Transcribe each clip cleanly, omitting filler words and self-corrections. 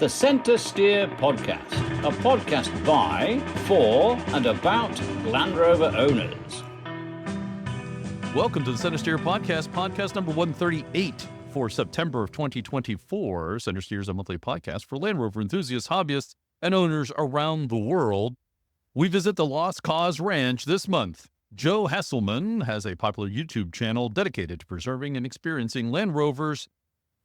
the Centre Steer Podcast, a podcast by, for, and about Land Rover owners. Welcome to the Centre Steer Podcast, podcast number 138 for September of 2024. Centre Steer is a monthly podcast for Land Rover enthusiasts, hobbyists, and owners around the world. We visit the Lost Cause Ranch this month. Joe Hesselman has a popular YouTube channel dedicated to preserving and experiencing Land Rovers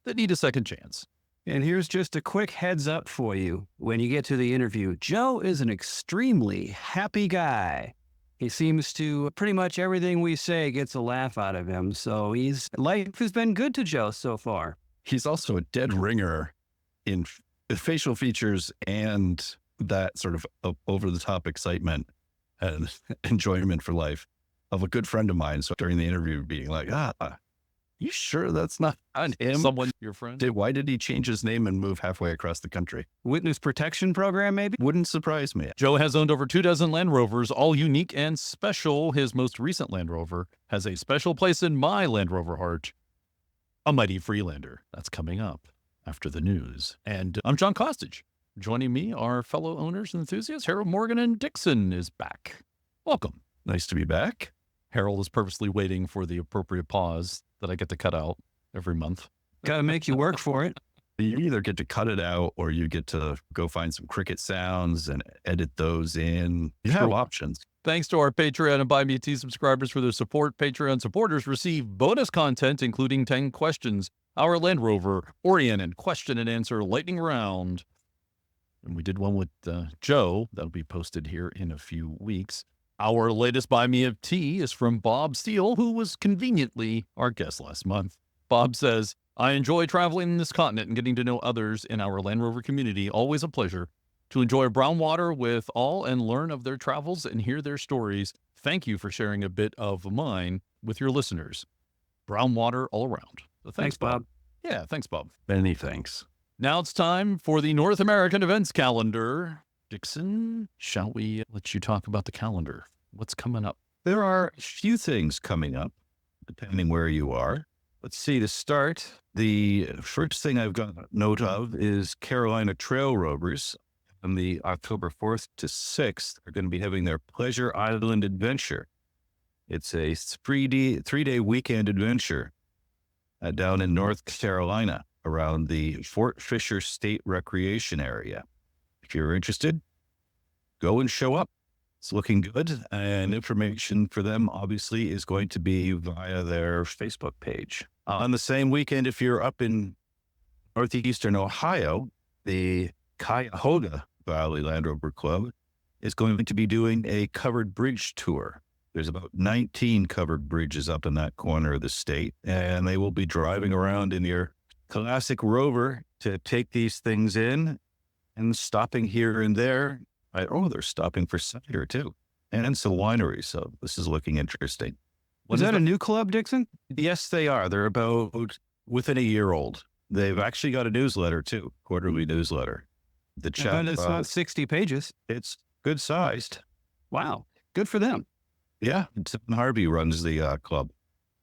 that need a second chance. And here's just a quick heads up for you. When you get to the interview, Joe is an extremely happy guy. He seems to, pretty much everything we say gets a laugh out of him. So life has been good to Joe so far. He's also a dead ringer in facial features and that sort of over-the-top excitement and enjoyment for life of a good friend of mine. So during the interview being like, you sure that's not him? Someone, your friend? Why did he change his name and move halfway across the country? Witness protection program, maybe? Wouldn't surprise me. Joe has owned over 24 Land Rovers, all unique and special. His most recent Land Rover has a special place in my Land Rover heart, a mighty Freelander. That's coming up after the news. And I'm John Costage. Joining me, our fellow owners and enthusiasts, Harold Morgan and Dixon is back. Welcome. Nice to be back. Harold is purposely waiting for the appropriate pause that I get to cut out every month. Got to make you work for it. You either get to cut it out or you get to go find some cricket sounds and edit those in. You have options. Thanks to our Patreon and Buy Me a Tea subscribers for their support. Patreon supporters receive bonus content, including 10 questions, our Land Rover oriented question and answer lightning round. And we did one with Joe. That'll be posted here in a few weeks. Our latest Buy Me a Tea is from Bob Steele, who was conveniently our guest last month. Bob says, I enjoy traveling this continent and getting to know others in our Land Rover community. Always a pleasure to enjoy brown water with all and learn of their travels and hear their stories. Thank you for sharing a bit of mine with your listeners. Brown water all around. So Thanks, Bob. Yeah, thanks, Bob. Many thanks. Now it's time for the North American events calendar. Dixon, shall we let you talk about the calendar? What's coming up? There are a few things coming up, depending where you are. Let's see, to start, the first thing I've got note of is Carolina Trail Rovers. On the October 4th to 6th, they're going to be having their Pleasure Island Adventure. It's a three-day weekend adventure down in North Carolina around the Fort Fisher State Recreation Area. If you're interested, go and show up. It's looking good, and information for them obviously is going to be via their Facebook page. On the same weekend, if you're up in northeastern Ohio, the Cuyahoga Valley Land Rover Club is going to be doing a covered bridge tour. There's about 19 covered bridges up in that corner of the state, and they will be driving around in your classic Rover to take these things in and stopping here and there. They're stopping for cider too, and some wineries. So this is looking interesting. Is that a new club, Dixon? Yes, they are. They're about within a year old. They've actually got a newsletter too, quarterly newsletter. The chat. And it's not 60 pages. It's good sized. Wow. Good for them. Yeah. Tim Harvey runs the club.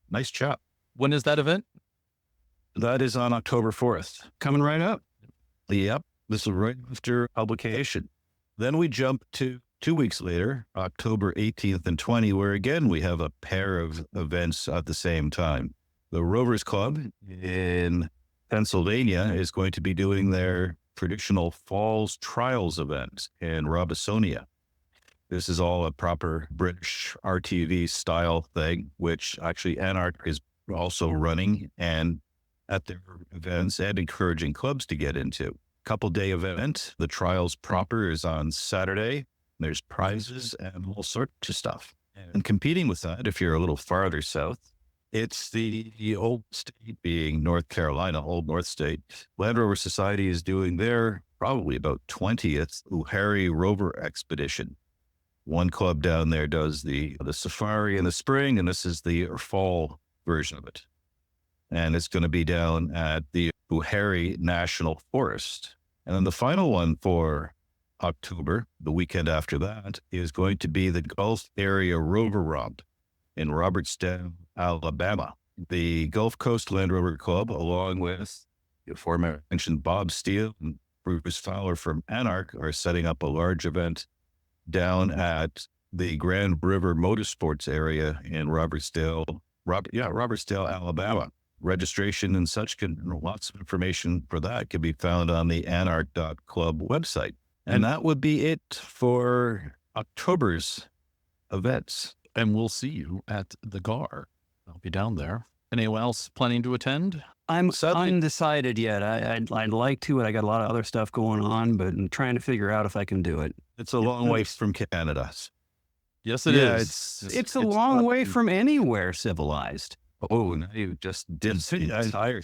Nice chap. When is that event? That is on October 4th. Coming right up. Yep. This is right after publication. Then we jump to 2 weeks later, October 18th and 20th, where again, we have a pair of events at the same time. The Rovers Club in Pennsylvania is going to be doing their traditional Falls Trials event in Robisonia. This is all a proper British RTV style thing, which actually Anarch is also running and at their events and encouraging clubs to get into. Couple-day event. The trials proper is on Saturday. There's prizes and all sorts of stuff. And competing with that, if you're a little farther south, it's the old state being North Carolina, Old North State. Land Rover Society is doing their probably about 20th Uharry Rover Expedition. One club down there does the safari in the spring, and this is the fall version of it. And it's going to be down at the Uharry National Forest. And then the final one for October, the weekend after that, is going to be the Gulf Area Rover Romp in Robertstown, Alabama. The Gulf Coast Land Rover Club, along with the aforementioned Bob Steele and Bruce Fowler from Anarch are setting up a large event down at the Grand River Motorsports area in Robertsdale, Alabama. Registration and such lots of information for that can be found on the anarch.club website. And that would be it for October's events. And we'll see you at the GAR. I'll be down there. Anyone else planning to attend? I'm Sadly- undecided yet. I'd like to, and I got a lot of other stuff going on, but I'm trying to figure out if I can do it. It's a long way from Canada. Yes, it is. It's a long way from anywhere civilized. Oh, now you just did the entire.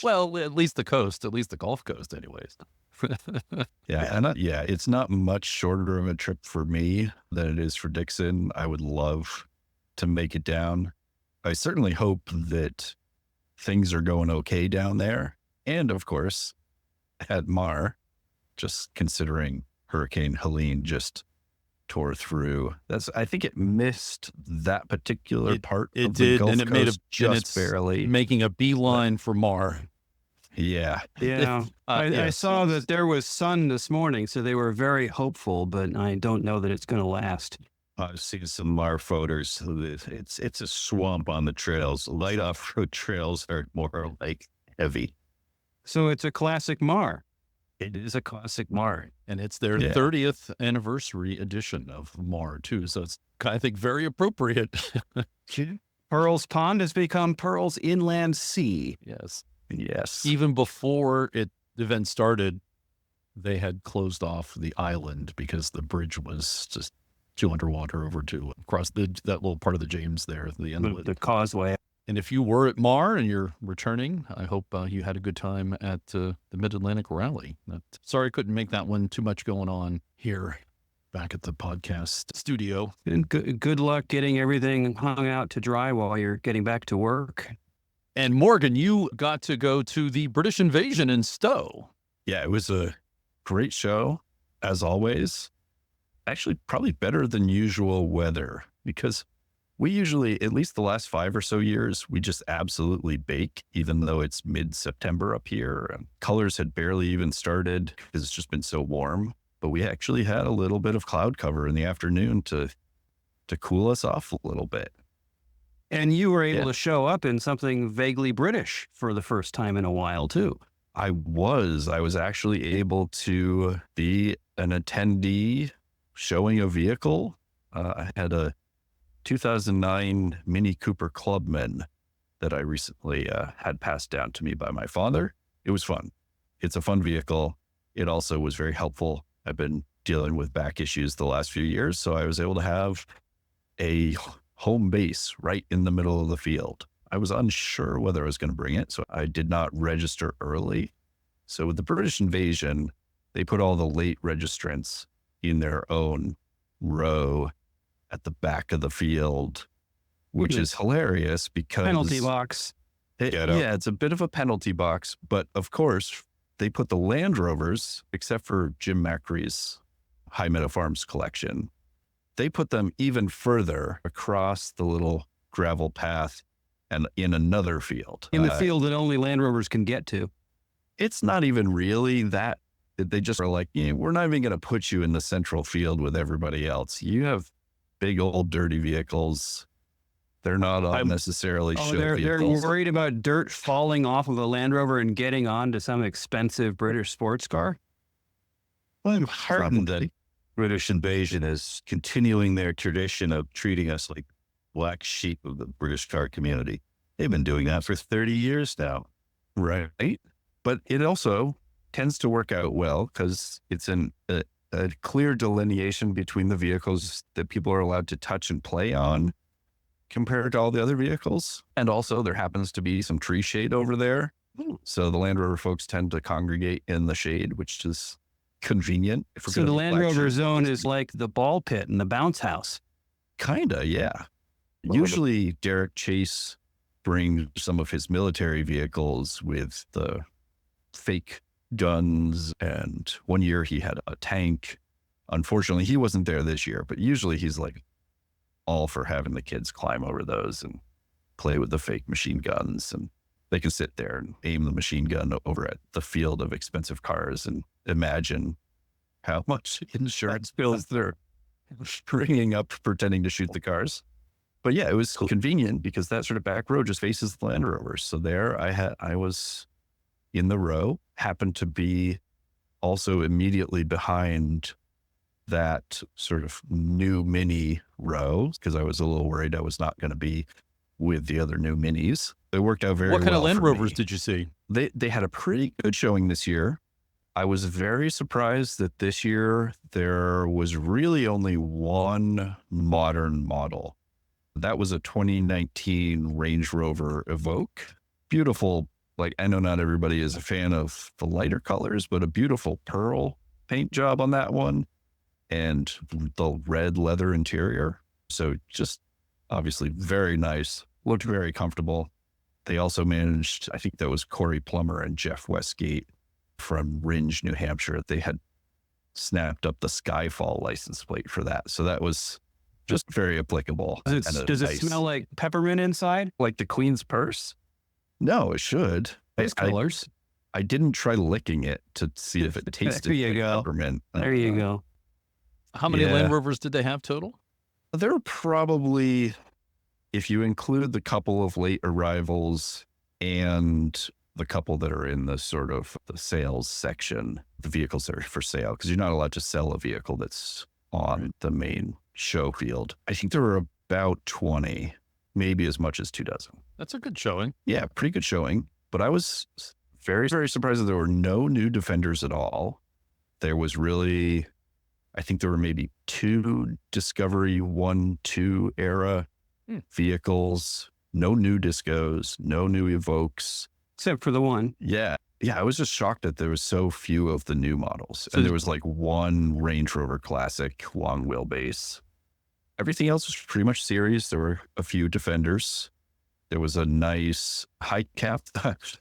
Well, at least the coast, at least the Gulf Coast, anyways. It's not much shorter of a trip for me than it is for Dixon. I would love to make it down. I certainly hope that things are going okay down there. And of course, at Mar, just considering Hurricane Helene just tore through. I think it missed that particular part of the Gulf and it Coast made just barely. Making a beeline for Mar. Yeah. Yeah. I saw that there was sun this morning, so they were very hopeful, but I don't know that it's going to last. I've seen some Mar photos. It's a swamp on the trails. Light off-road trails are more like heavy. So it's a classic Mar. It is a classic Mar. And it's their 30th anniversary edition of Mar, too. So it's, I think, very appropriate. Pearl's Pond has become Pearl's Inland Sea. Yes. Yes. Even before the event started, they had closed off the island because the bridge was just too underwater over to across that little part of the James there, the inlet. The causeway. And if you were at Mar and you're returning, I hope you had a good time at the Mid-Atlantic Rally. Sorry I couldn't make that one. Too much going on here back at the podcast studio. And good luck getting everything hung out to dry while you're getting back to work. And Morgan, you got to go to the British Invasion in Stowe. Yeah, it was a great show, as always. Actually, probably better than usual weather, because we usually, at least the last 5 or so years, we just absolutely bake, even though it's mid-September up here. And colors had barely even started because it's just been so warm. But we actually had a little bit of cloud cover in the afternoon to cool us off a little bit. And you were able to show up in something vaguely British for the first time in a while, too. I was actually able to be an attendee showing a vehicle. I had a 2009 Mini Cooper Clubman that I recently had passed down to me by my father. It was fun. It's a fun vehicle. It also was very helpful. I've been dealing with back issues the last few years, so I was able to have a home base right in the middle of the field. I was unsure whether I was going to bring it, so I did not register early. So with the British Invasion, they put all the late registrants in their own row at the back of the field, which is hilarious because penalty box. It's a bit of a penalty box, but of course they put the Land Rovers, except for Jim Macri's High Meadow Farms collection, they put them even further across the little gravel path and in another field. In the field that only Land Rovers can get to. It's not even really that. They just are like, we're not even going to put you in the central field with everybody else. You have big old dirty vehicles. They're not unnecessarily show vehicles. They're worried about dirt falling off of a Land Rover and getting onto some expensive British sports car? Well, I'm heartened that British Invasion is continuing their tradition of treating us like black sheep of the British car community. They've been doing that for 30 years now. Right. But it also tends to work out well because it's a clear delineation between the vehicles that people are allowed to touch and play on compared to all the other vehicles. And also there happens to be some tree shade over there. So the Land Rover folks tend to congregate in the shade, which is convenient. So the Land Rover zone is like the ball pit and the bounce house. Kinda, yeah. Usually Derek Chase brings some of his military vehicles with the fake guns, and one year he had a tank. Unfortunately, he wasn't there this year, but usually he's like all for having the kids climb over those and play with the fake machine guns. And they can sit there and aim the machine gun over at the field of expensive cars and imagine how much insurance bills they're bringing up pretending to shoot the cars. But yeah, it was convenient because that sort of back row just faces the Land Rovers. So there I was in the row, happened to be also immediately behind that sort of new Mini row because I was a little worried I was not going to be with the other new Minis. It worked out very well. What kind of Land for Rovers me. did you see? They had a pretty good showing this year. I was very surprised that this year there was really only one modern model. That was a 2019 Range Rover Evoque. Beautiful. Like, I know not everybody is a fan of the lighter colors, but a beautiful pearl paint job on that one and the red leather interior. So just obviously very nice, looked very comfortable. They also managed, I think that was Corey Plummer and Jeff Westgate from Ringe, New Hampshire. They had snapped up the Skyfall license plate for that. So that was just very applicable. Does it smell like peppermint inside? Like the Queen's Purse? No, it should. Those colors. I didn't try licking it to see if it tasted There you like go. peppermint. There you go. How many Yeah. Land Rovers did they have total? There were probably, if you include the couple of late arrivals and the couple that are in the sort of the sales section, the vehicles that are for sale, because you're not allowed to sell a vehicle that's on the main show field. I think there were about 20, maybe as much as 24. That's a good showing. Yeah, pretty good showing. But I was very, very surprised that there were no new Defenders at all. There was really, I think there were maybe 2 Discovery 1-2 era vehicles, no new Discos, no new Evokes. Except for the one. Yeah. Yeah, I was just shocked that there was so few of the new models. And there was like one Range Rover Classic long wheelbase. Everything else was pretty much series. There were a few Defenders. There was a nice high cap.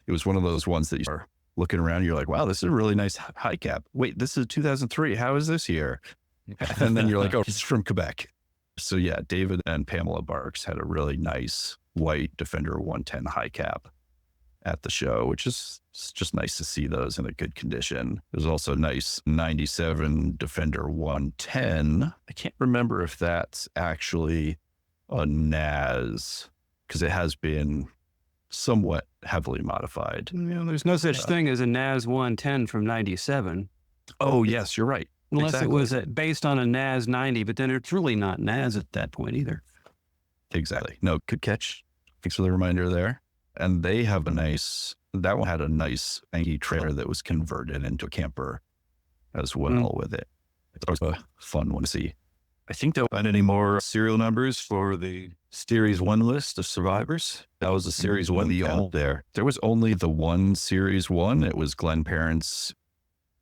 It was one of those ones that you are looking around, you're like, wow, this is a really nice high cap. Wait, this is 2003. How is this here? And then you're like, oh, it's from Quebec. So yeah, David and Pamela Barks had a really nice white Defender 110 high cap at the show, which is just nice to see those in a good condition. There's also a nice 97 Defender 110. I can't remember if that's actually a NAS because it has been somewhat heavily modified. There's no such thing as a NAS 110 from 97. Oh, yes, you're right. Unless Exactly. it was based on a NAS 90, but then it's really not NAS at that point either. Exactly. No, good catch. Thanks for the reminder there. And they have that one had a nice Angie trailer that was converted into a camper as well with it. It was a fun one to see. I think they'll find any more serial numbers for the Series 1 list of survivors. That was the Series 1 count there. There was only the one Series 1. It was Glenn Parent's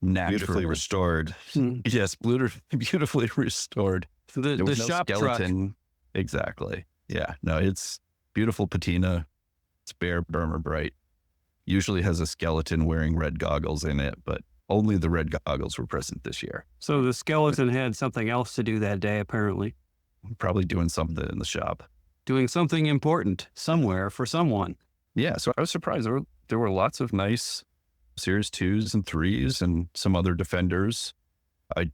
beautifully restored. Yes, beautifully restored. The There was no shop skeleton. truck. Exactly. Yeah. No, it's beautiful patina. It's bare Burma bright. Usually has a skeleton wearing red goggles in it, but only the red goggles were present this year. So the skeleton had something else to do that day, apparently. Probably doing something in the shop. Doing something important somewhere for someone. Yeah. So I was surprised. There were lots of nice Series 2s and 3s and some other Defenders.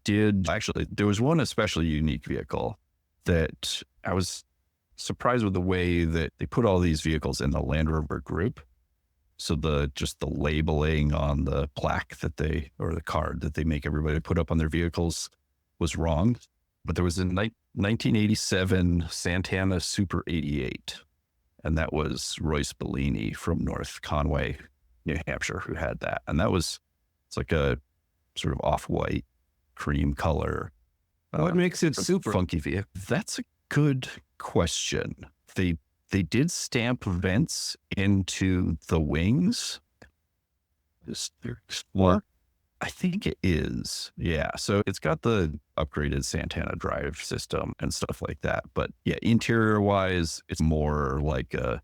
There was one especially unique vehicle that I was surprised with the way that they put all these vehicles in the Land Rover group. So the labeling on the plaque or the card that they make everybody put up on their vehicles was wrong. But there was a 1987 Santana Super 88. And that was Royce Bellini from North Conway, New Hampshire, who had that. And it's like a sort of off-white cream color. What makes it super? Funky vehicle. That's a good question. They did stamp vents into the wings. What? I think it is. Yeah. So it's got the upgraded Santana drive system and stuff like that. But yeah, interior wise, it's more like a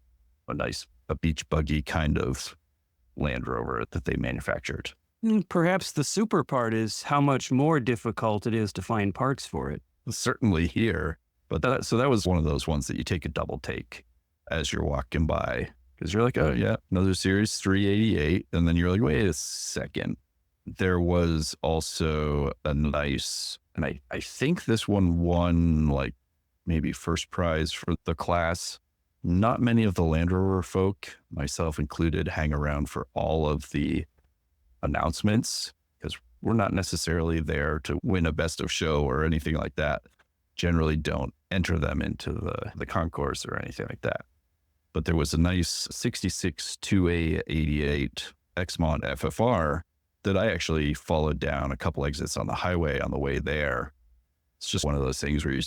beach buggy kind of Land Rover that they manufactured. Perhaps the super part is how much more difficult it is to find parts for it. Certainly here. But that was one of those ones that you take a double take as you're walking by Because you're like, oh yeah, another Series 388. And then you're like, wait a second. There was also a nice, and I think this one won like maybe first prize for the class. Not many of the Land Rover folk, myself included, hang around for all of the announcements because we're not necessarily there to win a best of show or anything like that. Generally don't enter them into the concourse or anything like that. But there was a nice 66 2A88 Exmont FFR that I actually followed down a couple exits on the highway on the way there. It's just one of those things where you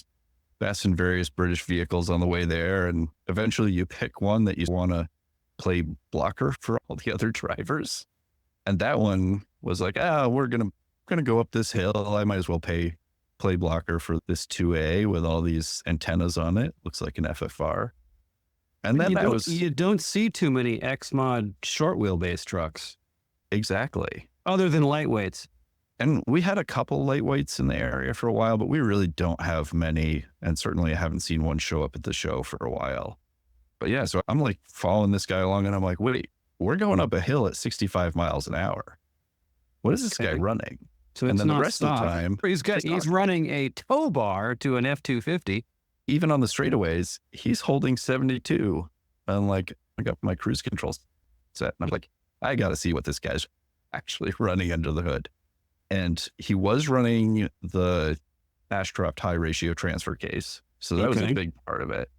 pass in various British vehicles on the way there, and eventually you pick one that you want to play blocker for all the other drivers. And that one was like, we're gonna go up this hill. I might as well play blocker for this 2A with all these antennas on it. Looks like an FFR. And then you don't see too many X-Mod short wheelbase trucks. Exactly. Other than lightweights. And we had a couple lightweights in the area for a while, but we really don't have many. And certainly I haven't seen one show up at the show for a while. But yeah, so I'm like following this guy along and I'm like, wait, we're going up a hill at 65 miles an hour. What is this guy running? So and it's then not the rest of the time, he's running a tow bar to an F-250. Even on the straightaways, he's holding 72. And like, I got my cruise control set and I'm like, I got to see what this guy's actually running under the hood. And he was running the Ashcroft high ratio transfer case. So that was a big part of it.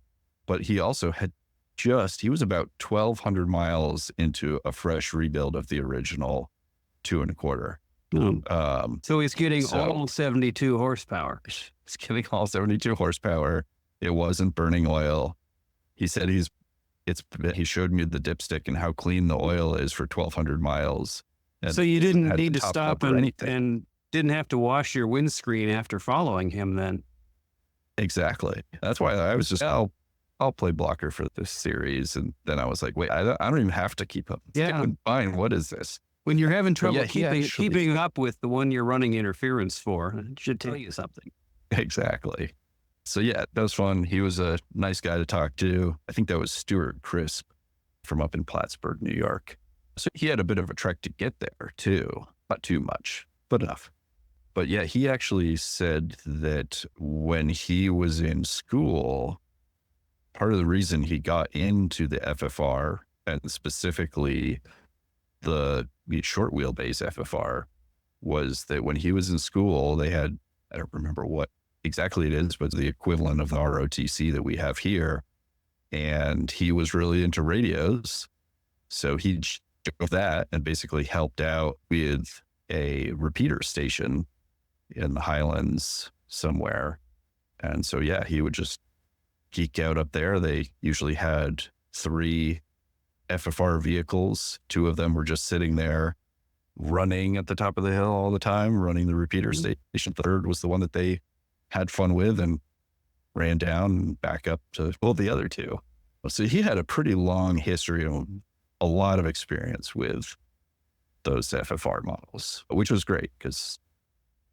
But he also had he was about 1,200 miles into a fresh rebuild of the original 2.25. So he's getting all 72 horsepower. He's getting all 72 horsepower. It wasn't burning oil. He said he showed me the dipstick and how clean the oil is for 1,200 miles. So you didn't need to stop and didn't have to wash your windscreen after following him then. Exactly. That's why I was just, I'll play blocker for this series. And then I was like, wait, I don't even have to keep up. Yeah. Fine. What is this? When you're having trouble keeping up with the one you're running interference for, it should tell you something. Exactly. So yeah, that was fun. He was a nice guy to talk to. I think that was Stuart Crisp from up in Plattsburgh, New York. So he had a bit of a trek to get there too. Not too much, but enough. But yeah, he actually said that when he was in school, part of the reason he got into the FFR and specifically the short wheelbase FFR was that when he was in school, they had, I don't remember what exactly it is, but the equivalent of the ROTC that we have here. And he was really into radios. So he drove that and basically helped out with a repeater station in the Highlands somewhere. And so, yeah, he would just geek out up there. They usually had 3 FFR vehicles. 2 of them were just sitting there running at the top of the hill all the time, running the repeater station. The third was the one that they had fun with and ran down and back up to the other 2. So he had a pretty long history and a lot of experience with those FFR models, which was great because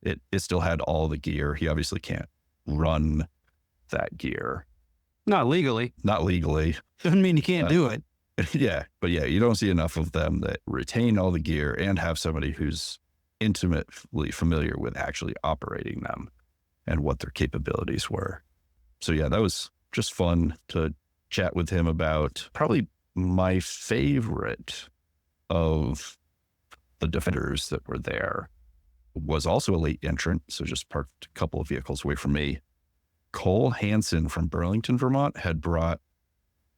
it still had all the gear. He obviously can't run that gear. Not legally. Doesn't mean you can't do it. Yeah. But yeah, you don't see enough of them that retain all the gear and have somebody who's intimately familiar with actually operating them and what their capabilities were. So yeah, that was just fun to chat with him about. Probably my favorite of the Defenders that were there was also a late entrant. So just parked a couple of vehicles away from me. Cole Hansen from Burlington, Vermont had brought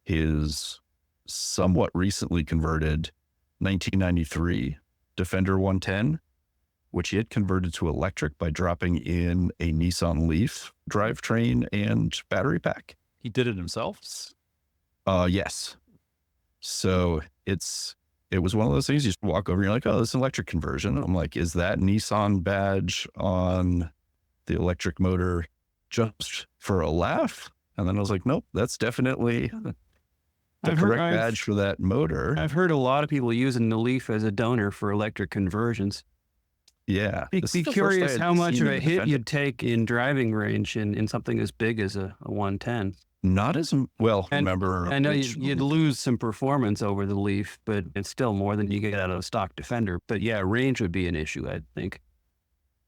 his somewhat recently converted 1993 Defender 110, which he had converted to electric by dropping in a Nissan Leaf drivetrain and battery pack. He did it himself? Yes. So it was one of those things you just walk over and you're like, oh, this is an electric conversion. I'm like, is that Nissan badge on the electric motor just for a laugh? And then I was like, nope, that's definitely the correct badge for that motor. I've heard a lot of people using the Leaf as a donor for electric conversions. Yeah. Be curious how much of a hit you'd take in driving range in something as big as a 110. Not as well. And Remember, I know you'd lose some performance over the Leaf, but it's still more than you get out of a stock Defender. But yeah, range would be an issue, I think.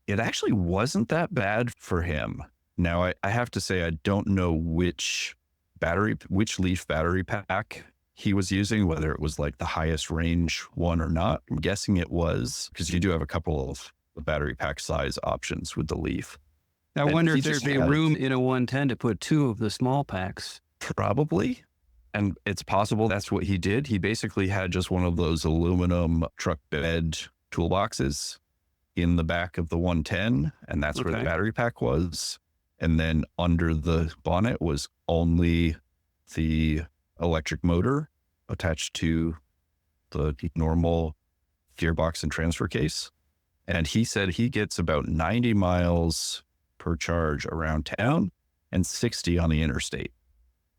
it actually wasn't that bad for him. Now, I have to say, I don't know which Leaf battery pack he was using, whether it was like the highest range one or not. I'm guessing it was, because you do have a couple of battery pack size options with the Leaf. I And wonder he if there'd just be had- room in a 110 to put 2 of the small packs. Probably. And it's possible that's what he did. He basically had just one of those aluminum truck bed toolboxes in the back of the 110, and that's where the Okay. battery pack was. And then under the bonnet was only the electric motor attached to the normal gearbox and transfer case. And he said he gets about 90 miles per charge around town and 60 on the interstate.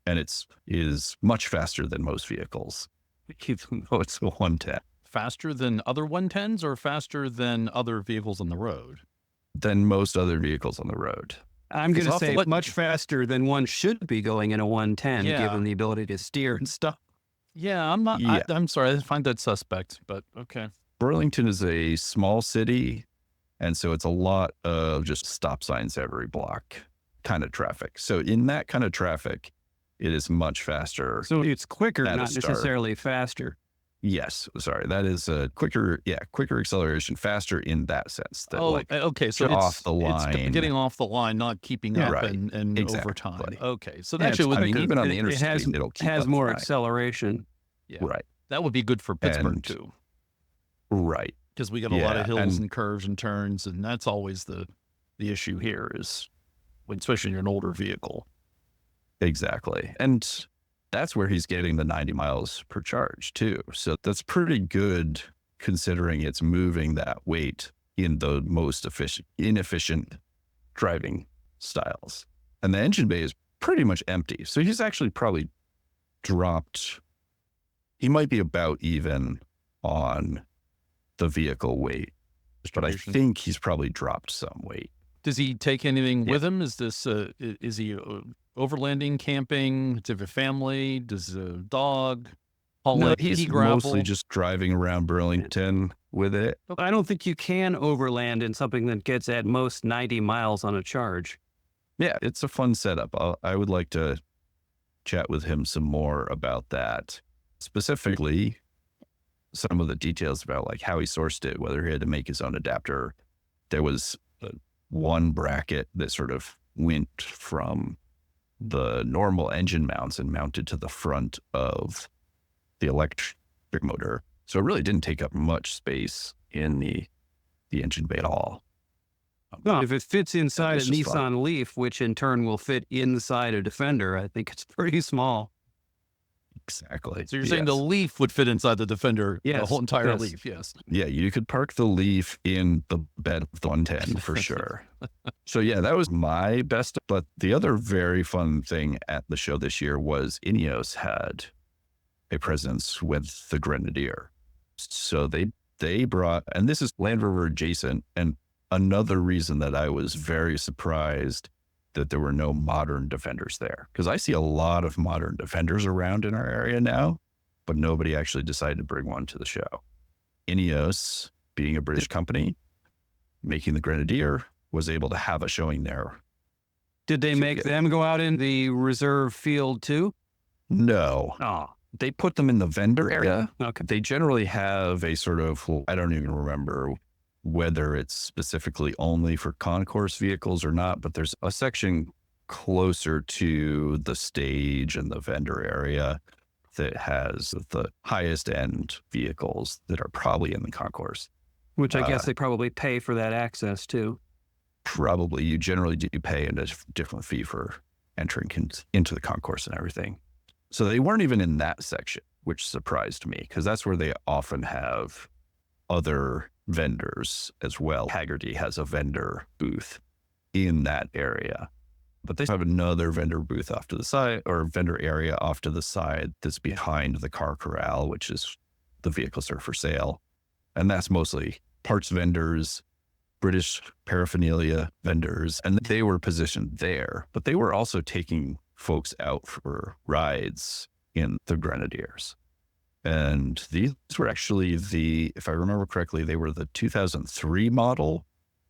And is much faster than most vehicles, even though it's a 110. Faster than other 110s or faster than other vehicles on the road? Than most other vehicles on the road. I'm going to off the say what- much faster than one should be going in a 110, Yeah. given the ability to steer and stuff. Yeah, I'm not. Yeah. I'm sorry. I find that suspect, but okay. Burlington is a small city, and so it's a lot of just stop signs every block kind of traffic. So in that kind of traffic, it is much faster. So it's quicker, At a not start. necessarily faster. Yes, sorry, that is a quicker acceleration, faster in that sense. That Okay. So you're it's off the It's line. getting off the line, not keeping Yeah, up right. and Exactly. over time. Okay, so Yeah, actually, it's would be I mean, good. even on the It interstate, it'll keep has up more fine. acceleration. Yeah. Right, That would be good for Pittsburgh And- too, right. because we got a lot of Yeah, hills and- and curves and turns, and that's always the issue here is, especially in an older vehicle. Exactly. And that's where he's getting the 90 miles per charge too. So that's pretty good considering it's moving that weight in the most inefficient driving styles. And the engine bay is pretty much empty. So he's actually probably dropped, he might be about even on the vehicle weight, but I Distribution. think he's probably dropped some weight. Does he take anything Yeah. with him? Is this is he overlanding, camping? Does he have a family? Does a dog? No, Hauling he's pea gravel? mostly just driving around Burlington with it. I don't think you can overland in something that gets at most 90 miles on a charge. Yeah, it's a fun setup. I would like to chat with him some more about that. Specifically, some of the details about like how he sourced it, whether he had to make his own adapter. There was one bracket that sort of went from the normal engine mounts and mounted to the front of the electric motor. So it really didn't take up much space in the engine bay at all. Well, if it fits inside a it's just Nissan fun. Leaf, which in turn will fit inside a Defender, I think it's pretty small. Exactly. So you're saying the Yes. Leaf would fit inside the Defender, the Yes, whole entire yes. Leaf? Yes. Yeah, you could park the Leaf in the bed of the 110 for sure. So yeah, that was my best. But the other very fun thing at the show this year was Ineos had a presence with the Grenadier. So they brought, and this is Land Rover adjacent, and another reason that I was very surprised that there were no modern Defenders there, because I see a lot of modern Defenders around in our area now, but nobody actually decided to bring one to the show. Ineos, being a British company, making the Grenadier, was able to have a showing there. Did they make them go out in the reserve field too? No, Oh, they put them in the vendor area. okay. They generally have a sort of, I don't even remember whether it's specifically only for concourse vehicles or not, but there's a section closer to the stage and the vendor area that has the highest end vehicles that are probably in the concourse. Which I guess they probably pay for that access too. Probably you generally do pay a different fee for entering into the concourse and everything. So they weren't even in that section, which surprised me because that's where they often have other vendors as well. Haggerty has a vendor booth in that area, but they have another vendor booth off to the side, or vendor area off to the side that's behind the car corral, which is the vehicles that are for sale. And that's mostly parts vendors, British paraphernalia vendors, and they were positioned there, but they were also taking folks out for rides in the Grenadiers. And these were actually if I remember correctly, they were the 2003 model.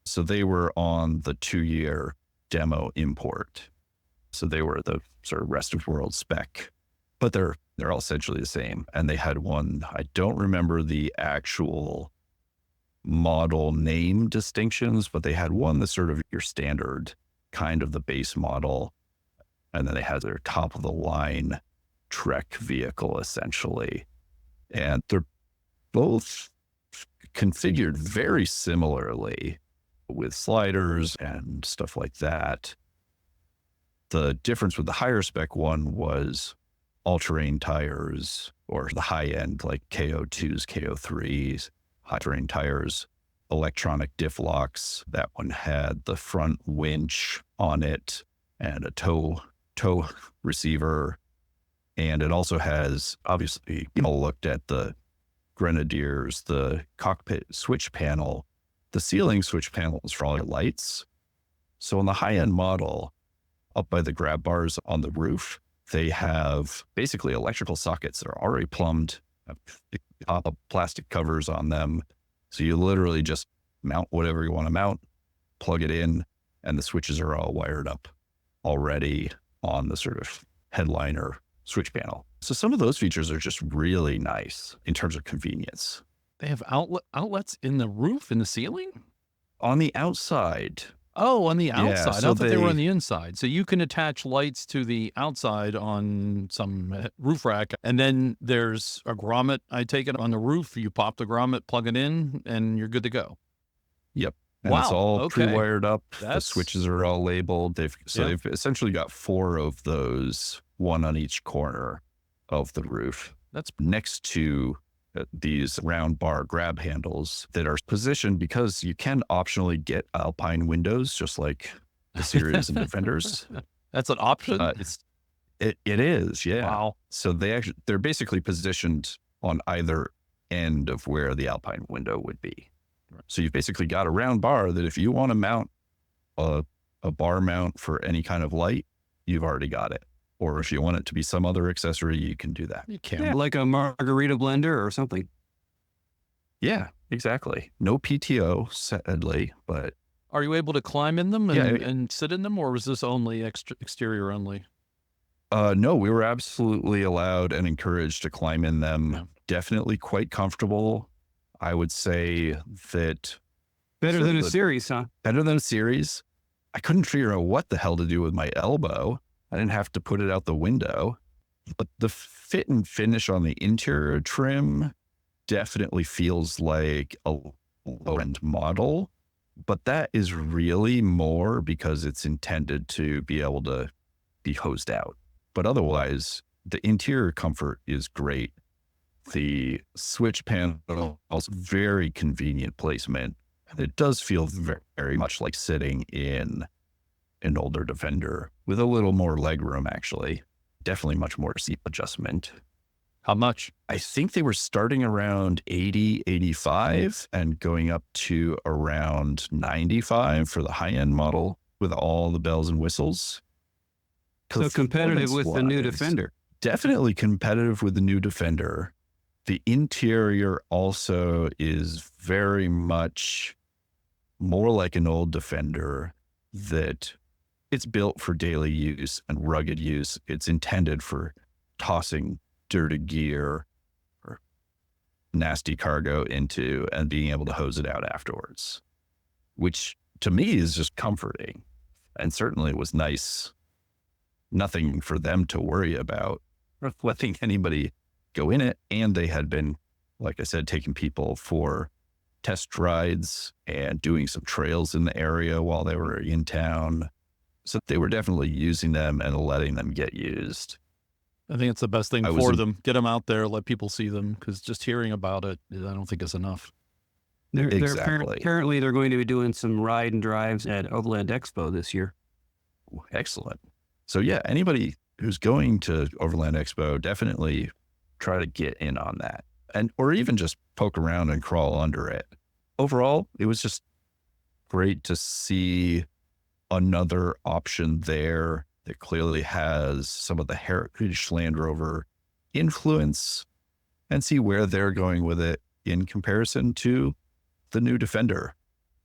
So they were on the 2-year demo import. So they were the sort of rest of world spec, but they're all essentially the same. And they had one, I don't remember the actual model name distinctions, but they had one that's sort of your standard kind of the base model. And then they had their top of the line Trek vehicle essentially. And they're both configured very similarly with sliders and stuff like that. The difference with the higher spec one was all-terrain tires, or the high-end like KO2s, KO3s, high-terrain tires, electronic diff locks. That one had the front winch on it and a tow receiver. And it also has, obviously, looked at the Grenadiers, the cockpit switch panel, the ceiling switch panels for all your lights. So on the high-end model, up by the grab bars on the roof, they have basically electrical sockets that are already plumbed, pop-up plastic covers on them. So you literally just mount whatever you want to mount, plug it in, and the switches are all wired up already on the sort of headliner switch panel. So some of those features are just really nice in terms of convenience. They have outlets in the roof, in the ceiling? On the outside. Oh, on the outside. so I thought they were on the inside. So you can attach lights to the outside on some roof rack. And then there's a grommet, I take it, on the roof. You pop the grommet, plug it in, and you're good to go. Yep. And Wow, it's all okay. pre-wired up. The That's- switches are all labeled. They've essentially got 4 of those, one on each corner of the roof. That's Next to these round bar grab handles that are positioned because you can optionally get Alpine windows, just like the Series and Defenders. That's an option? It is, yeah. Wow. So they're basically positioned on either end of where the Alpine window would be. So you've basically got a round bar that if you want to mount a bar mount for any kind of light, you've already got it. Or if you want it to be some other accessory, you can do that. You can. Yeah, like a margarita blender or something. Yeah, exactly. No PTO, sadly, but Are you able to climb in them and, Yeah. and sit in them, or was this only exterior only? no, we were absolutely allowed and encouraged to climb in them. Yeah. Definitely quite comfortable. I would say that Better Sure, than a but- series, huh? better than a series. I couldn't figure out what the hell to do with my elbow. I didn't have to put it out the window. But the fit and finish on the interior trim definitely feels like a low-end model. But that is really more because it's intended to be able to be hosed out. But otherwise, the interior comfort is great. The switch panel is very convenient placement. It does feel very, very much like sitting in an older Defender with a little more legroom, actually. Definitely much more seat adjustment. How much? I think they were starting around 80, 85 and going up to around 95 for the high-end model with all the bells and whistles. So competitive with the new Performance-wise, Defender. Definitely competitive with the new Defender. The interior also is very much more like an old Defender, that it's built for daily use and rugged use. It's intended for tossing dirty gear or nasty cargo into and being able to hose it out afterwards, which to me is just comforting. And certainly it was nice. Nothing for them to worry about or letting anybody go in it. And they had been, like I said, taking people for test rides and doing some trails in the area while they were in town. So they were definitely using them and letting them get used. I think it's the best thing I was for in- them. Get them out there, let people see them, because just hearing about it, I don't think is enough. Exactly. Apparently, they're going to be doing some ride and drives at Overland Expo this year. Excellent. So yeah, anybody who's going to Overland Expo, definitely try to get in on that, and or even just poke around and crawl under it. Overall, it was just great to see another option there that clearly has some of the heritage Land Rover influence and see where they're going with it in comparison to the new Defender,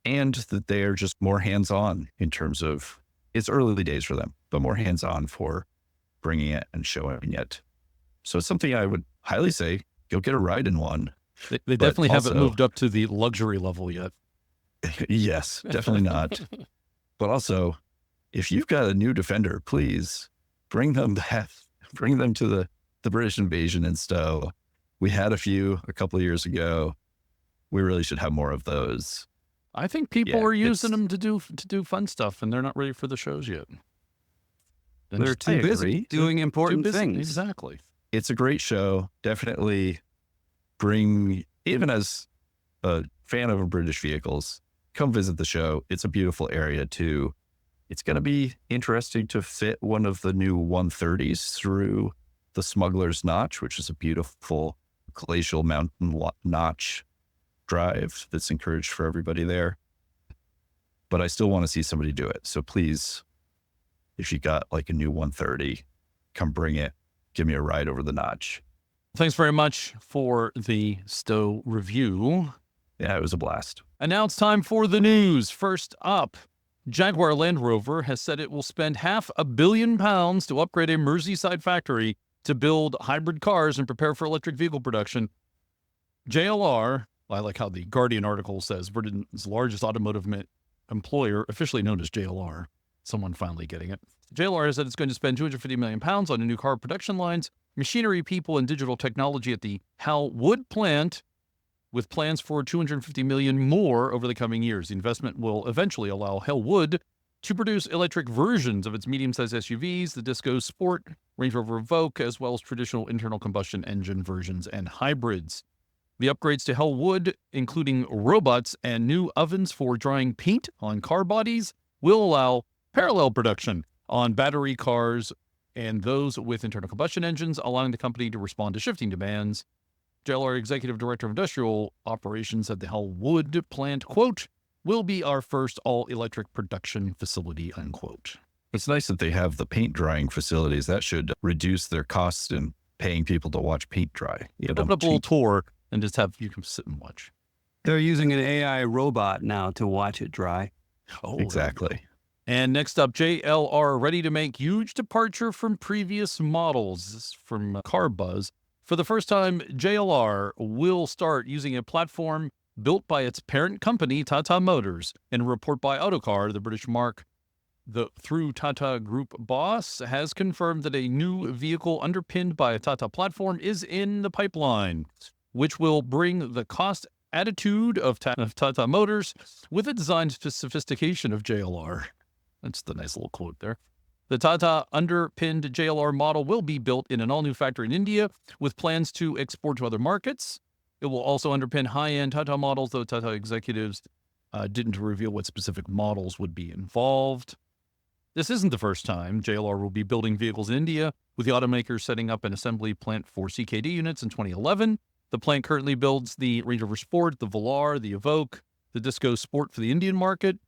and that they are just more hands-on in terms of, it's early days for them, but more hands-on for bringing it and showing it. So it's something I would highly say, go get a ride in one. They definitely haven't moved up to the luxury level yet. Yes, definitely not. But also, if you've got a new Defender, please bring them back, bring them to the British Invasion in Stowe. We had a few a couple of years ago. We really should have more of those. I think people are using them to do fun stuff, and they're not ready for the shows yet. They're too busy doing important things. Exactly. It's a great show. Definitely bring, even as a fan of British vehicles, come visit the show. It's a beautiful area too. It's going to be interesting to fit one of the new 130s through the Smuggler's Notch, which is a beautiful glacial mountain notch drive that's encouraged for everybody there. But I still want to see somebody do it. So please, if you got like a new 130, come bring it. Give me a ride over the notch. Thanks very much for the Stowe review. Yeah, it was a blast. And now it's time for the news. First up, Jaguar Land Rover has said it will spend £500 million to upgrade a Merseyside factory to build hybrid cars and prepare for electric vehicle production. JLR, I like how the Guardian article says, Britain's largest automotive employer, officially known as JLR. Someone finally getting it. JLR has said it's going to spend £250 million on a new car production lines, machinery, people, and digital technology at the Hell Wood plant, with plans for $250 million more over the coming years. The investment will eventually allow Hell Wood to produce electric versions of its medium-sized SUVs, the Disco Sport, Range Rover Evoque, as well as traditional internal combustion engine versions and hybrids. The upgrades to Hell Wood, including robots and new ovens for drying paint on car bodies, will allow parallel production on battery cars and those with internal combustion engines, allowing the company to respond to shifting demands. JLR Executive Director of Industrial Operations at the Hell Wood plant, quote, will be our first all-electric production facility, unquote. It's nice that they have the paint drying facilities. That should reduce their costs in paying people to watch paint dry. Open up a little tour and just have you can sit and watch. They're using an AI robot now to watch it dry. Oh, exactly. And next up, JLR ready to make huge departure from previous models. This is from Car Buzz. For the first time, JLR will start using a platform built by its parent company, Tata Motors. In a report by Autocar, the British marque, through Tata Group boss, has confirmed that a new vehicle underpinned by a Tata platform is in the pipeline, which will bring the cost attitude of Tata Motors with a design sophistication of JLR. That's the nice little quote there. The Tata underpinned JLR model will be built in an all-new factory in India with plans to export to other markets. It will also underpin high-end Tata models, though Tata executives didn't reveal what specific models would be involved. This isn't the first time JLR will be building vehicles in India, with the automaker setting up an assembly plant for CKD units in 2011. The plant currently builds the Range Rover Sport, the Velar, the Evoque, the Disco Sport for the Indian market.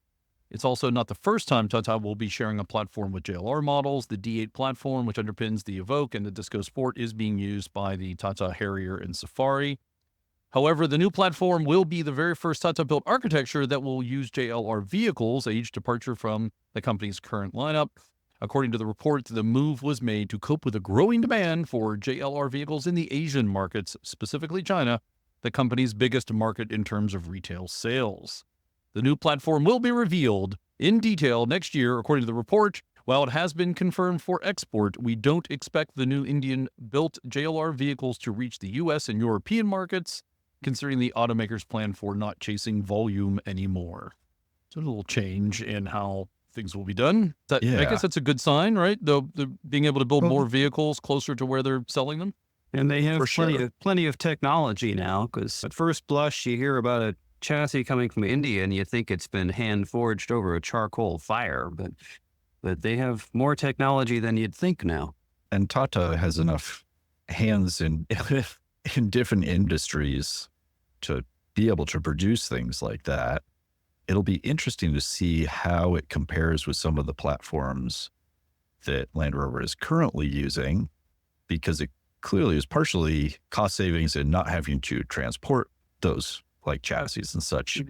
It's also not the first time Tata will be sharing a platform with JLR models. The D8 platform, which underpins the Evoque and the Disco Sport, is being used by the Tata Harrier and Safari. However, the new platform will be the very first Tata-built architecture that will use JLR vehicles, a huge departure from the company's current lineup. According to the report, the move was made to cope with a growing demand for JLR vehicles in the Asian markets, specifically China, the company's biggest market in terms of retail sales. The new platform will be revealed in detail next year, according to the report. While it has been confirmed for export, we don't expect the new Indian-built JLR vehicles to reach the U.S. and European markets, considering the automaker's plan for not chasing volume anymore. So a little change in how things will be done. I guess that's a good sign, right? They're being able to build more vehicles closer to where they're selling them. And they have plenty of technology now, because at first blush, you hear about a chassis coming from India and you think it's been hand forged over a charcoal fire, but they have more technology than you'd think now. And Tata has enough hands in different industries to be able to produce things like that. It'll be interesting to see how it compares with some of the platforms that Land Rover is currently using, because it clearly is partially cost savings in not having to transport those like chassis and such,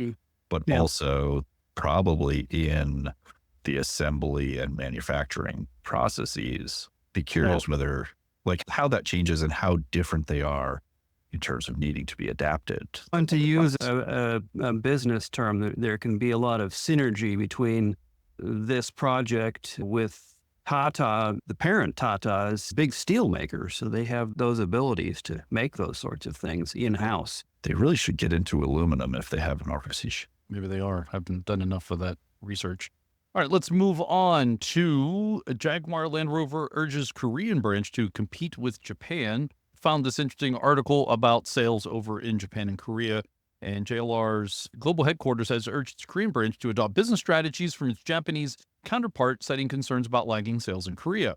but also probably in the assembly and manufacturing processes. Be curious whether, like, how that changes and how different they are in terms of needing to be adapted. And to use a business term, there can be a lot of synergy between this project with Tata. The parent Tata is big steel maker, so they have those abilities to make those sorts of things in-house. They really should get into aluminum if they haven't already. Maybe they are. I haven't done enough of that research. All right, let's move on to Jaguar Land Rover urges Korean branch to compete with Japan. Found this interesting article about sales over in Japan and Korea. And JLR's global headquarters has urged its Korean branch to adopt business strategies from its Japanese counterpart, citing concerns about lagging sales in Korea.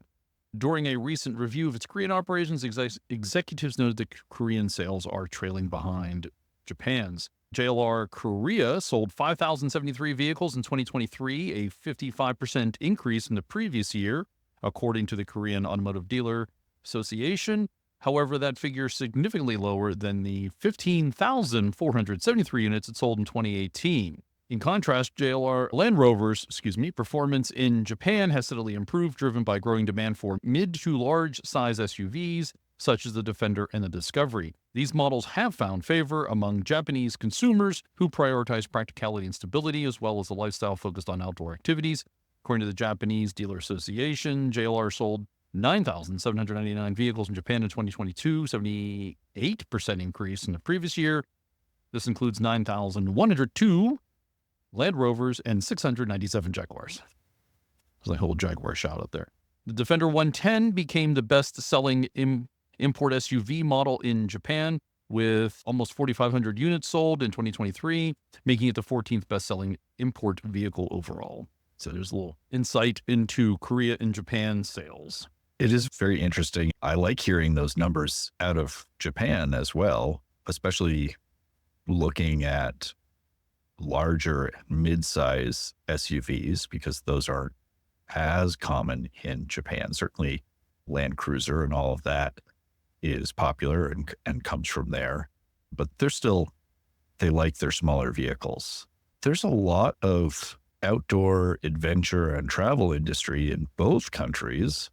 During a recent review of its Korean operations, executives noted that Korean sales are trailing behind Japan's. JLR Korea sold 5,073 vehicles in 2023, a 55% increase from the previous year, according to the Korean Automotive Dealer Association. However, that figure is significantly lower than the 15,473 units it sold in 2018. In contrast, JLR Land Rovers, performance in Japan has steadily improved, driven by growing demand for mid to large size SUVs, such as the Defender and the Discovery. These models have found favor among Japanese consumers who prioritize practicality and stability, as well as a lifestyle focused on outdoor activities. According to the Japanese Dealer Association, JLR sold 9,799 vehicles in Japan in 2022, 78% increase in the previous year. This includes 9,102 Land Rovers and 697 Jaguars. There's a whole Jaguar shout out there. The Defender 110 became the best-selling import SUV model in Japan, with almost 4,500 units sold in 2023, making it the 14th best-selling import vehicle overall. So there's a little insight into Korea and Japan sales. It is very interesting. I like hearing those numbers out of Japan as well, especially looking at larger mid-size SUVs, because those aren't as common in Japan. Certainly Land Cruiser and all of that is popular and comes from there, but they like their smaller vehicles. There's a lot of outdoor adventure and travel industry in both countries.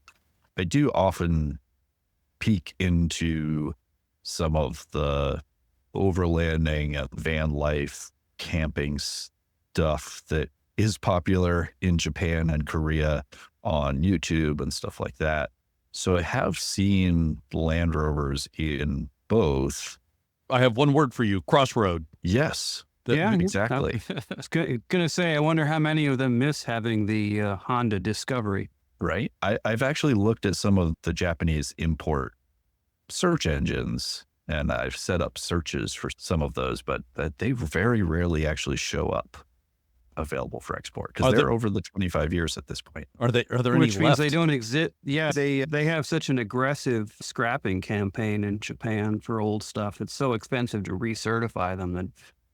I do often peek into some of the overlanding, van life, camping stuff that is popular in Japan and Korea on YouTube and stuff like that. So I have seen Land Rovers in both. I have one word for you: crossroad. Yes. Yeah, exactly. I was going to say, I wonder how many of them miss having the Honda Discovery. Right. I've actually looked at some of the Japanese import search engines, and I've set up searches for some of those, but they very rarely actually show up available for export, because they're over the 25 years at this point. Are there any Which means left? they don't exist. Yeah, they have such an aggressive scrapping campaign in Japan for old stuff. It's so expensive to recertify them that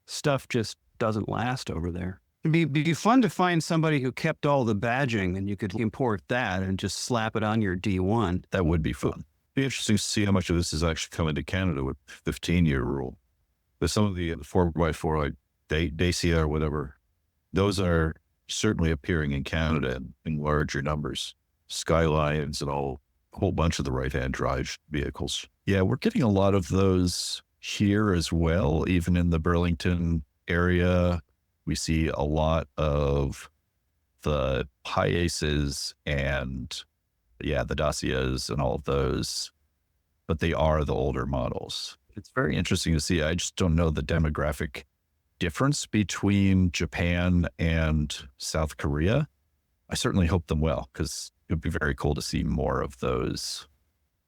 stuff just doesn't last over there. It'd be fun to find somebody who kept all the badging, and you could import that and just slap it on your D1. That would be fun. Be interesting to see how much of this is actually coming to Canada with 15-year rule. But some of the 4x4, like Dacia or whatever, those are certainly appearing in Canada in larger numbers. Skylines and a whole bunch of the right-hand drive vehicles. Yeah, we're getting a lot of those here as well, even in the Burlington area. We see a lot of the Hiaces and, the Dacias and all of those, but they are the older models. It's very interesting to see. I just don't know the demographic difference between Japan and South Korea. I certainly hope them well, because it would be very cool to see more of those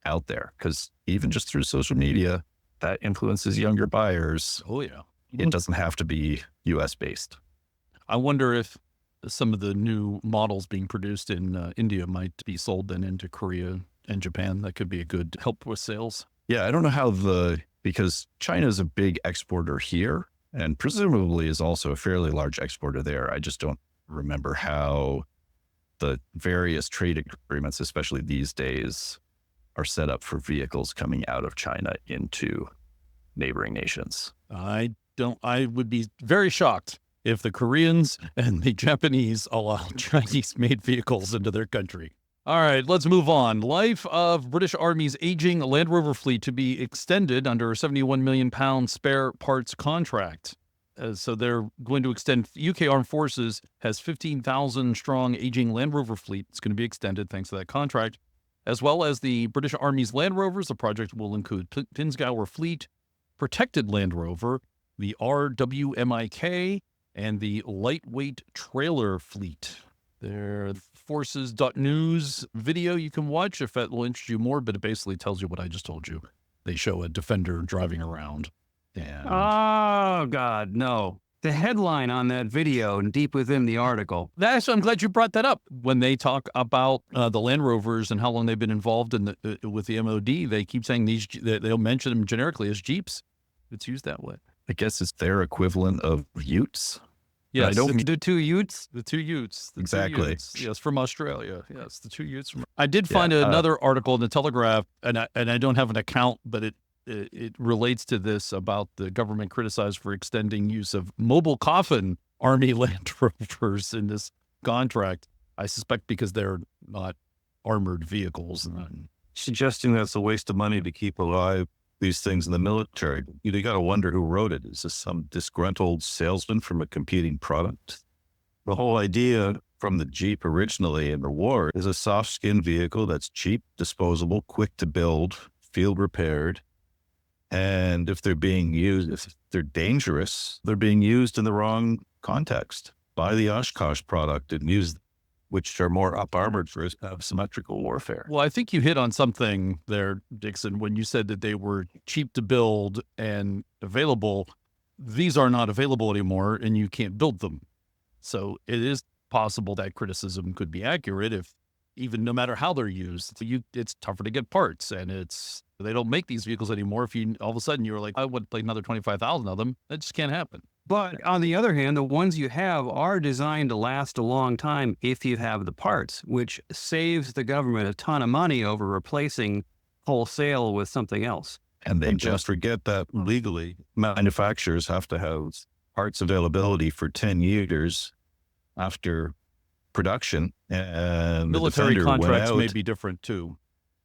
out there, because even just through social media, that influences younger buyers. Oh, yeah. It doesn't have to be US based. I wonder if some of the new models being produced in India might be sold then into Korea and Japan. That could be a good help with sales. Yeah, I don't know how because China is a big exporter here, and presumably is also a fairly large exporter there. I just don't remember how the various trade agreements, especially these days, are set up for vehicles coming out of China into neighboring nations. I would be very shocked if the Koreans and the Japanese allow Chinese-made vehicles into their country. All right, let's move on. Life of British Army's aging Land Rover fleet to be extended under a £71 million spare parts contract. So they're going to extend. UK Armed Forces has 15,000 strong aging Land Rover fleet. It's going to be extended thanks to that contract, as well as the British Army's Land Rovers. The project will include Pinzgauer Fleet, Protected Land Rover, the RWMIK, and the Lightweight Trailer Fleet. There, Forces.news video you can watch if that will interest you more, but it basically tells you what I just told you. They show a Defender driving around. And Oh, God, no. The headline on that video and deep within the article. I'm glad you brought that up. When they talk about the Land Rovers and how long they've been involved in with the MOD, they keep saying they'll mention them generically as Jeeps. It's used that way. I guess it's their equivalent of Utes. Yes, I don't the two Utes. The two Utes. Exactly. 2 Utes. Yes, from Australia. Yes, the 2 Utes. I did find another article in the Telegraph, and I don't have an account, but it relates to this about the government criticized for extending use of mobile coffin Army Land Rovers in this contract. I suspect because they're not armored vehicles. Suggesting that's a waste of money to keep alive these things in the military. You got to wonder who wrote it. Is this some disgruntled salesman from a competing product? The whole idea from the Jeep originally in the war is a soft skin vehicle that's cheap, disposable, quick to build, field repaired. And if they're being used, if they're dangerous, they're being used in the wrong context. Buy the Oshkosh product and use, which are more up-armored for symmetrical warfare. Well, I think you hit on something there, Dixon, when you said that they were cheap to build and available. These are not available anymore, and you can't build them. So it is possible that criticism could be accurate if, even no matter how they're used, it's tougher to get parts, and they don't make these vehicles anymore. If you all of a sudden you're like, I would play another 25,000 of them, that just can't happen. But on the other hand, the ones you have are designed to last a long time if you have the parts, which saves the government a ton of money over replacing wholesale with something else. And they just forget that legally, manufacturers have to have parts availability for 10 years after production. And military contracts may be different too.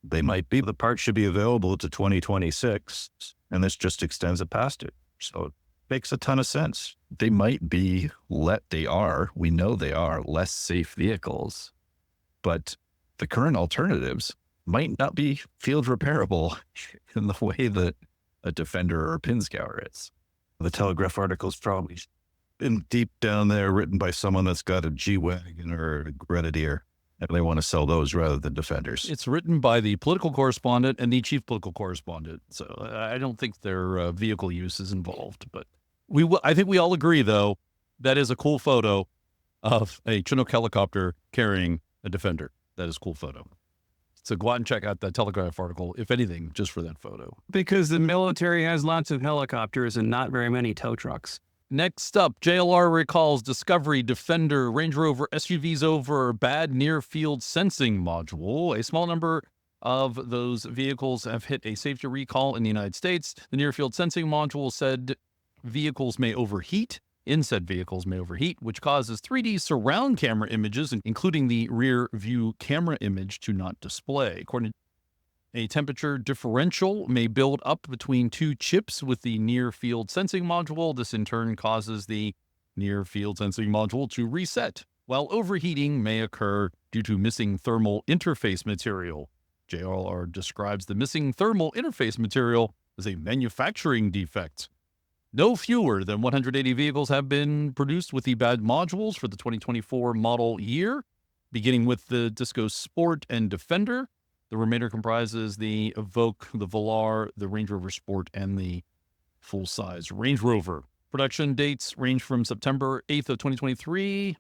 They might be. The parts should be available to 2026, and this just extends it past it. So it makes a ton of sense. They might be, we know they are less safe vehicles, but the current alternatives might not be field repairable in the way that a Defender or a Pinzgauer is. The Telegraph article is probably in deep down there, written by someone that's got a G-Wagon or a Grenadier, and they want to sell those rather than Defenders. It's written by the political correspondent and the chief political correspondent, so I don't think their vehicle use is involved. But I think we all agree, though, that is a cool photo of a Chinook helicopter carrying a Defender. That is a cool photo. So go out and check out that Telegraph article, if anything, just for that photo. Because the military has lots of helicopters and not very many tow trucks. Next up, JLR recalls Discovery, Defender, Range Rover SUVs over bad near-field sensing module. A small number of those vehicles have hit a safety recall in the United States. The near-field sensing module said vehicles may overheat. Inset vehicles may overheat, which causes 3D surround camera images, including the rear view camera image, to not display. According to a temperature differential may build up between two chips with the near-field sensing module. This in turn causes the near-field sensing module to reset, while overheating may occur due to missing thermal interface material. JLR describes the missing thermal interface material as a manufacturing defect. No fewer than 180 vehicles have been produced with the bad modules for the 2024 model year, beginning with the Disco Sport and Defender. The remainder comprises the Evoque, the Velar, the Range Rover Sport, and the full-size Range Rover. Production dates range from September 8th of 2023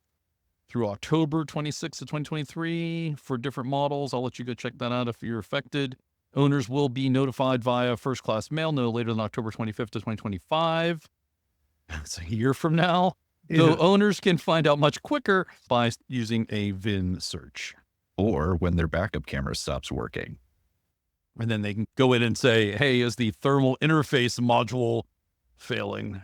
through October 26th of 2023 for different models. I'll let you go check that out if you're affected. Owners will be notified via first-class mail no later than October 25th of 2025. That's a year from now. So owners can find out much quicker by using a VIN search. Or when their backup camera stops working. And then they can go in and say, hey, is the thermal interface module failing?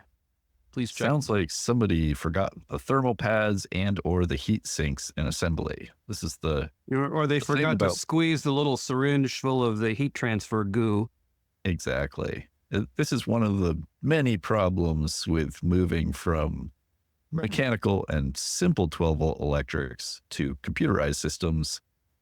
Please check. Sounds like somebody forgot the thermal pads and or the heat sinks in assembly. This is the... Or they forgot to squeeze the little syringe full of the heat transfer goo. Exactly. This is one of the many problems with moving from mechanical and simple 12-volt electrics to computerized systems,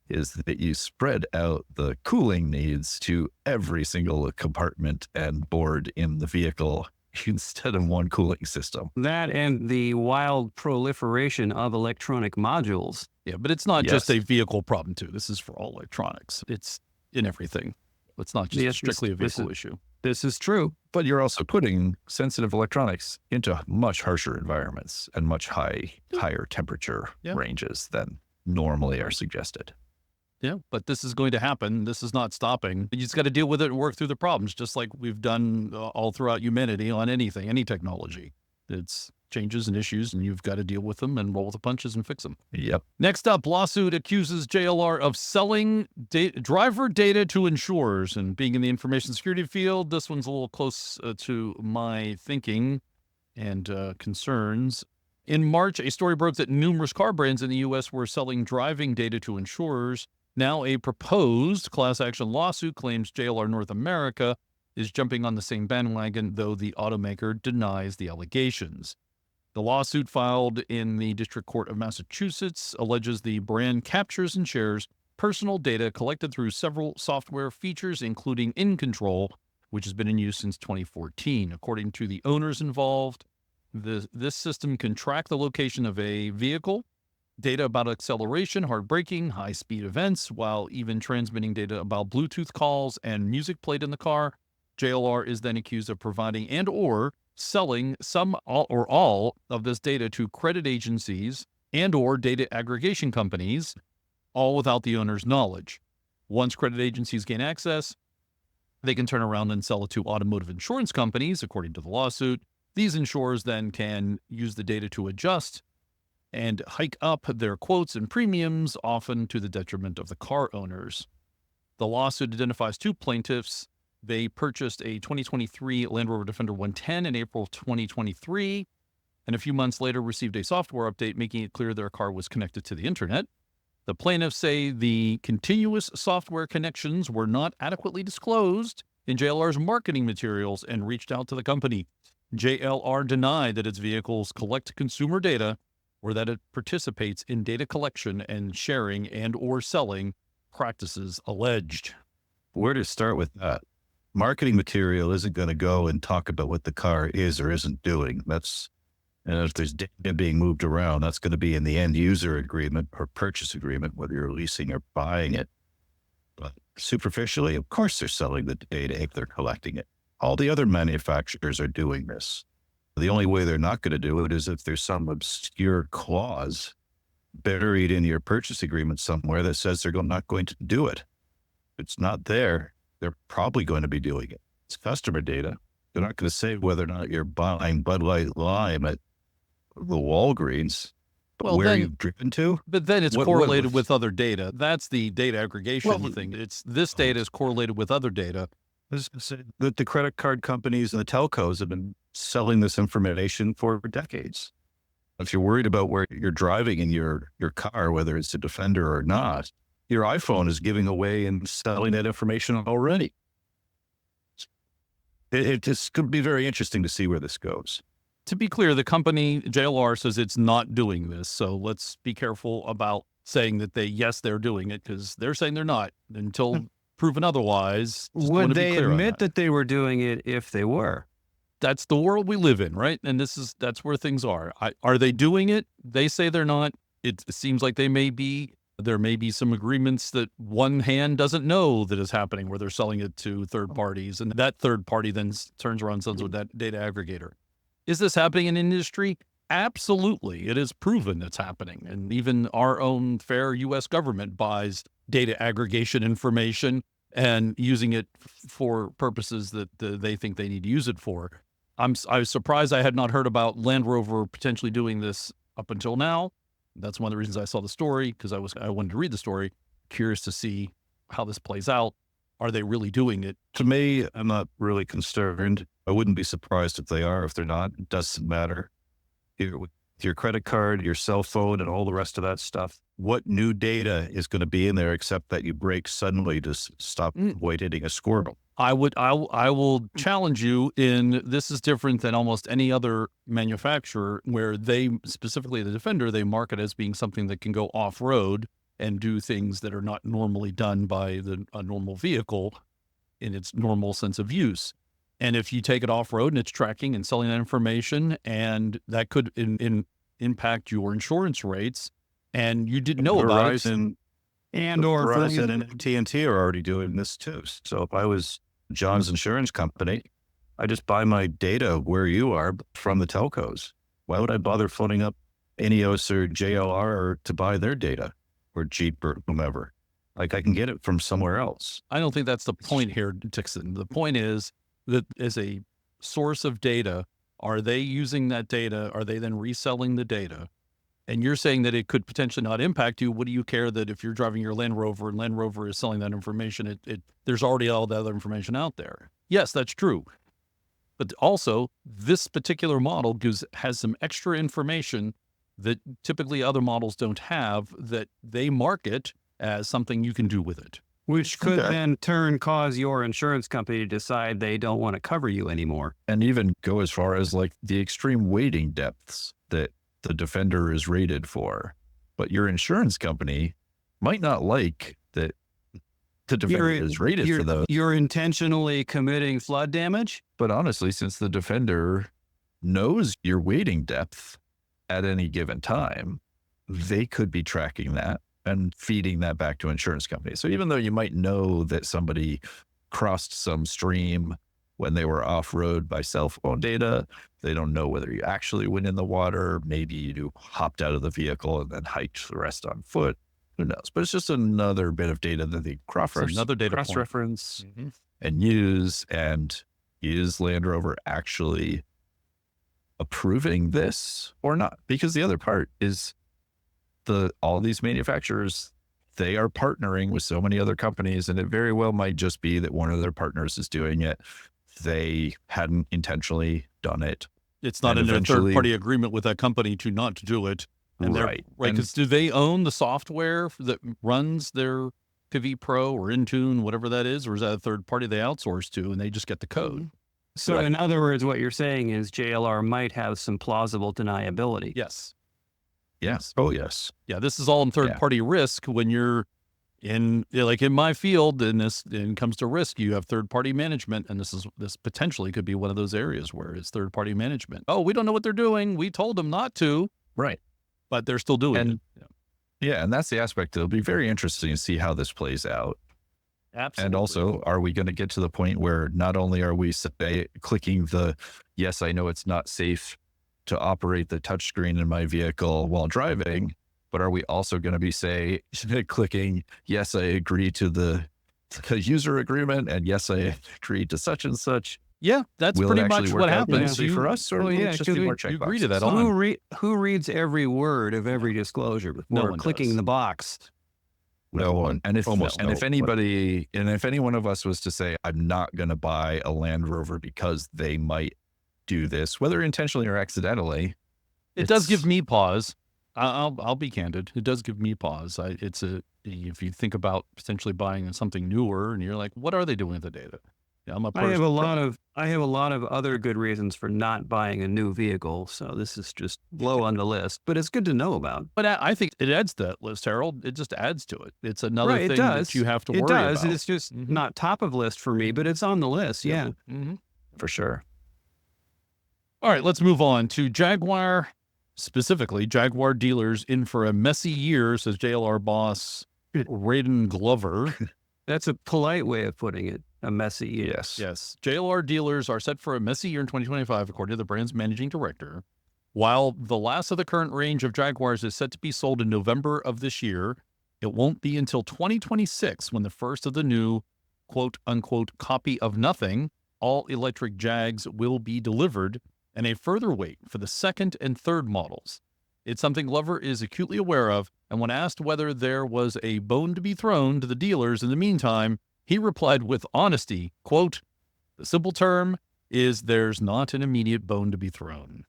is that you spread out the cooling needs to every single compartment and board in the vehicle instead of one cooling system. That and the wild proliferation of electronic modules. Yeah, but it's not just a vehicle problem, too. This is for all electronics. It's in everything. It's not just strictly a vehicle issue. This is true. But you're also putting sensitive electronics into much harsher environments and much higher temperature ranges than normally are suggested. Yeah, but this is going to happen. This is not stopping. You just got to deal with it and work through the problems, just like we've done all throughout humanity on anything, any technology. It's changes and issues, and you've got to deal with them and roll the punches and fix them. Yep. Next up, lawsuit accuses JLR of selling driver data to insurers. And being in the information security field, this one's a little close to my thinking and concerns. In March, a story broke that numerous car brands in the U.S. were selling driving data to insurers. Now, a proposed class action lawsuit claims JLR North America is jumping on the same bandwagon, though the automaker denies the allegations. The lawsuit filed in the District Court of Massachusetts alleges the brand captures and shares personal data collected through several software features, including InControl, which has been in use since 2014. According to the owners involved, this system can track the location of a vehicle, data about acceleration, hard braking, high-speed events, while even transmitting data about Bluetooth calls and music played in the car. JLR is then accused of providing and or selling some or all of this data to credit agencies and or data aggregation companies, all without the owner's knowledge. Once credit agencies gain access, they can turn around and sell it to automotive insurance companies, according to the lawsuit. These insurers then can use the data to adjust and hike up their quotes and premiums, often to the detriment of the car owners. The lawsuit identifies two plaintiffs. They purchased a 2023 Land Rover Defender 110 in April 2023, and a few months later received a software update making it clear their car was connected to the internet. The plaintiffs say the continuous software connections were not adequately disclosed in JLR's marketing materials and reached out to the company. JLR denied that its vehicles collect consumer data or that it participates in data collection and sharing and or selling practices alleged. Where to start with that? Marketing material isn't going to go and talk about what the car is or isn't doing. And if there's data being moved around, that's going to be in the end user agreement or purchase agreement, whether you're leasing or buying it. But superficially, of course, they're selling the data if they're collecting it. All the other manufacturers are doing this. The only way they're not going to do it is if there's some obscure clause buried in your purchase agreement somewhere that says they're not going to do it. If it's not there, they're probably going to be doing it. It's customer data. They're not going to say whether or not you're buying Bud Light Lime at the Walgreens, but where you've driven to. But then it's correlated with other data. That's the data aggregation thing. This data is correlated with other data. I was going to say that the credit card companies and the telcos have been selling this information for decades. If you're worried about where you're driving in your car, whether it's a Defender or not, your iPhone is giving away and selling that information already. It just could be very interesting to see where this goes. To be clear, the company, JLR, says it's not doing this. So let's be careful about saying that they're doing it, because they're saying they're not until proven otherwise. Would they admit that they were doing it if they were? That's the world we live in, right? And that's where things are. Are they doing it? They say they're not. It seems like they may be. There may be some agreements that one hand doesn't know that is happening, where they're selling it to third parties, and that third party then turns around and sells with that data aggregator. Is this happening in industry? Absolutely. It is proven it's happening. And even our own fair U.S. government buys data aggregation information and using it for purposes that they think they need to use it for. I was surprised I had not heard about Land Rover potentially doing this up until now. That's one of the reasons I saw the story, because I wanted to read the story, curious to see how this plays out. Are they really doing it? To me, I'm not really concerned. I wouldn't be surprised if they are. If they're not, it doesn't matter. With your credit card, your cell phone, and all the rest of that stuff, what new data is going to be in there except that you brake suddenly to stop avoid hitting a squirrel? I will challenge you in, this is different than almost any other manufacturer, where they, specifically the Defender, they market as being something that can go off-road and do things that are not normally done by a normal vehicle in its normal sense of use. And if you take it off-road and it's tracking and selling that information, and that could impact your insurance rates, and you didn't know about it. Verizon and AT&T are already doing this too. So if I was John's insurance company, I just buy my data where you are from the telcos. Why would I bother phoning up NEOS or JLR to buy their data, or Jeep or whomever? Like, I can get it from somewhere else. I don't think that's the point here, Dixon. The point is that as a source of data, are they using that data? Are they then reselling the data? And you're saying that it could potentially not impact you. What do you care that if you're driving your Land Rover and Land Rover is selling that information, there's already all the other information out there? Yes, that's true. But also, this particular model has some extra information that typically other models don't have, that they market as something you can do with it. Which could then cause your insurance company to decide they don't want to cover you anymore. And even go as far as like the extreme wading depths that the Defender is rated for. But your insurance company might not like that the Defender is rated for those. You're intentionally committing flood damage? But honestly, since the Defender knows your wading depth at any given time, they could be tracking that and feeding that back to insurance companies. So even though you might know that somebody crossed some stream when they were off-road by cell phone data, they don't know whether you actually went in the water. Maybe you hopped out of the vehicle and then hiked the rest on foot. Who knows? But it's just another bit of data that they cross-reference and use. And is Land Rover actually approving this or not? Because the other part is all these manufacturers, they are partnering with so many other companies, and it very well might just be that one of their partners is doing it. They hadn't intentionally done it. It's not in a third-party agreement with that company to not do it. And right. Because do they own the software that runs their Pivy Pro or Intune, whatever that is, or is that a third party they outsource to and they just get the code? So in other words, what you're saying is JLR might have some plausible deniability. Yes. Yes. Oh, yes. Yeah, this is all in third-party risk. When you're in my field, and it comes to risk, you have third-party management, and this potentially could be one of those areas where it's third-party management. Oh, we don't know what they're doing. We told them not to. Right. But they're still doing it. Yeah, and that's the aspect. It'll be very interesting to see how this plays out. Absolutely. And also, are we going to get to the point where not only are we clicking the, yes, I know it's not safe to operate the touchscreen in my vehicle while driving, but are we also going to be clicking, yes, I agree to the user agreement, and yes, I agree to such and such? Yeah, that's pretty much what happens for us. Or just do more check you agree to that. Who reads every word of every disclosure before clicking the box? No one. And if any one of us was to say, I'm not going to buy a Land Rover because they might do this, whether intentionally or accidentally, it does give me pause. I'll be candid. It does give me pause. If you think about potentially buying something newer, and you're like, what are they doing with the data? Yeah, I have a lot of other good reasons for not buying a new vehicle. So this is just low on the list, but it's good to know about. But I think it adds to that list, Harold. It just adds to it. It's another thing that you have to worry about. It does. It's just not top of list for me, but it's on the list. Yeah, for sure. All right, let's move on to Jaguar. Specifically, Jaguar dealers in for a messy year, says JLR boss Radon Glover. That's a polite way of putting it. A messy year. Yes. JLR dealers are set for a messy year in 2025, according to the brand's managing director. While the last of the current range of Jaguars is set to be sold in November of this year, it won't be until 2026 when the first of the new quote-unquote copy of nothing all electric Jags will be delivered, and a further wait for the second and third models. It's something Glover is acutely aware of, and when asked whether there was a bone to be thrown to the dealers in the meantime, he replied with honesty, quote, "The simple term is there's not an immediate bone to be thrown."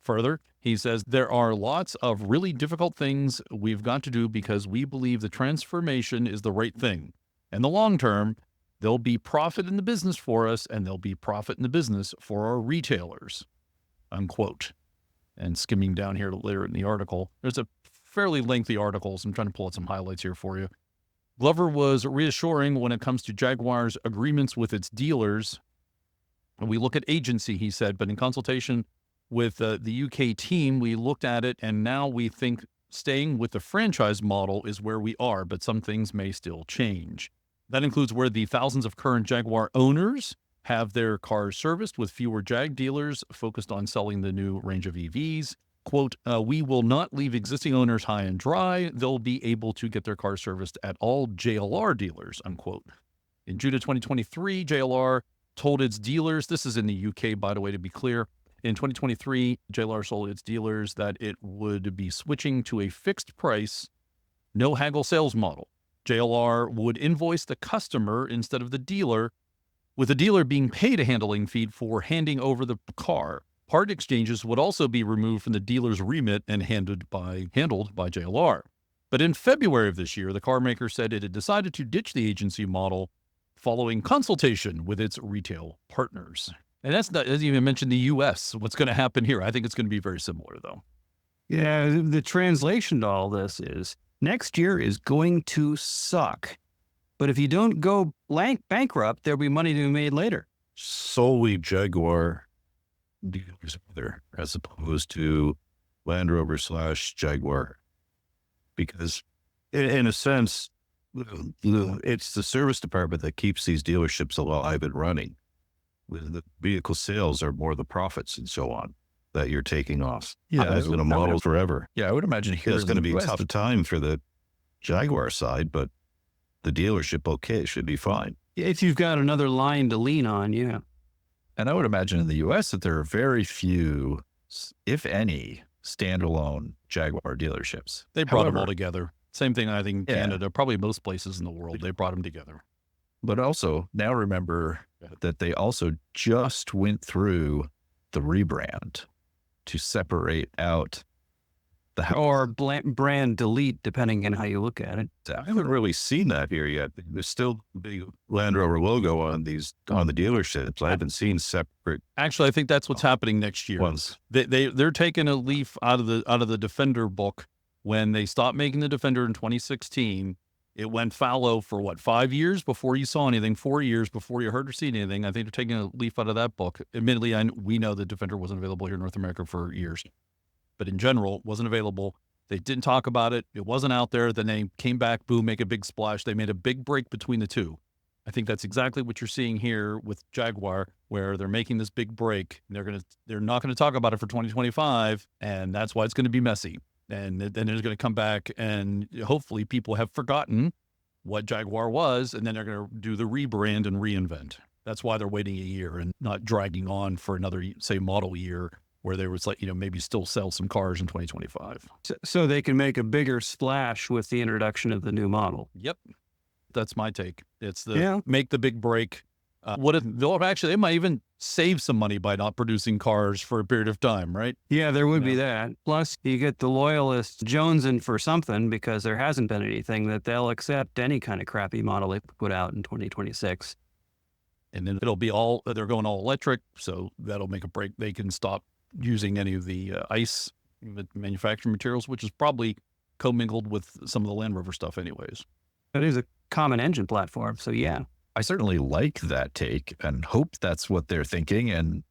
Further, he says there are lots of really difficult things we've got to do because we believe the transformation is the right thing. In the long term, there'll be profit in the business for us, and there'll be profit in the business for our retailers, unquote. And skimming down here later in the article, there's a fairly lengthy article, so I'm trying to pull out some highlights here for you. Glover was reassuring when it comes to Jaguar's agreements with its dealers. And we look at agency, he said, but in consultation with the UK team, we looked at it, and now we think staying with the franchise model is where we are, but some things may still change. That includes where the thousands of current Jaguar owners have their cars serviced, with fewer Jag dealers focused on selling the new range of EVs. Quote, "We will not leave existing owners high and dry. They'll be able to get their cars serviced at all JLR dealers," unquote. In June of 2023, JLR told its dealers, this is in the UK, by the way, to be clear, in 2023, JLR sold its dealers that it would be switching to a fixed price, no haggle sales model. JLR would invoice the customer instead of the dealer, with the dealer being paid a handling fee for handing over the car. Part exchanges would also be removed from the dealer's remit and handled by JLR. But in February of this year, the car maker said it had decided to ditch the agency model following consultation with its retail partners. And that doesn't even mention the U.S. What's going to happen here? I think it's going to be very similar, though. Yeah, the translation to all this is next year is going to suck. But if you don't go bankrupt, there'll be money to be made later. Solely Jaguar dealers there, as opposed to Land Rover / Jaguar. Because in a sense, it's the service department that keeps these dealerships alive and running. The vehicle sales are more the profits and so on that you're taking off. Yeah, that's going to model forever. Yeah, I would imagine here it's going to be a tough time for the Jaguar side, but the dealership, okay, should be fine. If you've got another line to lean on, yeah. And I would imagine in the U.S. that there are very few, if any, standalone Jaguar dealerships. They brought them all together. Same thing, I think, in Yeah. Canada, probably most places in the world, they brought them together. But also, now remember that they also just went through the rebrand to separate out the Or brand delete, depending on how you look at it. I haven't really seen that here yet. There's still the big Land Rover logo on the dealerships. I haven't seen separate Actually, I think that's what's happening next year. ones. They're taking a leaf out of the Defender book. When they stopped making the Defender in 2016, it went fallow for 5 years before you saw anything, 4 years before you heard or seen anything. I think they're taking a leaf out of that book. Admittedly, we know the Defender wasn't available here in North America for years, but in general, it wasn't available. They didn't talk about it. It wasn't out there. Then they came back, boom, make a big splash. They made a big break between the two. I think that's exactly what you're seeing here with Jaguar, where they're making this big break. They're not going to talk about it for 2025, and that's why it's going to be messy. And then it's going to come back, and hopefully people have forgotten what Jaguar was, and then they're going to do the rebrand and reinvent. That's why they're waiting a year and not dragging on for another, say, model year, where they was maybe still sell some cars in 2025. So they can make a bigger splash with the introduction of the new model. Yep. That's my take. It's make the big break. They might even save some money by not producing cars for a period of time, right? Yeah, there would be that. Plus, you get the loyalists jonesing for something because there hasn't been anything that they'll accept any kind of crappy model they put out in 2026. And then they're going all electric, so that'll make a break. They can stop using any of the ICE manufacturing materials, which is probably commingled with some of the Land Rover stuff anyways. It is a common engine platform, so yeah. I certainly like that take and hope that's what they're thinking, and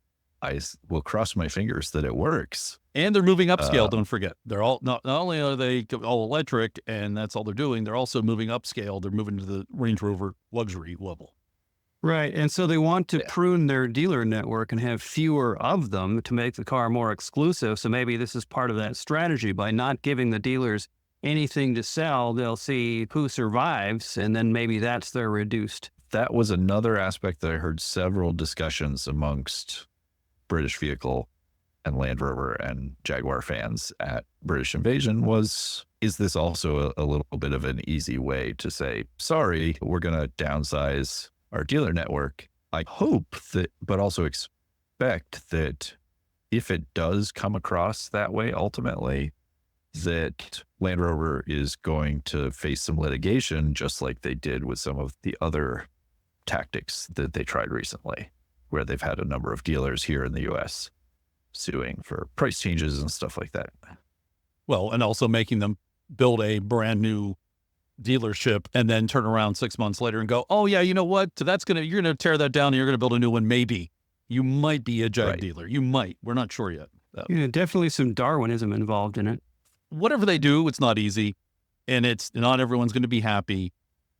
I will cross my fingers that it works. And they're moving upscale, don't forget. They're all not only are they all electric, and that's all they're doing, they're also moving upscale. They're moving to the Range Rover luxury level. Right, and so they want to prune their dealer network and have fewer of them to make the car more exclusive. So maybe this is part of that strategy. By not giving the dealers anything to sell, they'll see who survives, and then maybe that's their reduced that was another aspect that I heard several discussions amongst British vehicle and Land Rover and Jaguar fans at British Invasion was, is this also a little bit of an easy way to say, sorry, we're going to downsize our dealer network? I hope that, but also expect that if it does come across that way, ultimately, that Land Rover is going to face some litigation, just like they did with some of the other tactics that they tried recently, where they've had a number of dealers here in the US suing for price changes and stuff like that. Well, and also making them build a brand new dealership and then turn around 6 months later and go, oh yeah, you know what? You're gonna tear that down and you're gonna build a new one. Maybe you might be a Jag dealer. You might. We're not sure yet. Yeah, definitely some Darwinism involved in it. Whatever they do, it's not easy, and it's not everyone's going to be happy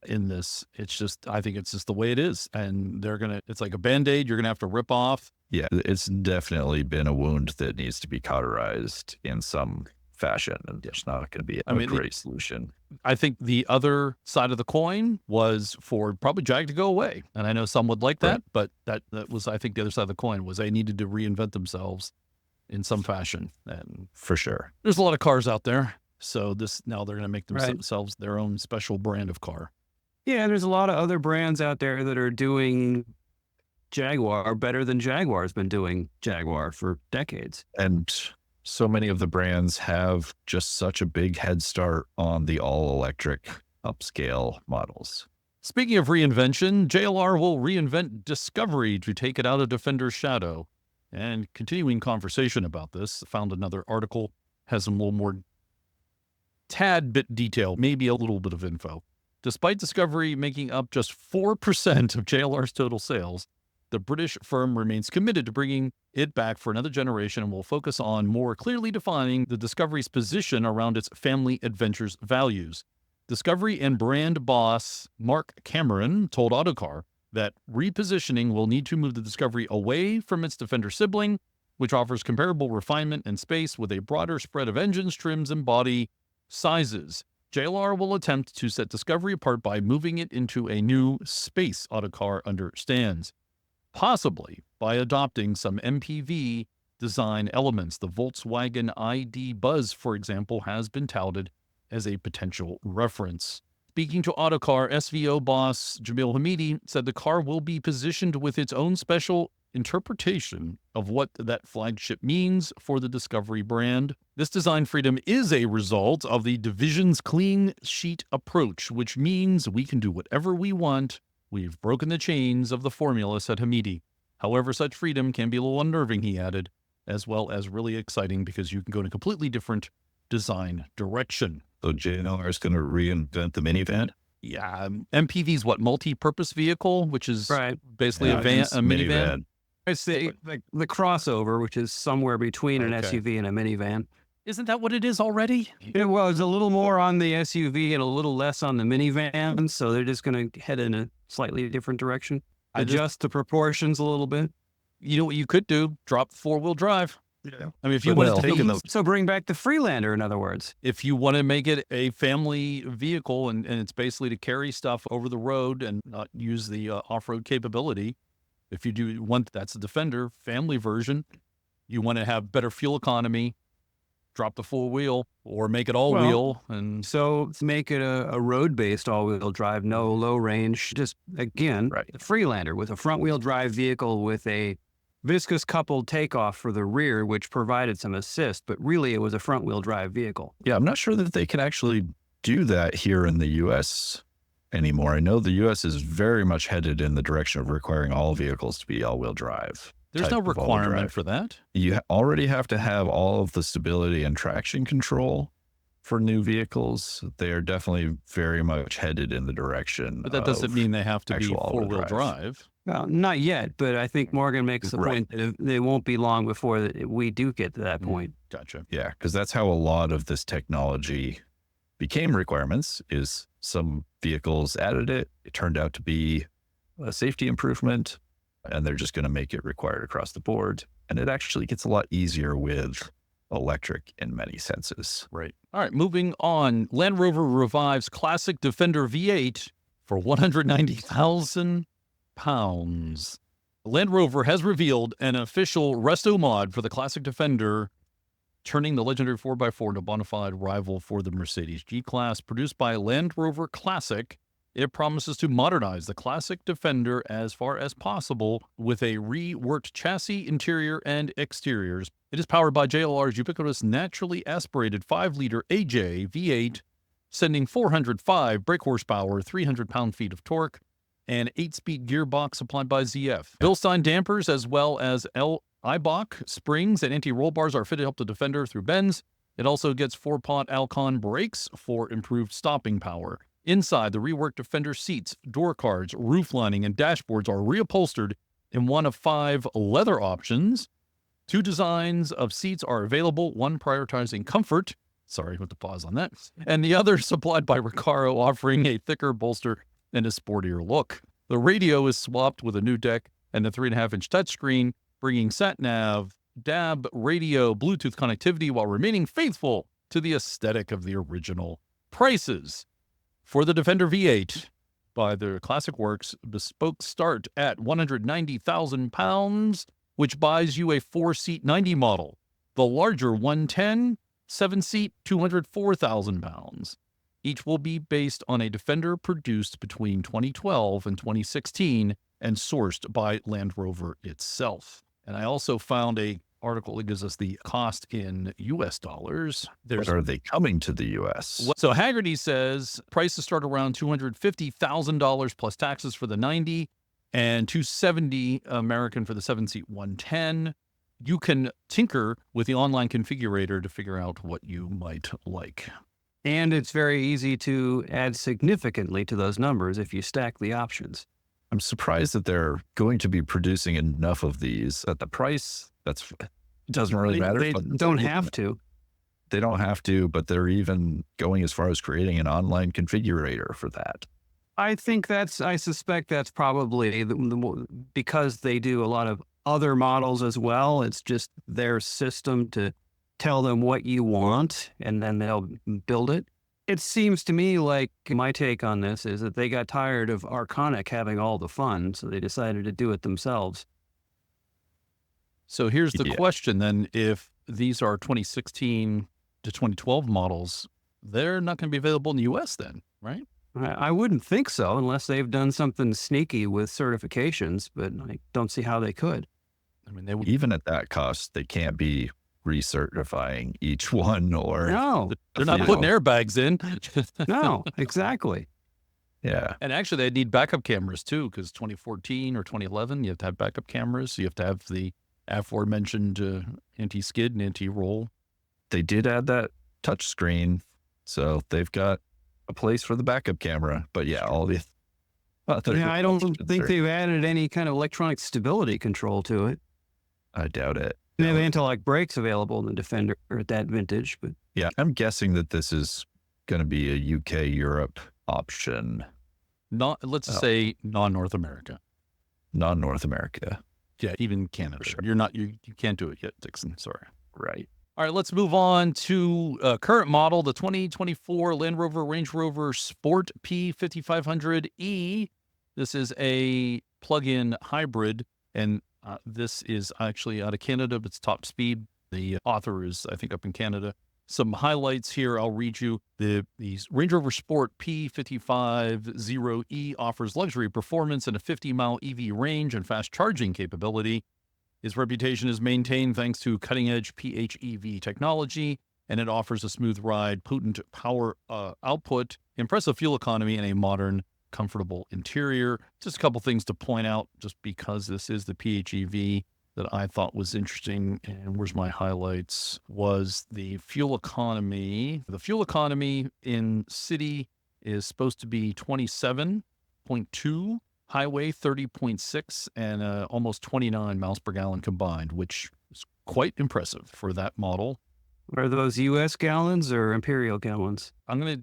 in this. It's just, I think it's just the way it is, and it's like a Band-Aid you're gonna have to rip off. Yeah, it's definitely been a wound that needs to be cauterized in some fashion, and it's not going to be a great solution. I think the other side of the coin was for probably Jag to go away, and I know some would like that, but that was, I think, the other side of the coin was they needed to reinvent themselves in some fashion, and for sure, there's a lot of cars out there, so now they're going to make themselves their own special brand of car. Yeah, there's a lot of other brands out there that are doing Jaguar better than Jaguar's been doing Jaguar for decades. And so many of the brands have just such a big head start on the all-electric upscale models. Speaking of reinvention, JLR will reinvent Discovery to take it out of Defender's shadow. And continuing conversation about this, found another article, has some little more tad bit detail, maybe a little bit of info. Despite Discovery making up just 4% of JLR's total sales, the British firm remains committed to bringing it back for another generation and will focus on more clearly defining the Discovery's position around its family adventures values. Discovery and brand boss Mark Cameron told Autocar that repositioning will need to move the Discovery away from its Defender sibling, which offers comparable refinement and space with a broader spread of engines, trims, and body sizes. JLR will attempt to set Discovery apart by moving it into a new space, Autocar understands, possibly by adopting some MPV design elements. The Volkswagen ID Buzz, for example, has been touted as a potential reference. Speaking to Autocar, SVO boss Jamil Hamidi said the car will be positioned with its own special interpretation of what that flagship means for the Discovery brand. This design freedom is a result of the division's clean sheet approach, which means we can do whatever we want. We've broken the chains of the formula, said Hamidi. However, such freedom can be a little unnerving, he added, as well as really exciting because you can go in a completely different design direction. So JLR is going to reinvent the minivan? Yeah, MPV's what, multi-purpose vehicle, which is basically a minivan. It's the crossover, which is somewhere between an SUV and a minivan. Isn't that what it is already? It was a little more on the SUV and a little less on the minivan, so they're just going to head in a slightly different direction. Adjust the proportions a little bit. You know what you could do? Drop four-wheel drive. Yeah. I mean, if you want to so bring back the Freelander, in other words. If you want to make it a family vehicle and it's basically to carry stuff over the road and not use the off-road capability, if you do want, that's the Defender family version. You want to have better fuel economy, drop the full wheel or make it all-wheel. And so make it a road-based all-wheel drive, no low range. Just, again, the Freelander with a front-wheel drive vehicle with a viscous coupled takeoff for the rear, which provided some assist, but really it was a front-wheel drive vehicle. Yeah, I'm not sure that they can actually do that here in the U.S. anymore. I know the U.S. is very much headed in the direction of requiring all vehicles to be all-wheel drive. There's no requirement for that. You already have to have all of the stability and traction control for new vehicles. They are definitely very much headed in the direction. But that doesn't mean they have to be four-wheel drive. Well, not yet, but I think Morgan makes the point that it won't be long before we do get to that point. Gotcha. Yeah, because that's how a lot of this technology became requirements, is some vehicles added it. It turned out to be a safety improvement, and they're just going to make it required across the board. And it actually gets a lot easier with electric in many senses. Right. All right, moving on. Land Rover revives classic Defender V8 for £190,000. Land Rover has revealed an official resto mod for the classic Defender, turning the legendary 4x4 into a bona fide rival for the Mercedes G-Class. Produced by Land Rover Classic, it promises to modernize the classic Defender as far as possible with a reworked chassis, interior, and exteriors. It is powered by JLR's ubiquitous naturally aspirated 5-liter AJ V8, sending 405 brake horsepower, 300 pound-feet of torque, and 8-speed gearbox supplied by ZF. Bilstein dampers as well as Eibach springs and anti-roll bars are fitted to help the Defender through bends. It also gets 4-pot Alcon brakes for improved stopping power. Inside, the reworked Defender seats, door cards, roof lining, and dashboards are reupholstered in one of 5 leather options. 2 designs of seats are available, one prioritizing comfort, sorry with the pause on that, and the other supplied by Recaro, offering a thicker bolster and a sportier look. The radio is swapped with a new deck and a 3.5-inch touchscreen, bringing sat-nav, DAB, radio, Bluetooth connectivity while remaining faithful to the aesthetic of the original. Prices for the Defender V8 by the Classic Works bespoke start at £190,000, which buys you a 4-seat 90 model. The larger 110 7-seat, £204,000. Each will be based on a Defender produced between 2012 and 2016 and sourced by Land Rover itself. And I also found a article that gives us the cost in U.S. dollars. But are they coming to the U.S.? So Haggerty says prices start around $250,000 plus taxes for the 90 and $270 American for the 7-seat 110. You can tinker with the online configurator to figure out what you might like. And it's very easy to add significantly to those numbers if you stack the options. I'm surprised that they're going to be producing enough of these at the price. It doesn't really matter. They don't have to. They don't have to, but they're even going as far as creating an online configurator for that. I suspect that's probably because they do a lot of other models as well. It's just their system to tell them what you want, and then they'll build it. It seems to me like my take on this is that they got tired of Arconic having all the fun, so they decided to do it themselves. So here's the question then. If these are 2016 to 2012 models, they're not going to be available in the U.S. then, right? I wouldn't think so unless they've done something sneaky with certifications, but I don't see how they could. I mean, they would, even at that cost, they can't be recertifying each one, or no, they're not putting airbags in. No, exactly. Yeah. And actually, they need backup cameras too, because 2014 or 2011, you have to have backup cameras. You have to have the aforementioned anti-skid and anti-roll. They did add that touch screen, so they've got a place for the backup camera. But yeah, all the I don't think they've added any kind of electronic stability control to it. I doubt it. They have anti-lock brakes available in the Defender at that vintage, but yeah, I'm guessing that this is going to be a UK Europe option. Let's say non-North America. Non-North America. Yeah, even Canada. Sure. You can't do it yet, Dixon. Sorry. Right. All right, let's move on to current model, the 2024 Land Rover Range Rover Sport P5500E. This is a plug-in hybrid, and this is actually out of Canada, but it's top speed. The author is, I think, up in Canada. Some highlights here I'll read you. The Range Rover Sport P550E offers luxury performance and a 50-mile EV range and fast charging capability. Its reputation is maintained thanks to cutting-edge PHEV technology, and it offers a smooth ride, potent power output, impressive fuel economy, and a modern, comfortable interior. Just a couple things to point out, just because this is the PHEV, that I thought was interesting, and where's my highlights, was the fuel economy. The fuel economy in city is supposed to be 27.2, highway 30.6, and almost 29 miles per gallon combined, which is quite impressive for that model. Are those U.S. gallons or imperial gallons? I'm gonna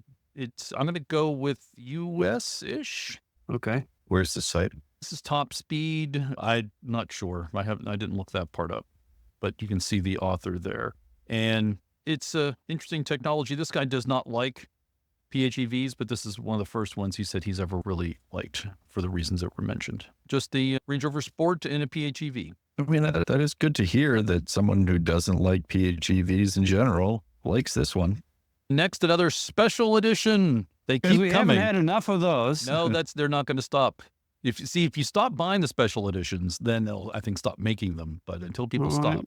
go with U.S.-ish. Okay. Where's the site? This is top speed. I'm not sure. I didn't look that part up, but you can see the author there. And it's interesting technology. This guy does not like PHEVs, but this is one of the first ones he said he's ever really liked for the reasons that were mentioned. Just the Range Rover Sport in a PHEV. I mean, that is good to hear that someone who doesn't like PHEVs in general likes this one. Next, another special edition. They keep we coming. haven't had enough of those. No, they're not going to stop. If you stop buying the special editions, then they'll, I think, stop making them. But until people stop.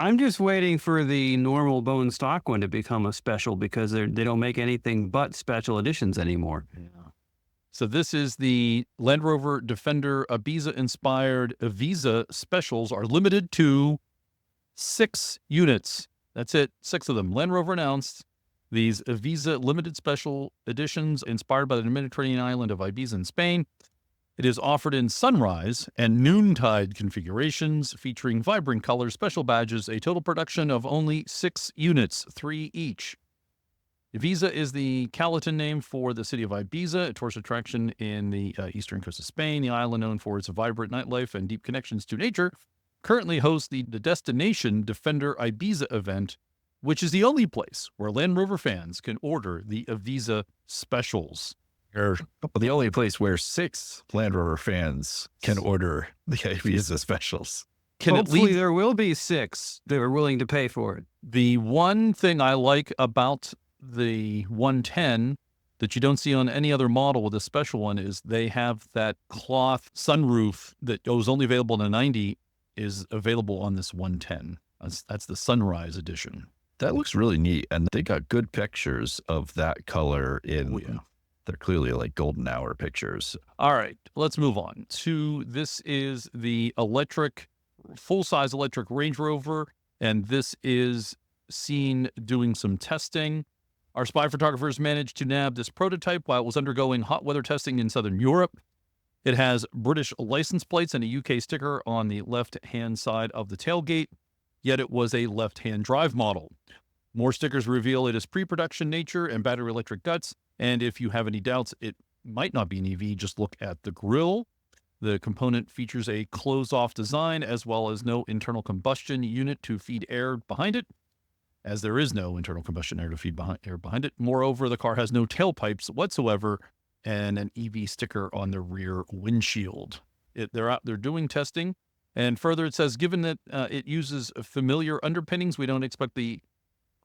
I'm just waiting for the normal bone stock one to become a special because they don't make anything but special editions anymore. Yeah. So this is the Land Rover Defender Ibiza-inspired Ibiza specials are limited to 6 units. That's it, 6 of them. Land Rover announced these Ibiza limited special editions inspired by the Mediterranean island of Ibiza in Spain. It is offered in sunrise and noontide configurations featuring vibrant colors, special badges, a total production of only 6 units, 3 each. Ibiza is the Calatin name for the city of Ibiza, a tourist attraction in the eastern coast of Spain. The island, known for its vibrant nightlife and deep connections to nature, currently hosts the Destination Defender Ibiza event, which is the only place where Land Rover fans can order the Ibiza specials. Or the only place where 6 Land Rover fans can order the Ibiza specials. Hopefully there will be 6 that are willing to pay for it. The one thing I like about the 110 that you don't see on any other model with a special one is they have that cloth sunroof that was only available in a 90 is available on this 110. That's the Sunrise edition. That looks really neat. And they got good pictures of that color in... Oh, yeah. They're clearly like golden hour pictures. All right, let's move on to this is the full-size electric Range Rover, and this is seen doing some testing. Our spy photographers managed to nab this prototype while it was undergoing hot weather testing in Southern Europe. It has British license plates and a UK sticker on the left-hand side of the tailgate, yet it was a left-hand drive model. More stickers reveal it is pre-production nature and battery electric guts. And if you have any doubts, it might not be an EV, just look at the grille. The component features a closed-off design as well as no internal combustion unit to feed air behind it, as there is no internal combustion air to feed air behind it. Moreover, the car has no tailpipes whatsoever and an EV sticker on the rear windshield. They're doing testing. And further, it says, given that it uses familiar underpinnings, we don't expect the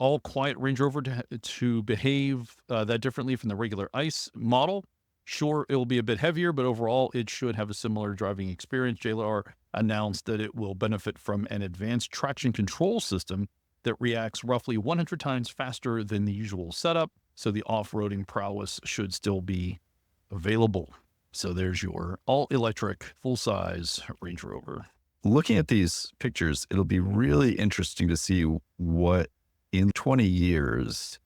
all-quiet Range Rover to behave that differently from the regular ICE model. Sure, it will be a bit heavier, but overall, it should have a similar driving experience. JLR announced that it will benefit from an advanced traction control system that reacts roughly 100 times faster than the usual setup, so the off-roading prowess should still be available. So there's your all-electric, full-size Range Rover. Looking at these pictures, it'll be really interesting to see what in 20 years,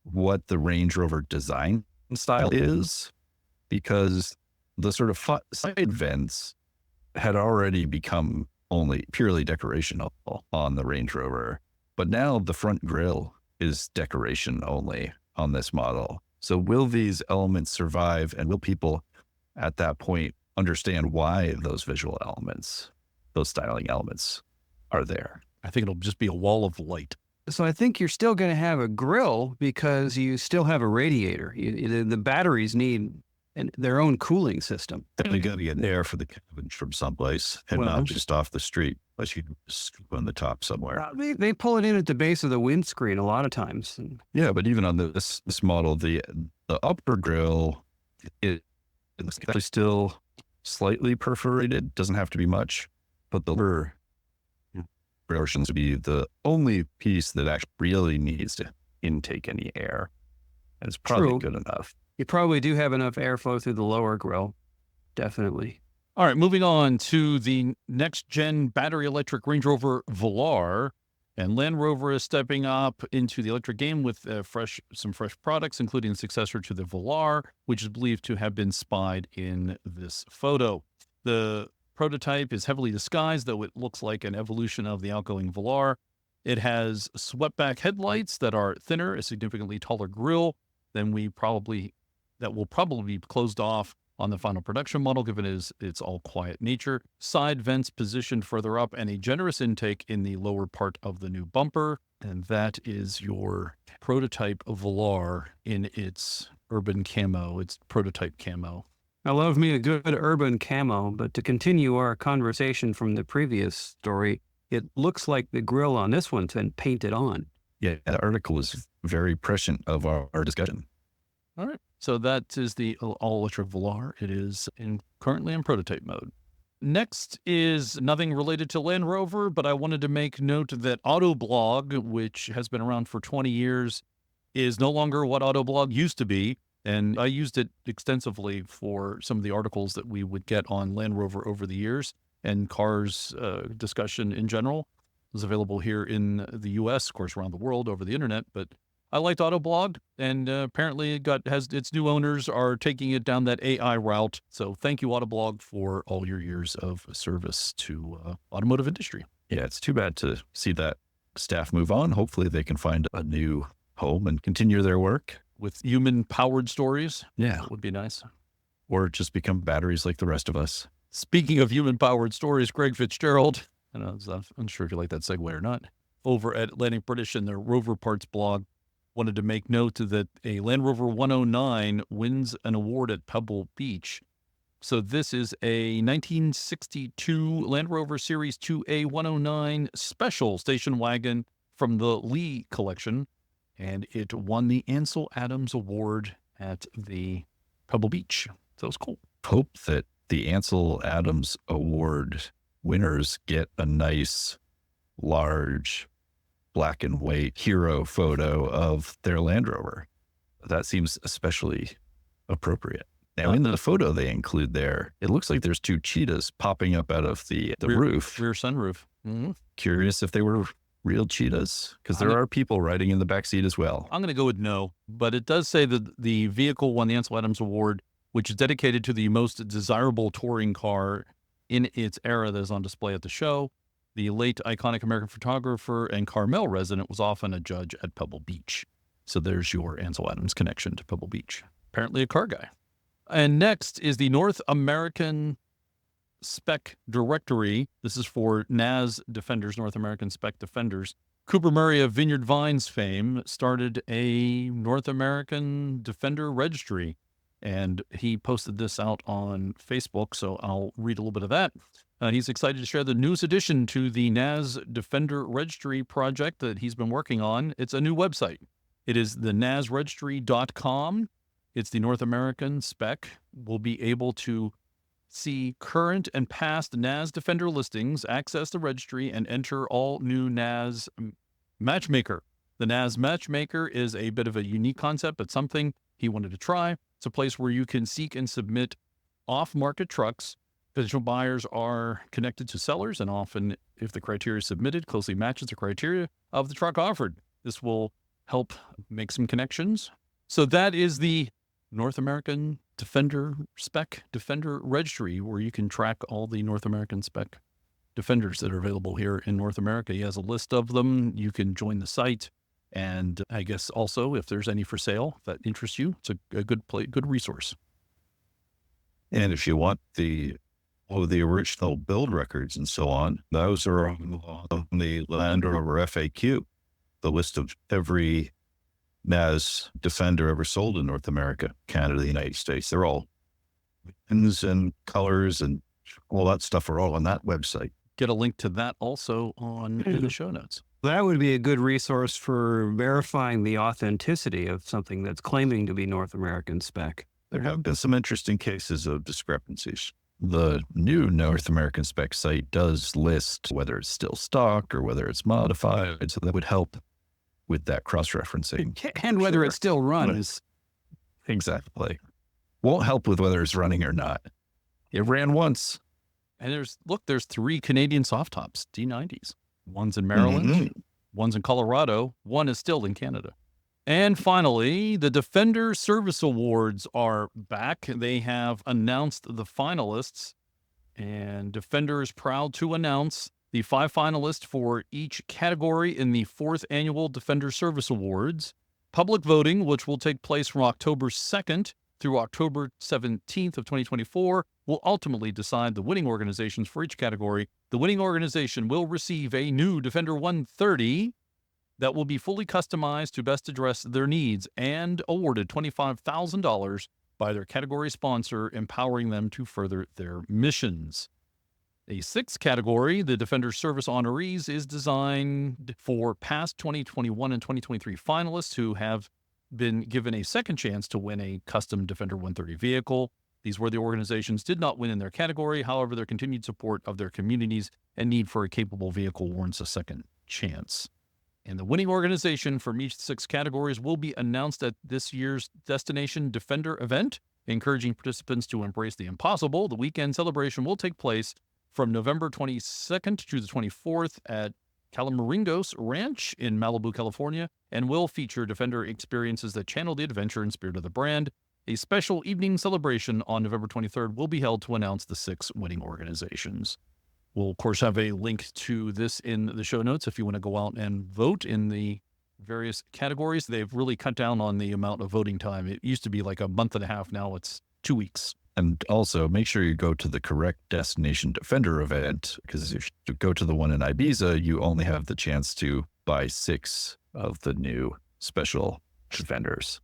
what the Range Rover design style is, because the sort of side vents had already become only purely decorational on the Range Rover. But now the front grille is decoration only on this model. So will these elements survive, and will people at that point understand why those visual elements, those styling elements are there? I think it'll just be a wall of light. So I think you're still going to have a grill because you still have a radiator. The batteries need their own cooling system. They got to get air for the cabin from someplace and not just off the street, unless you scoop on the top somewhere. They pull it in at the base of the windscreen a lot of times. Yeah, but even on this model, the upper grill it's actually still slightly perforated. Doesn't have to be much, but the lower portions would be the only piece that actually really needs to intake any air. And it's probably good enough. You probably do have enough airflow through the lower grill. Definitely. All right, moving on to the next-gen battery electric Range Rover Velar. And Land Rover is stepping up into the electric game with some fresh products, including the successor to the Velar, which is believed to have been spied in this photo. The prototype is heavily disguised, though it looks like an evolution of the outgoing Velar. It has swept-back headlights that are thinner, a significantly taller grille than that will probably be closed off on the final production model, given its all-quiet nature. Side vents positioned further up, and a generous intake in the lower part of the new bumper. And that is your prototype Velar in its urban camo, its prototype camo. I love me a good urban camo, but to continue our conversation from the previous story, it looks like the grille on this one's been painted on. Yeah, the article is very prescient of our discussion. All right. So that is the all-electric Velar. It is currently in prototype mode. Next is nothing related to Land Rover, but I wanted to make note that Autoblog, which has been around for 20 years, is no longer what Autoblog used to be. And I used it extensively for some of the articles that we would get on Land Rover over the years and cars discussion in general. It was available here in the U.S., of course, around the world over the internet. But I liked Autoblog, and apparently has its new owners are taking it down that AI route. So thank you, Autoblog, for all your years of service to automotive industry. Yeah, it's too bad to see that staff move on. Hopefully they can find a new home and continue their work. With human-powered stories. Yeah. That would be nice. Or just become batteries like the rest of us. Speaking of human-powered stories, Greg Fitzgerald, and I'm unsure if you like that segue or not, over at Atlantic British in their Rover Parts blog, wanted to make note that a Land Rover 109 wins an award at Pebble Beach. So this is a 1962 Land Rover Series 2A 109 special station wagon from the Lee collection. And it won the Ansel Adams Award at the Pebble Beach. So it was cool. Hope that the Ansel Adams Award winners get a nice, large, black and white hero photo of their Land Rover. That seems especially appropriate. Now, in the photo they include there, it looks like there's two cheetahs popping up out of the roof. Rear sunroof. Mm-hmm. Curious if they were real cheetahs, because there are people riding in the backseat as well. I'm going to go with no, but it does say that the vehicle won the Ansel Adams Award, which is dedicated to the most desirable touring car in its era that is on display at the show. The late iconic American photographer and Carmel resident was often a judge at Pebble Beach. So there's your Ansel Adams connection to Pebble Beach. Apparently a car guy. And next is the North American Spec Directory. This is for NAS Defenders, North American Spec Defenders. Cooper Murray of Vineyard Vines fame started a North American Defender registry, and he posted this out on Facebook, so I'll read a little bit of that. He's excited to share the newest addition to the NAS Defender registry project that he's been working on. It's a new website. It is the nasregistry.com. It's the North American Spec. We'll be able to see current and past NAS Defender listings, access the registry, and enter all new NAS Matchmaker. The NAS Matchmaker is a bit of a unique concept, but something he wanted to try. It's a place where you can seek and submit off-market trucks. Potential buyers are connected to sellers, and often, if the criteria submitted closely matches the criteria of the truck offered, this will help make some connections. So that is the North American Defender Spec Defender Registry, where you can track all the North American Spec Defenders that are available here in North America. He has a list of them. You can join the site. And I guess also, if there's any for sale that interests you, it's a good resource. And if you want the original build records and so on, those are on the Land Rover FAQ, the list of every NAS Defender ever sold in North America, Canada, the United States. They're all pins and colors and all that stuff are all on that website. Get a link to that also in the show notes. That would be a good resource for verifying the authenticity of something that's claiming to be North American spec. There have been some interesting cases of discrepancies. The new North American Spec site does list whether it's still stock or whether it's modified, so that would help with that cross-referencing. And whether it still runs. Exactly. Won't help with whether it's running or not. It ran once. And there's 3 Canadian soft tops, D90s. One's in Maryland, one's in Colorado, one is still in Canada. And finally, the Defender Service Awards are back. They have announced the finalists, and Defender is proud to announce the 5 finalists for each category in the 4th Annual Defender Service Awards. Public voting, which will take place from October 2nd through October 17th of 2024 will ultimately decide the winning organizations for each category. The winning organization will receive a new Defender 130 that will be fully customized to best address their needs and awarded $25,000 by their category sponsor, empowering them to further their missions. A sixth category, the Defender Service Honorees, is designed for past 2021 and 2023 finalists who have been given a second chance to win a custom Defender 130 vehicle. These worthy organizations did not win in their category. However, their continued support of their communities and need for a capable vehicle warrants a second chance. And the winning organization from each 6 categories will be announced at this year's Destination Defender event, encouraging participants to embrace the impossible. The weekend celebration will take place from November 22nd to the 24th at Calamaringos Ranch in Malibu, California, and will feature Defender experiences that channel the adventure and spirit of the brand. A special evening celebration on November 23rd will be held to announce the 6 winning organizations. We'll, of course, have a link to this in the show notes if you want to go out and vote in the various categories. They've really cut down on the amount of voting time. It used to be like a month and a half. Now it's 2 weeks. And also make sure you go to the correct Destination Defender event, because if you go to the one in Ibiza, you only have the chance to buy 6 of the new special Defenders.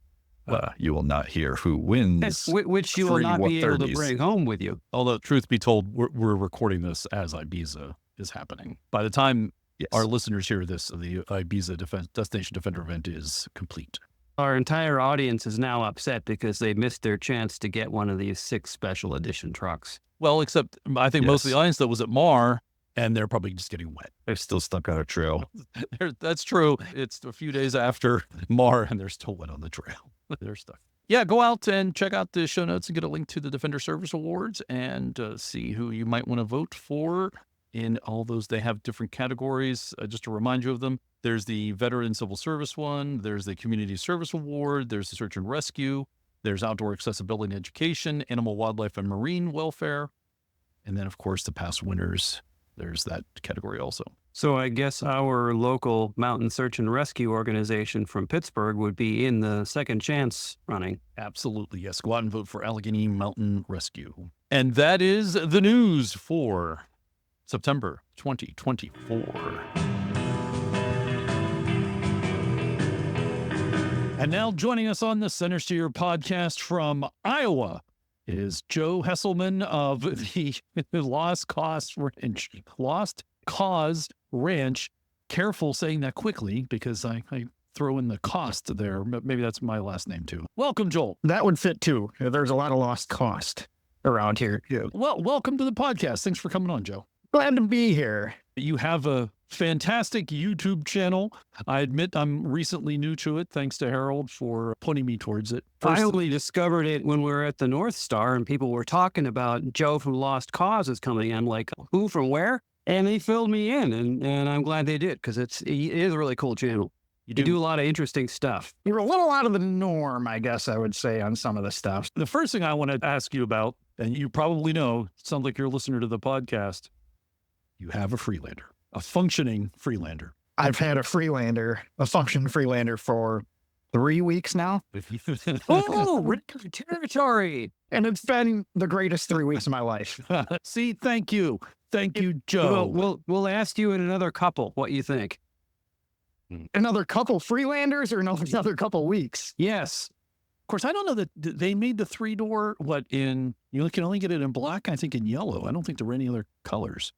You will not hear who wins. Which you will not be able to 130s. bring home with you. Although, truth be told, we're recording this as Ibiza is happening. By the time our listeners hear this, the Ibiza Destination Defender event is complete. Our entire audience is now upset because they missed their chance to get one of these 6 special edition trucks. Well, except I think most of the audience that was at Mar, and they're probably just getting wet. They're still stuck on a trail. That's true. It's a few days after Mar, and they're still wet on the trail. They're stuck. Yeah, go out and check out the show notes and get a link to the Defender Service Awards and see who you might want to vote for in all those. They have different categories. Just to remind you of them, there's the Veteran Civil Service one, there's the Community Service Award, there's the Search and Rescue, there's Outdoor Accessibility and Education, Animal, Wildlife, and Marine Welfare, and then, of course, the past winners. There's that category also. So I guess our local mountain search and rescue organization from Pittsburgh would be in the second chance running. Absolutely, yes. Go out and vote for Allegheny Mountain Rescue. And that is the news for September 2024. And now joining us on the Center Steer podcast from Iowa is Joe Hesselman of the Lost Cause Ranch. Careful saying that quickly because I throw in the cost there. Maybe that's my last name too. Welcome, Joel. That would fit too. There's a lot of lost cost around here. Yeah. Well, welcome to the podcast. Thanks for coming on, Joe. Glad to be here. You have a fantastic YouTube channel. I admit I'm recently new to it, thanks to Harold for pointing me towards it. I only discovered it when we were at the North Star and people were talking about Joe from Lost Cause is coming. I'm like, who from where? And they filled me in, and I'm glad they did because it is a really cool channel. You do a lot of interesting stuff. You're a little out of the norm, I guess I would say, on some of the stuff. The first thing I want to ask you about, and you probably know, it sounds like you're a listener to the podcast, you have a Freelander, a functioning Freelander. I've had a functioning Freelander for 3 weeks now. Oh, record territory. And it's been the greatest 3 weeks of my life. See, thank you. Thank you, Joe. We'll ask you in another couple what you think. Another couple Freelanders or another couple weeks? Yes. Of course, I don't know that they made the 3-door, you can only get it in black, I think in yellow. I don't think there were any other colors.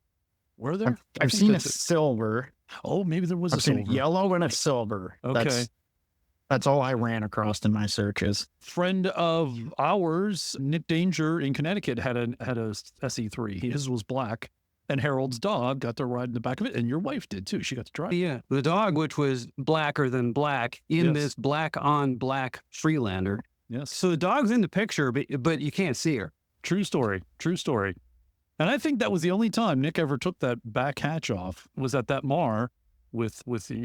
Were there? I've seen a silver. Oh, maybe there was a silver. I've seen a yellow and a silver. Okay. That's all I ran across in my searches. Friend of ours, Nick Danger in Connecticut, had a SE3. His was black. And Harold's dog got to ride in the back of it, and your wife did too. She got to drive. Yeah, the dog, which was blacker than black, in this black on black Freelander. Yes. So the dog's in the picture, but you can't see her. True story. True story. And I think that was the only time Nick ever took that back hatch off was at that Mar with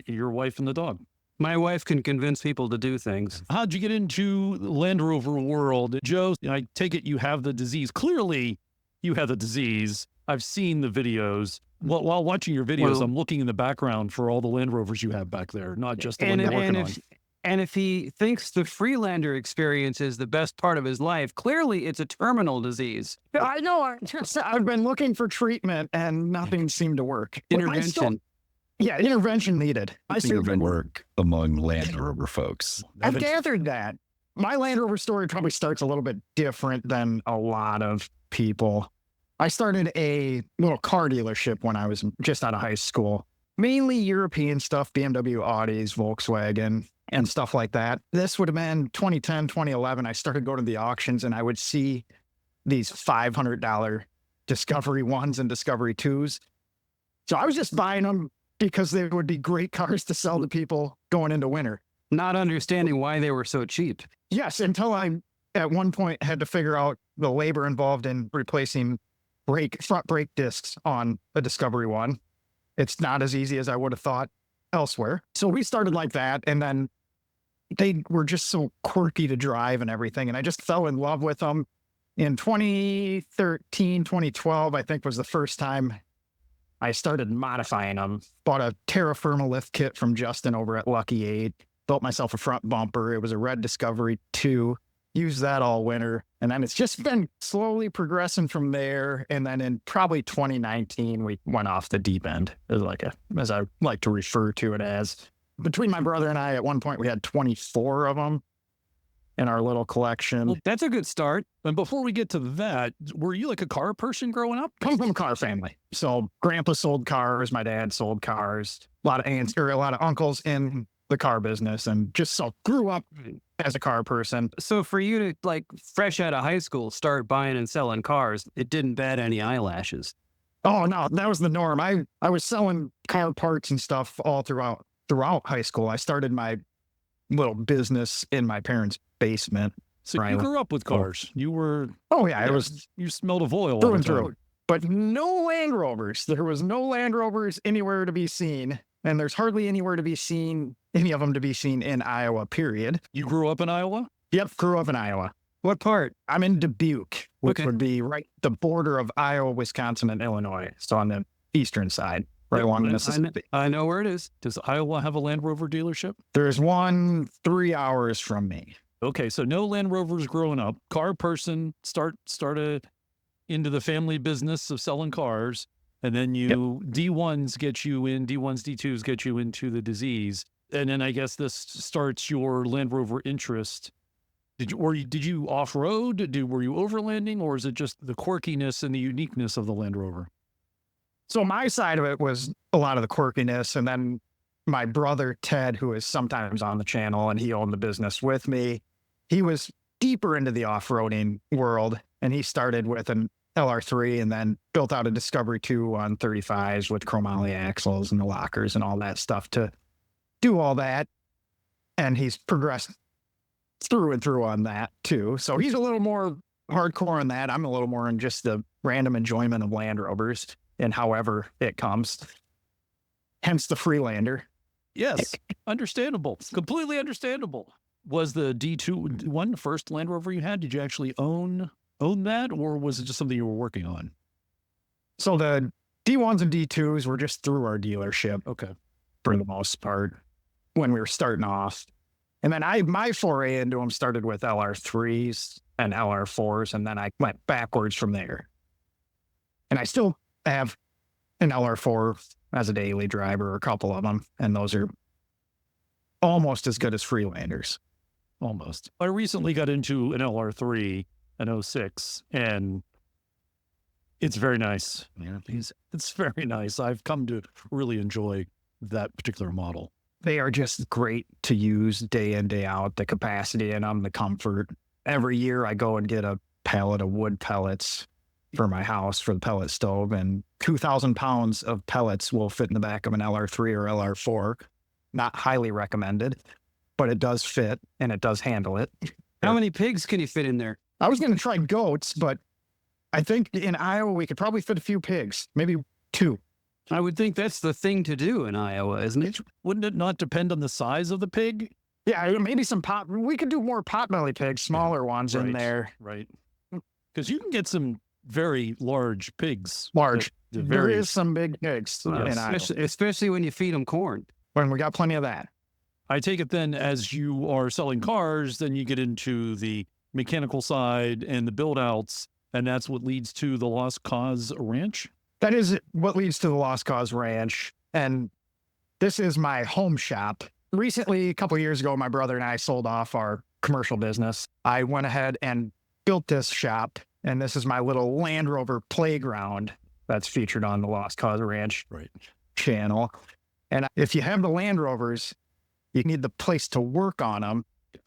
your wife and the dog. My wife can convince people to do things. How'd you get into the Land Rover world? Joe, I take it you have the disease. Clearly, you have the disease. I've seen the videos. While watching your videos, I'm looking in the background for all the Land Rovers you have back there, not just the one you're working on. And if he thinks the Freelander experience is the best part of his life, clearly it's a terminal disease. I know. I've been looking for treatment and nothing seemed to work. Intervention. Yeah, intervention needed. I see. Work among Land Rover folks. I've gathered that. My Land Rover story probably starts a little bit different than a lot of people. I started a little car dealership when I was just out of high school. Mainly European stuff, BMW, Audis, Volkswagen, and stuff like that. This would have been 2010, 2011. I started going to the auctions and I would see these $500 Discovery 1s and Discovery 2s. So I was just buying them because they would be great cars to sell to people going into winter. Not understanding why they were so cheap. Yes, until I, at one point, had to figure out the labor involved in replacing front brake discs on a Discovery 1. It's not as easy as I would have thought elsewhere. So we started like that, and then they were just so quirky to drive and everything, and I just fell in love with them. In 2013, 2012, I think was the first time I started modifying them. Bought a Terra Firma lift kit from Justin over at Lucky 8. Built myself a front bumper. It was a red Discovery 2. Used that all winter. And then it's just been slowly progressing from there. And then in probably 2019, we went off the deep end, as I like to refer to it as. Between my brother and I, at one point, we had 24 of them in our little collection. Well, that's a good start. And before we get to that, were you like a car person growing up? Come from a car family. So grandpa sold cars. My dad sold cars. A lot of aunts or a lot of uncles in the car business, and just so grew up as a car person. So for you to, like, fresh out of high school, start buying and selling cars, it didn't bat any eyelashes. Oh, no, that was the norm. I was selling car parts and stuff all throughout high school. I started my little business in my parents' basement. So you grew up with cars. You were... Oh, yeah, You smelled of oil through all and the time. through. But no Land Rovers. There was no Land Rovers anywhere to be seen. And there's hardly anywhere to be seen, any of them to be seen in Iowa, period. You grew up in Iowa? Yep, grew up in Iowa. What part? I'm in Dubuque, which Okay. would be right the border of Iowa, Wisconsin, and Illinois. So on the eastern side, right along the Mississippi. I know where it is. Does Iowa have a Land Rover dealership? There's one 3 hours from me. Okay, so no Land Rovers growing up. Car person, started into the family business of selling cars. And then D1s get you in, D1s, D2s get you into the disease. And then I guess this starts your Land Rover interest. Did you off-road? Were you overlanding? Or is it just the quirkiness and the uniqueness of the Land Rover? So my side of it was a lot of the quirkiness. And then my brother, Ted, who is sometimes on the channel and he owned the business with me, he was deeper into the off-roading world. And he started with an LR3 and then built out a Discovery 2 on 35s with chromoly axles and the lockers and all that stuff to do all that. And he's progressed through and through on that too. So he's a little more hardcore on that. I'm a little more in just the random enjoyment of Land Rovers and however it comes. Hence the Freelander. Yes, understandable. Completely understandable. Was the D2 one the first Land Rover you had? Did you actually own that, or was it just something you were working on? So the D1s and D2s were just through our dealership. Okay. For the most part, when we were starting off. And then my foray into them started with LR3s and LR4s, and then I went backwards from there. And I still have an LR4 as a daily driver, a couple of them, and those are almost as good as Freelanders. Almost. I recently got into an LR3, an 06, and it's very nice. Man, it's very nice. I've come to really enjoy that particular model. They are just great to use day in, day out, the capacity in them, the comfort. Every year I go and get a pallet of wood pellets for my house for the pellet stove, and 2,000 pounds of pellets will fit in the back of an LR3 or LR4. Not highly recommended, but it does fit and it does handle it. How many pigs can you fit in there? I was going to try goats, but I think in Iowa we could probably fit a few pigs, maybe 2. I would think that's the thing to do in Iowa, isn't it? Wouldn't it not depend on the size of the pig? Yeah, maybe some pot. We could do more potbelly pigs, smaller ones in there. Right. Because you can get some very large pigs. Large. There There is some big pigs in Iowa. Especially when you feed them corn. When we got plenty of that. I take it then as you are selling cars, then you get into the mechanical side and the build outs, and that's what leads to the Lost Cause Ranch? That is what leads to the Lost Cause Ranch. And this is my home shop. Recently, a couple of years ago, my brother and I sold off our commercial business. I went ahead and built this shop, and this is my little Land Rover playground that's featured on the Lost Cause Ranch channel. And if you have the Land Rovers, you need the place to work on them.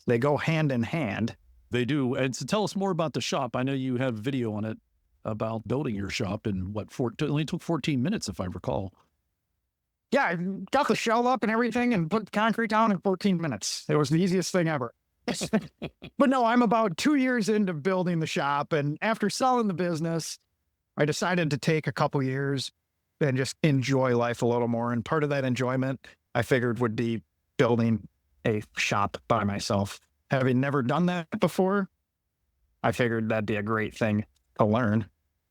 They go hand in hand. They do. And so tell us more about the shop. I know you have video on it about building your shop in it only took 14 minutes, if I recall. Yeah, I got the shell up and everything and put concrete down in 14 minutes. It was the easiest thing ever. But no, I'm about 2 years into building the shop. And after selling the business, I decided to take a couple years and just enjoy life a little more. And part of that enjoyment, I figured, would be building a shop by myself. Having never done that before, I figured that'd be a great thing to learn.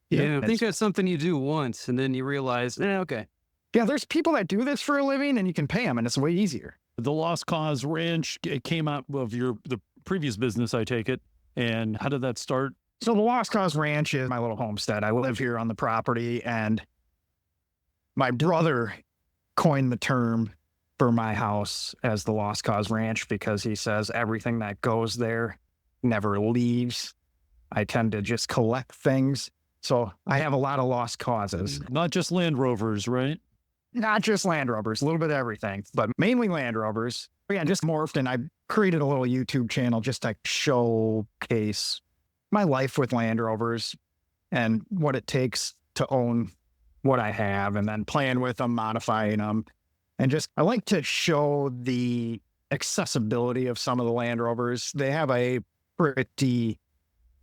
Yeah, I think that's something you do once, and then you realize, okay. Yeah, there's people that do this for a living, and you can pay them, and it's way easier. The Lost Cause Ranch, it came out of the previous business, I take it. And how did that start? So the Lost Cause Ranch is my little homestead. I live here on the property, and my brother coined the term for my house as the Lost Cause Ranch because he says everything that goes there never leaves. I tend to just collect things. So I have a lot of lost causes. Not just Land Rovers, right? Not just Land Rovers, a little bit of everything, but mainly Land Rovers. Yeah, just morphed, and I created a little YouTube channel just to showcase my life with Land Rovers and what it takes to own what I have, and then playing with them, modifying them. And just, I like to show the accessibility of some of the Land Rovers. They have a pretty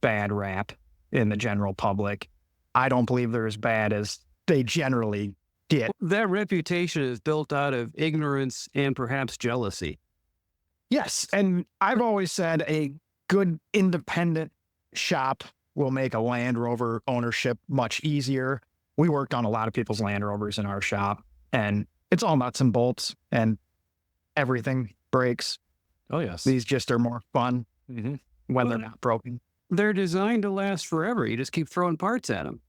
bad rap in the general public. I don't believe they're as bad as they generally get. That reputation is built out of ignorance and perhaps jealousy. Yes. And I've always said a good independent shop will make a Land Rover ownership much easier. We worked on a lot of people's Land Rovers in our shop, and it's all nuts and bolts, and everything breaks. Oh, yes. These just are more fun when they're not broken. They're designed to last forever. You just keep throwing parts at them.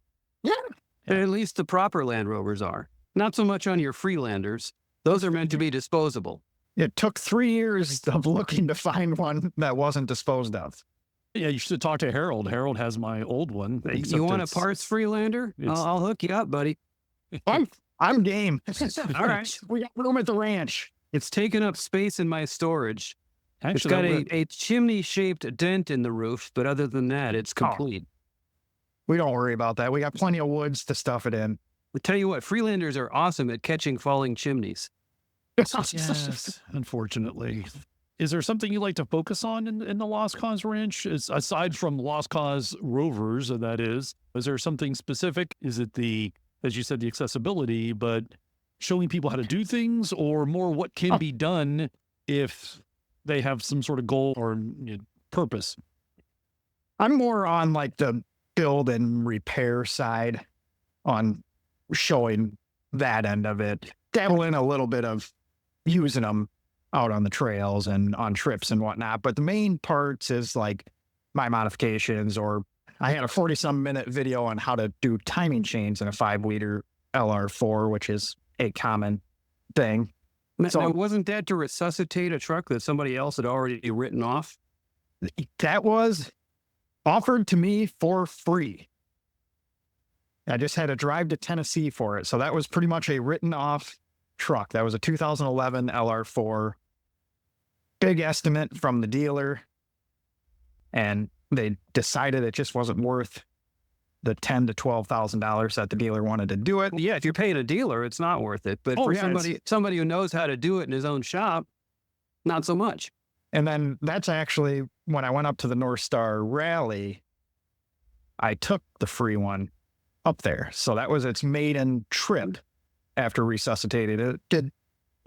Yeah. At least the proper Land Rovers are. Not so much on your Freelanders. Those are meant to be disposable. It took 3 years of looking to find one that wasn't disposed of. Yeah, you should talk to Harold. Harold has my old one. You want a parts Freelander? I'll hook you up, buddy. I'm game. All right. We got room at the ranch. It's taken up space in my storage. Actually, it's got a chimney-shaped dent in the roof, but other than that, it's complete. We don't worry about that. We got plenty of woods to stuff it in. I'll tell you what, Freelanders are awesome at catching falling chimneys. Yes, unfortunately. Is there something you like to focus on in the Lost Cause Ranch? Aside from Lost Cause Rovers, that is there something specific? Is it as you said, the accessibility, but showing people how to do things, or more what can be done if they have some sort of goal or purpose? I'm more on like the build and repair side, on showing that end of it. Dabble in a little bit of using them out on the trails and on trips and whatnot. But the main parts is like my modifications, or I had a 40-some minute video on how to do timing chains in a 5-liter LR4, which is a common thing. Now, wasn't that to resuscitate a truck that somebody else had already written off? That was offered to me for free. I just had to drive to Tennessee for it. So that was pretty much a written off truck. That was a 2011 LR4. Big estimate from the dealer. And they decided it just wasn't worth the $10,000 to $12,000 that the dealer wanted to do it. Yeah, if you're paying a dealer, it's not worth it. But for somebody who knows how to do it in his own shop, not so much. And then that's actually when I went up to the North Star Rally, I took the free one up there. So that was its maiden trip after resuscitated it. Did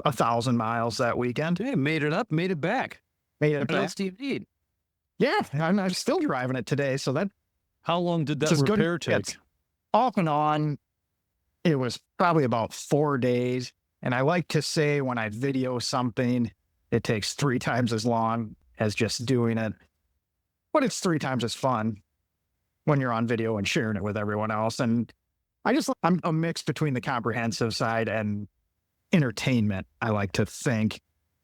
1,000 miles that weekend. Hey, made it up, made it back. Made it What back. else do you need? Yeah, I'm still driving it today. So that How long did that Just good- repair take? it's off and on, it was probably about 4 days. And I like to say when I video something, It takes 3 times as long as just doing it, but it's 3 times as fun when you're on video and sharing it with everyone else. And I'm a mix between the comprehensive side and entertainment, I like to think.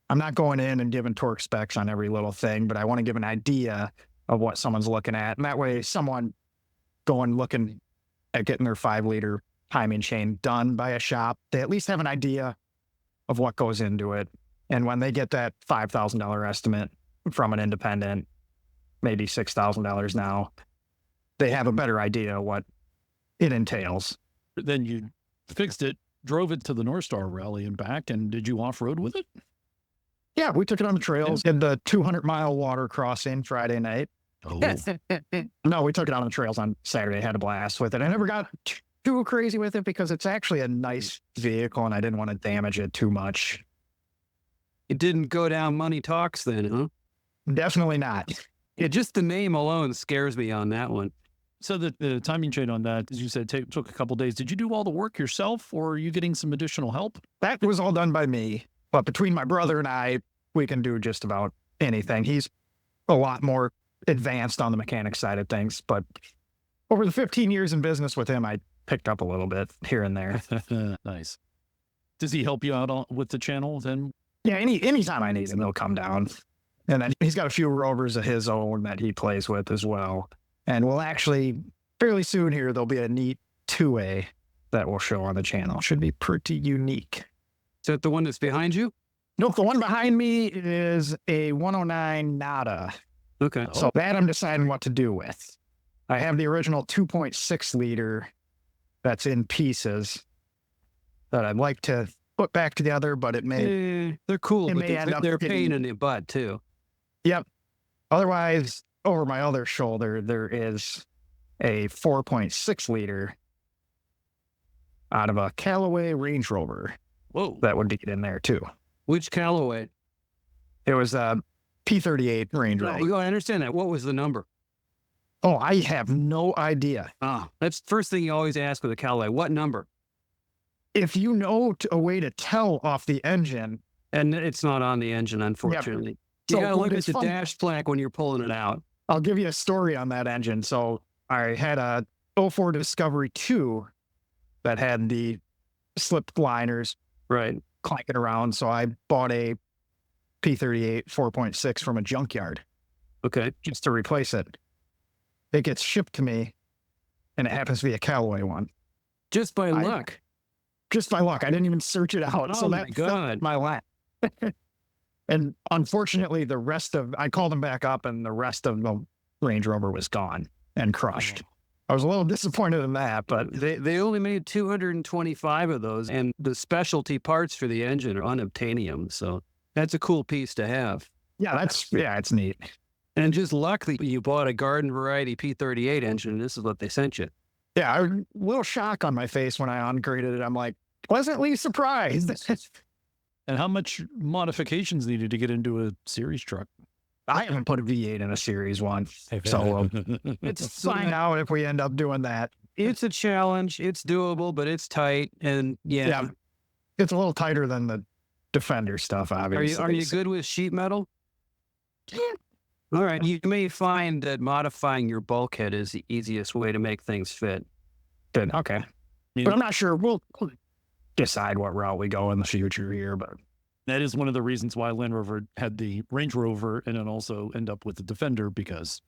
I'm not going in and giving torque specs on every little thing, but I want to give an idea of what someone's looking at. And that way, someone looking at getting their 5-liter timing chain done by a shop, they at least have an idea of what goes into it. And when they get that $5,000 estimate from an independent, maybe $6,000 now, they have a better idea what it entails. Then you fixed it, drove it to the North Star Rally and back, and did you off-road with it? Yeah, we took it on the trails, did the 200-mile water crossing Friday night. Oh, No, we took it on the trails on Saturday, had a blast with it. I never got too crazy with it because it's actually a nice vehicle and I didn't want to damage it too much. It didn't go down Money Talks then, huh? Definitely not. Yeah, just the name alone scares me on that one. so the timing chain on that, as you said, took a couple days. Did you do all the work yourself, or are you getting some additional help? That was all done by me. But between my brother and I, we can do just about anything. He's a lot more advanced on the mechanic side of things. But over the 15 years in business with him, I picked up a little bit here and there. Nice. Does he help you out with the channel then? Yeah, anytime I need him, he'll come down. And then he's got a few Rovers of his own that he plays with as well. And we'll actually, fairly soon here, there'll be a neat 2A that will show on the channel. Should be pretty unique. Is that the one that's behind you? Nope, the one behind me is a 109 Nada. Okay. So that I'm deciding what to do with. I have the original 2.6 liter that's in pieces that I'd like to put back together, but it may... They're cool, it but may end up they're getting- pain in the butt too. Yep. Otherwise, over my other shoulder, there is a 4.6 liter out of a Callaway Range Rover Whoa. that would be in there too. Which Callaway? It was a P38 Range Rover. I understand that. What was the number? Oh, I have no idea. That's the first thing you always ask with a Callaway. What number? If you know a way to tell off the engine, And it's not on the engine, unfortunately. So You gotta look at it's the fun. dash plaque when you're pulling it out. I'll give you a story on that engine. So I had a 04 Discovery 2 that had the slip liners Right. clanking around. So I bought a P38 4.6 from a junkyard Okay. just to replace it. It gets shipped to me, and it happens to be a Callaway one. Just by luck. Just by luck. I didn't even search it out. Oh so my that fell God. in my lap. And unfortunately, I called them back up, and the rest of the Range Rover was gone and crushed. I was a little disappointed in that, but They only made 225 of those, and the specialty parts for the engine are unobtainium. So that's a cool piece to have. yeah, it's neat. And just luckily, you bought a garden variety P38 engine, and this is what they sent you. Yeah, I was a little shock on my face when I ungraded it. I'm like, pleasantly surprised. And how much modifications needed to get into a series truck? I haven't put a V8 in a Series 1. So It's find out if we end up doing that. It's a challenge. It's doable, but it's tight. And Yeah. It's a little tighter than the Defender stuff, obviously. Are you good with sheet metal? All right. You may find that modifying your bulkhead is the easiest way to make things fit. Good. Okay. But I'm not sure. We'll decide what route we go in the future here. But That is one of the reasons why Land Rover had the Range Rover and then also end up with the Defender, because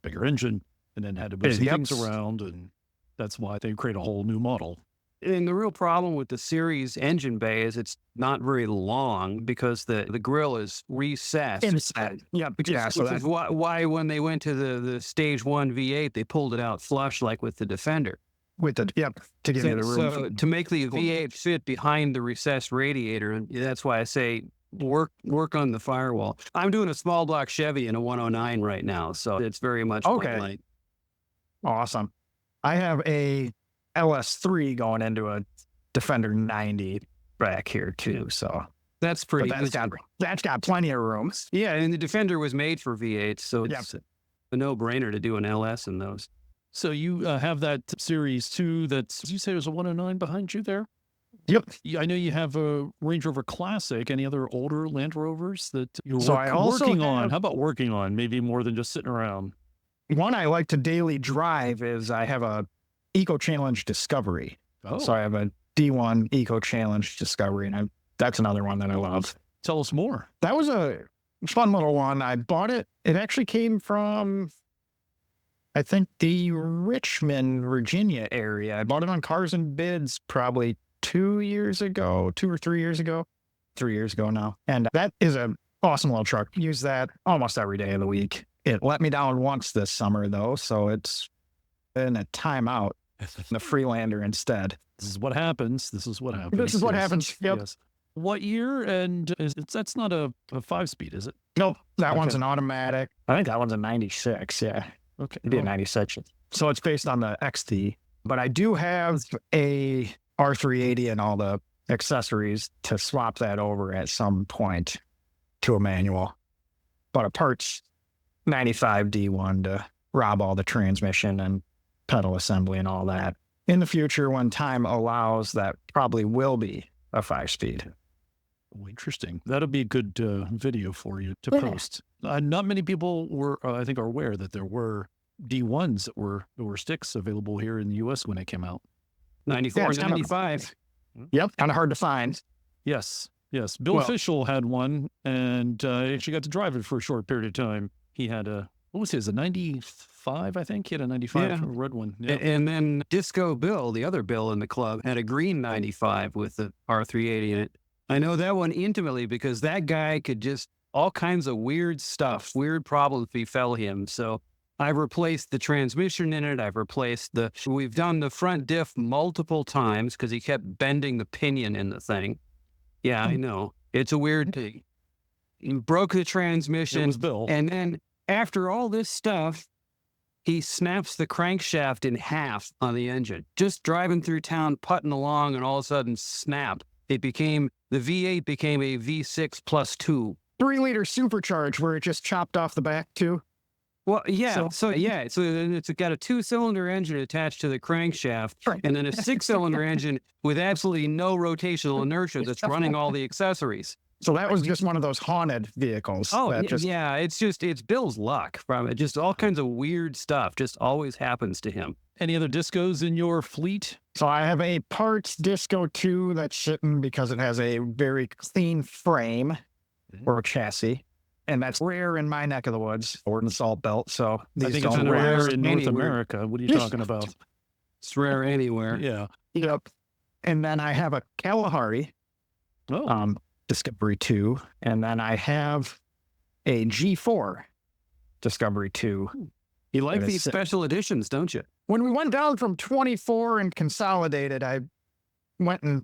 bigger engine, and then had to move some Yep. things around, and that's why they create a whole new model. And the real problem with the series engine bay is it's not very long because the grill is recessed. inside. Yeah. Which Yeah. is, So which that, is why when they went to the stage 1 V8, they pulled it out flush like with the Defender. with the, to give you the room. So to make the V8 fit behind the recessed radiator, and that's why I say work on the firewall. I'm doing a small block Chevy in a 109 right now, so it's very much Okay. like Awesome. I have a LS3 going into a Defender 90 back here too. So that's but pretty. that's got plenty of rooms. Yeah, and the Defender was made for V8, so Yeah. it's a no-brainer to do an LS in those. So you have that Series 2 that's, did you say there's a 109 behind you there? Yep. I know you have a Range Rover Classic. Any other older Land Rovers that you're So I also working on? have- How about working on? Maybe more than just sitting around. One I like to daily drive is I have a Eco Challenge Discovery. Oh, So I have a D1 Eco Challenge Discovery, and that's another one that I love. tell us more. That was a fun little one. I bought it. It actually came from, I think, the Richmond, Virginia area. I bought it on Cars and Bids probably 2 years ago, 2 or 3 years ago, 3 years ago now. And that is an awesome little truck. Use that almost every day of the week. It let me down once this summer, though, so it's in a timeout. The Freelander instead. This is what happens. This is what happens. This is what Yes. happens. Yep. Yes. What year? And that's not a 5-speed, is it? Nope. That Okay. one's an automatic. I think that one's a 96. Yeah. Okay. It'd be a Oh, 96. So it's based on the XT. But I do have a R380 and all the accessories to swap that over at some point to a manual. But a parts 95 D1 to rob all the transmission and pedal assembly and all that. In the future, when time allows, that probably will be a 5-speed. oh, interesting. That'll be a good video for you to Yeah. post. Not many people were, I think, are aware that there were D1s that were sticks available here in the U.S. when it came out. 94, Yeah, it's kind of- 95. Yep. Kind of hard to find. Yes, yes. Bill Well- Fischel had one, and I actually got to drive it for a short period of time. He had what was his? A 95, I think. He had a 95 Yeah. red one. Yeah. And then Disco Bill, the other Bill in the club, had a green 95 with the R380 in it. I know that one intimately because that guy could just all kinds of weird stuff, weird problems befell him. So I've replaced the transmission in it. We've done the front diff multiple times because he kept bending the pinion in the thing. Yeah, I know. It's a weird thing. He broke the It transmission. was Bill. And then after all this stuff, he snaps the crankshaft in half on the engine. Just driving through town, putting along, and all of a sudden, snap. The V8 became a V6 plus 2. 3-liter supercharge where it just chopped off the back too. Well, yeah. So- So then it's got a 2-cylinder engine attached to the crankshaft, Right. and then a 6-cylinder engine with absolutely no rotational inertia that's running all the accessories. So that was just one of those haunted vehicles. Oh, that just, yeah. It's Bill's luck from it. Just all kinds of weird stuff just always happens to him. Any other discos in your fleet? So I have a parts Disco 2 that's sitting because it has a very clean frame or chassis. And that's rare in my neck of the woods or in the Salt Belt. So I these think it's don't rare rare. in North anywhere. America. What are you talking about? It's rare anywhere. Yeah. Yep. And then I have a Kalahari Oh, Discovery 2. And then I have a G4 Discovery 2. You like That is these sick. special editions, don't you? When we went down from 24 and consolidated, I went and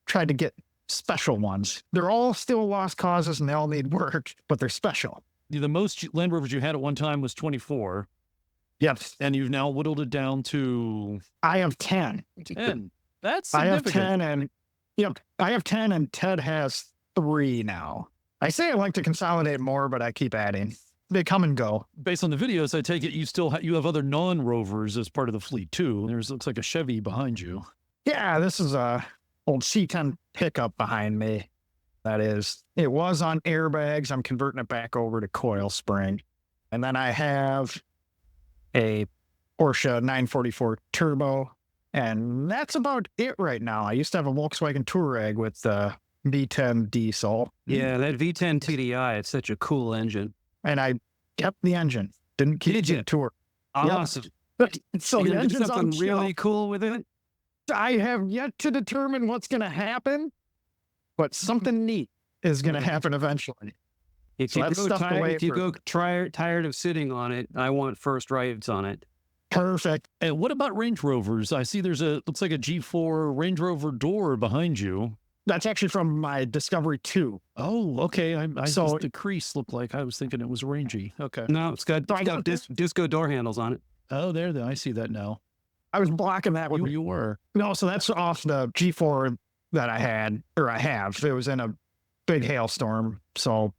tried to get special ones. They're all still lost causes and they all need work, but they're special. the most Land Rovers you had at one time was 24, Yep. and you've now whittled it down to I have 10. 10. That's I have significant. 10 and yep, I have 10 and Ted has 3 now. I say I like to consolidate more, but I keep adding. They come and go. Based on the videos, I take it you still you have other non-Rovers as part of the fleet too. There's looks like a Chevy behind you. Yeah, this is a old C10 pickup behind me. That is, it was on airbags. I'm converting it back over to coil spring. And then I have a Porsche 944 Turbo. And that's about it right now. I used to have a Volkswagen Touareg with the V10 diesel. Yeah, that V10 TDI, it's such a cool engine. And I kept the engine. Didn't keep Did the you? Tour. Awesome. So You the gonna do engine's on something really cool with it? I have yet to determine what's going to happen, but something neat is going to happen eventually. If So you that's go, stuffed away if you for- go tired of sitting on it, I want first rides on it. Perfect. And what about Range Rovers? I see there's looks like a G4 Range Rover door behind you. That's actually from my Discovery 2. Oh, okay. So- Just the crease looked like I was thinking it was rangy. Okay. No, it's got, So I got disco door handles on it. Oh, there. I see that now. I was blocking that with You were. no, so that's off the G4 that I had or I have. It was in a big hailstorm, so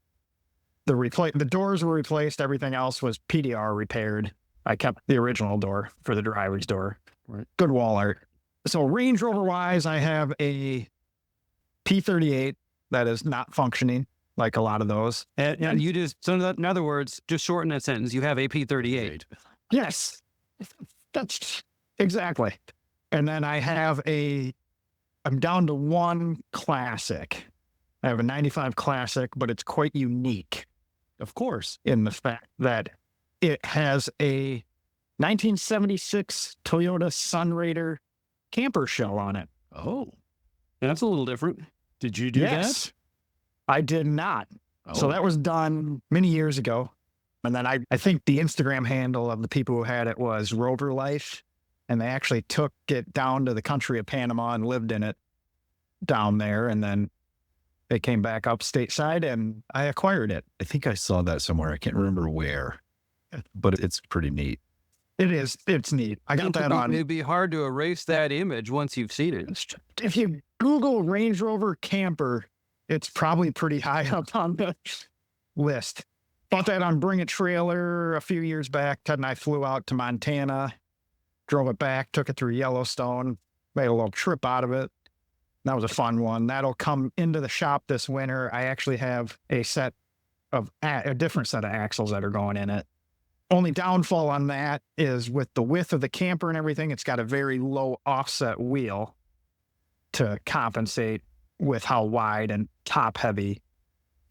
the doors were replaced. Everything else was PDR repaired. I kept the original door for the driver's door. Right. Good wall art. So Range Rover wise, I have a P38 that is not functioning like a lot of those. And you just, so in other words, just shorten that sentence. You have a P38. Yes, that's exactly. And then I'm down to one classic. I have a 95 classic, but it's quite unique, Of course. in the fact that it has a 1976 Toyota Sunraider camper shell on it. Oh, That's a little different. did you do Yes, I did not. that? So Oh. that was done many years ago. And then I think the Instagram handle of the people who had it was Rover Life. And they actually took it down to the country of Panama and lived in it down there. And then they came back up stateside and I acquired it. I think I saw that somewhere. I can't remember where, but it's pretty neat. It is. It's neat. I got that on. It'd be hard to erase that image once you've seen it. If you Google Range Rover camper, it's probably pretty high up on the list. Bought that on Bring a Trailer a few years back. Ted and I flew out to Montana, drove it back, took it through Yellowstone, made a little trip out of it. That was a fun one. That'll come into the shop this winter. I actually have a different set of axles that are going in it. Only downfall on that is with the width of the camper and everything, it's got a very low offset wheel to compensate with how wide and top heavy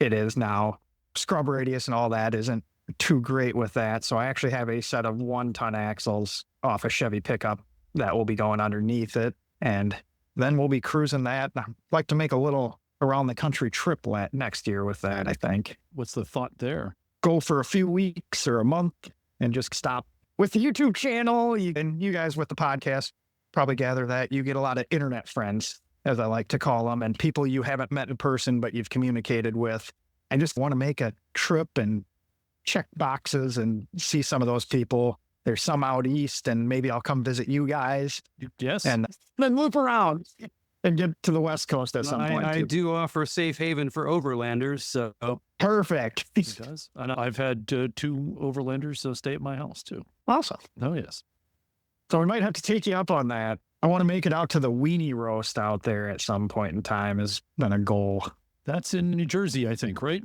it is now. Scrub radius and all that isn't too great with that. So I actually have a set of 1-ton axles off a Chevy pickup that will be going underneath it. And then we'll be cruising that. I'd like to make a little around the country trip next year with that, I think. What's the thought there? Go for a few weeks or a month and just stop. With the YouTube channel, and you guys with the podcast probably gather that you get a lot of internet friends, as I like to call them, and people you haven't met in person, but you've communicated with. I just want to make a trip and check boxes and see some of those people. There's some out east, and maybe I'll come visit you guys Yes. and then loop around and get to the West Coast at some point. I too. do offer safe haven for overlanders. So Perfect. It does. And I've had 2 overlanders stay at my house too. Awesome. Oh, yes. So we might have to take you up on that. I want to make it out to the weenie roast out there at some point in time is then a goal. That's in New Jersey, I think, right?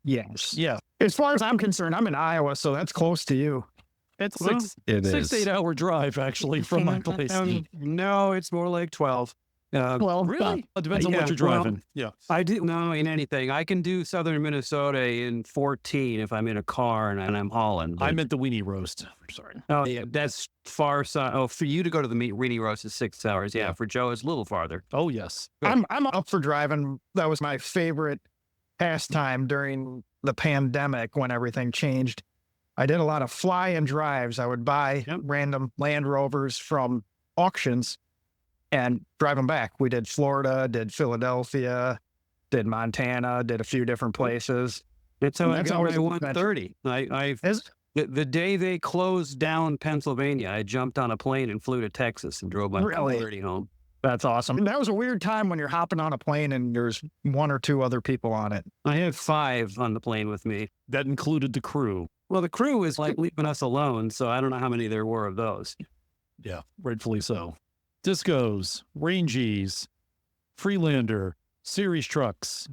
Yes. Yeah. As far as I'm concerned, I'm in Iowa, so that's close to you. It's Well, It 6 is. 8 hour drive actually from my place. No, it's more like 12. Well, Really? It depends on yeah, what you're well, driving. Yeah. I do no in anything. I can do southern Minnesota in 14 if I'm in a car and I'm hauling. I but- meant the weenie roast. Sorry. Oh yeah, that's far side. Oh, for you to go to the weenie roast is 6 hours. Yeah, for Joe it's a little farther. Oh, yes. I'm up for driving. That was my favorite pastime during the pandemic when everything changed. I did a lot of fly and drives. I would buy random Land Rovers from auctions and drive them back. We did Florida, did Philadelphia, did Montana, did a few different places. That's how I That's got always my a good 130. The day they closed down Pennsylvania, I jumped on a plane and flew to Texas and drove my Really? 130 home. That's awesome. And that was a weird time when you're hopping on a plane and there's 1 or 2 other people on it. I had 5 on the plane with me. That included the crew. Well, the crew is like leaving us alone, so I don't know how many there were of those. Yeah, rightfully so. Discos, Rangies, Freelander, series trucks,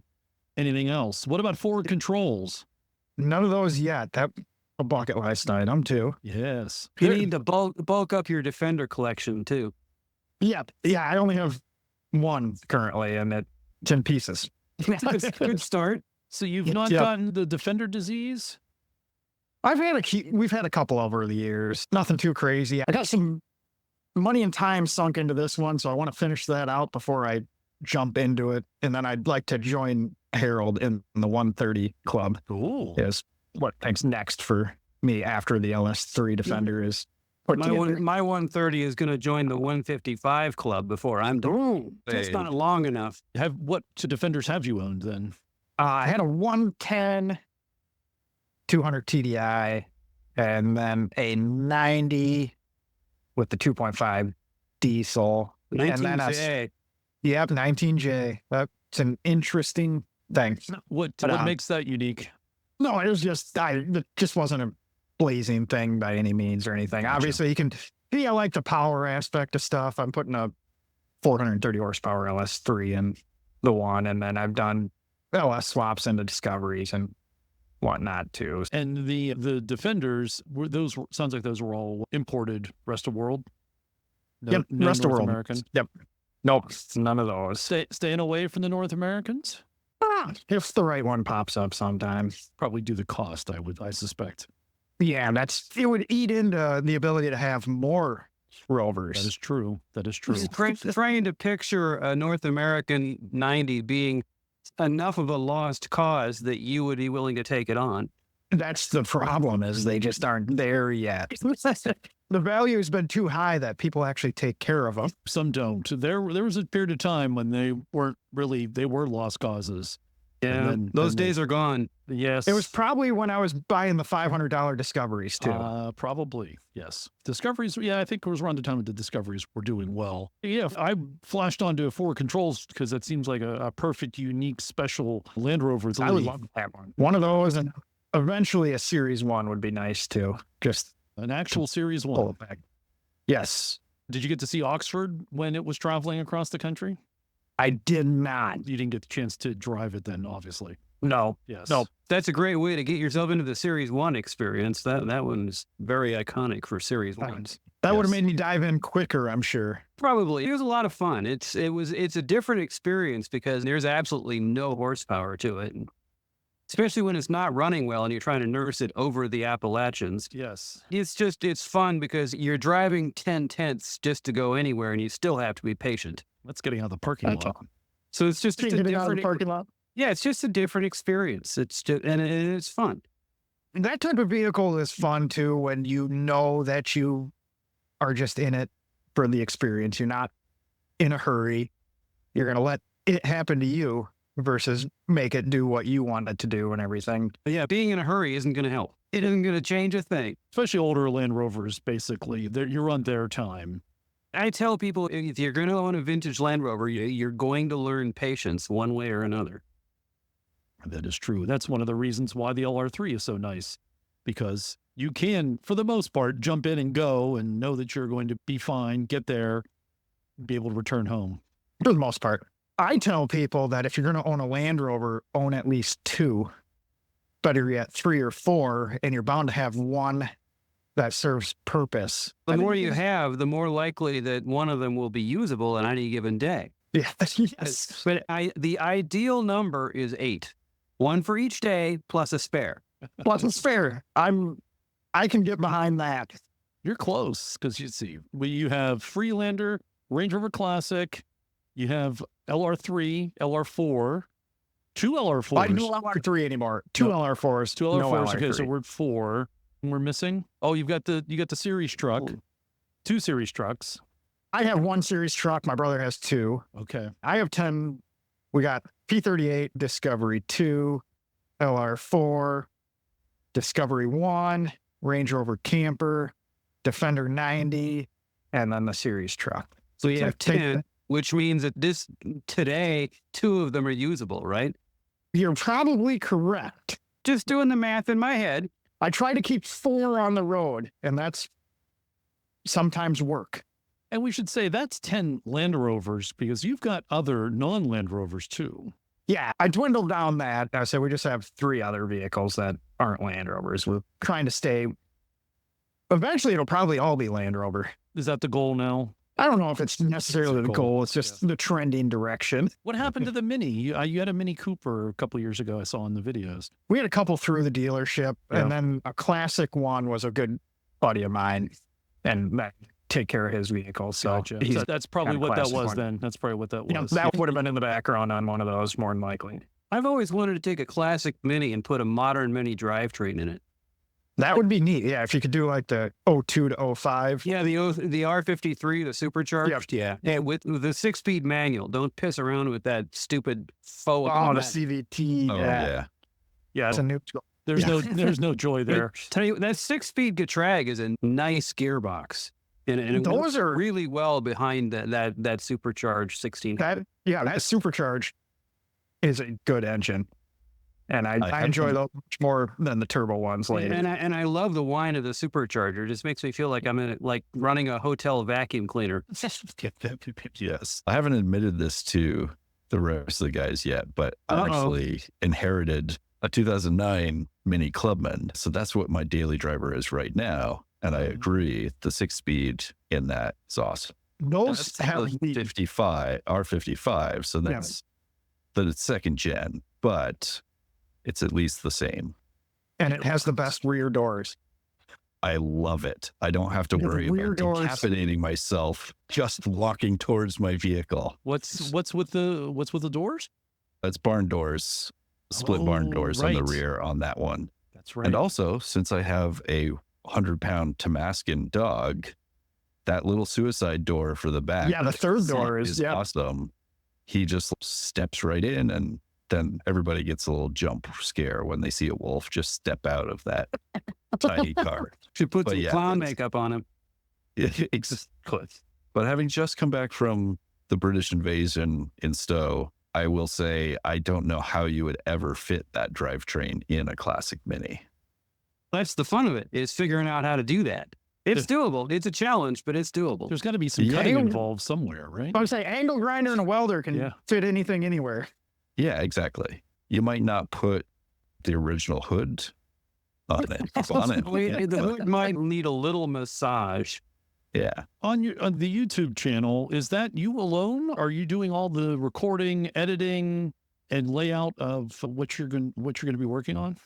anything else? What about forward controls? None of those yet. That's a bucket list item too. Yes. You need to bulk up your Defender collection too. Yeah. Yeah. I only have 1 currently and it's in pieces. That's a good start. So you've not Yep. gotten the Defender disease? We've had a couple over the years. Nothing too crazy. I got some money and time sunk into this one, so I want to finish that out before I jump into it. And then I'd like to join Harold in the 130 club. Ooh. Is what thinks next for me after the LS3 Defender is put together. My 130 is going to join the 155 club before I'm done. That's Hey. not long enough. What Defenders have you owned then? I had a 110 200 TDI and then a 90 with the 2.5 diesel. And then 19J. Yep, 19J. That's an interesting thing. What But, makes that unique? No, it was just, it just wasn't a blazing thing by any means or anything. Gotcha. Obviously, I like the power aspect of stuff. I'm putting a 430 horsepower LS3 in the one, and then I've done LS swaps into Discoveries and whatnot too. And the Defenders, sounds like those were all imported rest of world? Yep, No rest of North world. American? Yep. Nope, none of those. Staying away from the North Americans? If the right one pops up sometime. Probably due to cost, I suspect. Yeah, it would eat into the ability to have more Rovers. That is true. That is true. Trying to picture a North American 90 being enough of a lost cause that you would be willing to take it on. That's the problem, is they just aren't there yet. The value has been too high that people actually take care of them. Some don't. There was a period of time when they were lost causes. Yeah, those days are gone. Yes. It was probably when I was buying the $500 Discoveries too. Probably, yes. Discoveries, yeah, I think it was around the time that the Discoveries were doing well. Yeah, I flashed onto Forward Controls because that seems like a perfect, unique, special Land Rover 3. I would love that one. One of those, and eventually a Series 1 would be nice too. Just an actual Series 1. pull it back. Yes. Did you get to see Oxford when it was traveling across the country? I did not. You didn't get the chance to drive it then, obviously. No. Yes. No. That's a great way to get yourself into the Series 1 experience. That one's very iconic for Series 1. That would have made me dive in quicker, I'm sure. Probably. It was a lot of fun. It's a different experience because there's absolutely no horsepower to it. Especially when it's not running well and you're trying to nurse it over the Appalachians. Yes. It's fun because you're driving 10/10ths just to go anywhere and you still have to be patient. That's getting out of the parking lot. So it's just a Getting out of the different parking lot. Yeah, it's just a different experience. It's just, and it's fun. That type of vehicle is fun too when you know that you are just in it for the experience. You're not in a hurry. You're going to let it happen to you versus make it do what you want it to do and everything. But yeah, being in a hurry isn't going to help. It isn't going to change a thing. Especially older Land Rovers, basically. You're on their time. I tell people, if you're going to own a vintage Land Rover, you're going to learn patience one way or another. That is true. That's one of the reasons why the LR3 is so nice, because you can, for the most part, jump in and go and know that you're going to be fine, get there, be able to return home. For the most part. I tell people that if you're going to own a Land Rover, own at least 2, better yet 3 or 4, and you're bound to have one that serves purpose. The more you have, the more likely that one of them will be usable on any given day. Yeah, yes. But the ideal number is 8. 1 for each day plus a spare. Plus a spare. I can get behind that. You're close, because you see, you have Freelander, Range Rover Classic, you have LR3, LR4, 2 LR4s. I don't know LR3 anymore. 2 LR4s. 2 LR4s. No Okay, so LR3. we're at 4. We're missing. Oh, you got the series truck. 2 series trucks. I have 1 series truck. My brother has 2. Okay. I have 10. We got P38, Discovery 2, LR4, Discovery 1, Range Rover Camper, Defender 90, and then the series truck. So you have 10, which means that today, 2 of them are usable, right? You're probably correct. Just doing the math in my head. I try to keep 4 on the road, and that's sometimes work. And we should say that's 10 Land Rovers, because you've got other non-Land Rovers too. Yeah, I dwindled down that. I said we just have 3 other vehicles that aren't Land Rovers. We're trying to stay. Eventually, it'll probably all be Land Rover. Is that the goal now? I don't know if it's necessarily It's a the goal. It's just the trending direction. What happened to the Mini? You had a Mini Cooper a couple years ago, I saw in the videos. We had a couple through the dealership, and then a classic one was a good buddy of mine, and that take care of his vehicle. So Gotcha. So that's probably what that was then. That's probably what that was. You know, that would have been in the background on one of those, more than likely. I've always wanted to take a classic Mini and put a modern Mini drivetrain in it. That would be neat. Yeah, if you could do like the 02 to 05. Yeah, the R53, the supercharged. Yeah. Yeah, with the 6-speed manual. Don't piss around with that stupid faux. Oh, the CVT. Oh, yeah. yeah. Yeah, it's a new. There's no joy there. Tell you, that 6-speed Getrag is a nice gearbox. And it Those works are- really well behind that supercharged 16. That supercharged is a good engine. And I enjoy those much more than the turbo ones lately. And I love the whine of the supercharger. It just makes me feel like I'm running a hotel vacuum cleaner. Yes. I haven't admitted this to the rest of the guys yet, but I Uh-oh. actually inherited a 2009 Mini Clubman. So that's what my daily driver is right now. And I agree, the 6-speed in that is awesome. Those have the the 55, R55. So that's the second gen, but it's at least the same. and it has the best rear doors. I love it. I don't have to Yeah, the worry rear about doors. decapitating myself just walking towards my vehicle. What's with the doors? That's barn doors, split barn Oh, doors on the right. rear on that one. That's right. And also, since I have a 100-pound Tamascan dog, that little suicide door for the back. Yeah, the third door is awesome. He just steps right in, and then everybody gets a little jump scare when they see a wolf just step out of that tiny car. Should put But some yeah, clown that's- makeup on him. Exactly. But having just come back from the British invasion in Stowe, I will say I don't know how you would ever fit that drivetrain in a classic Mini. That's the fun of it, is figuring out how to do that. It's doable. It's a challenge, but it's doable. There's got to be some Yeah. cutting involved somewhere, right? I would say angle grinder and a welder can Yeah. fit anything anywhere. Yeah, exactly. You might not put the original hood on it. The hood might need a little massage. Yeah. On the YouTube channel, is that you alone? Are you doing all the recording, editing, and layout of what you're going to be working on?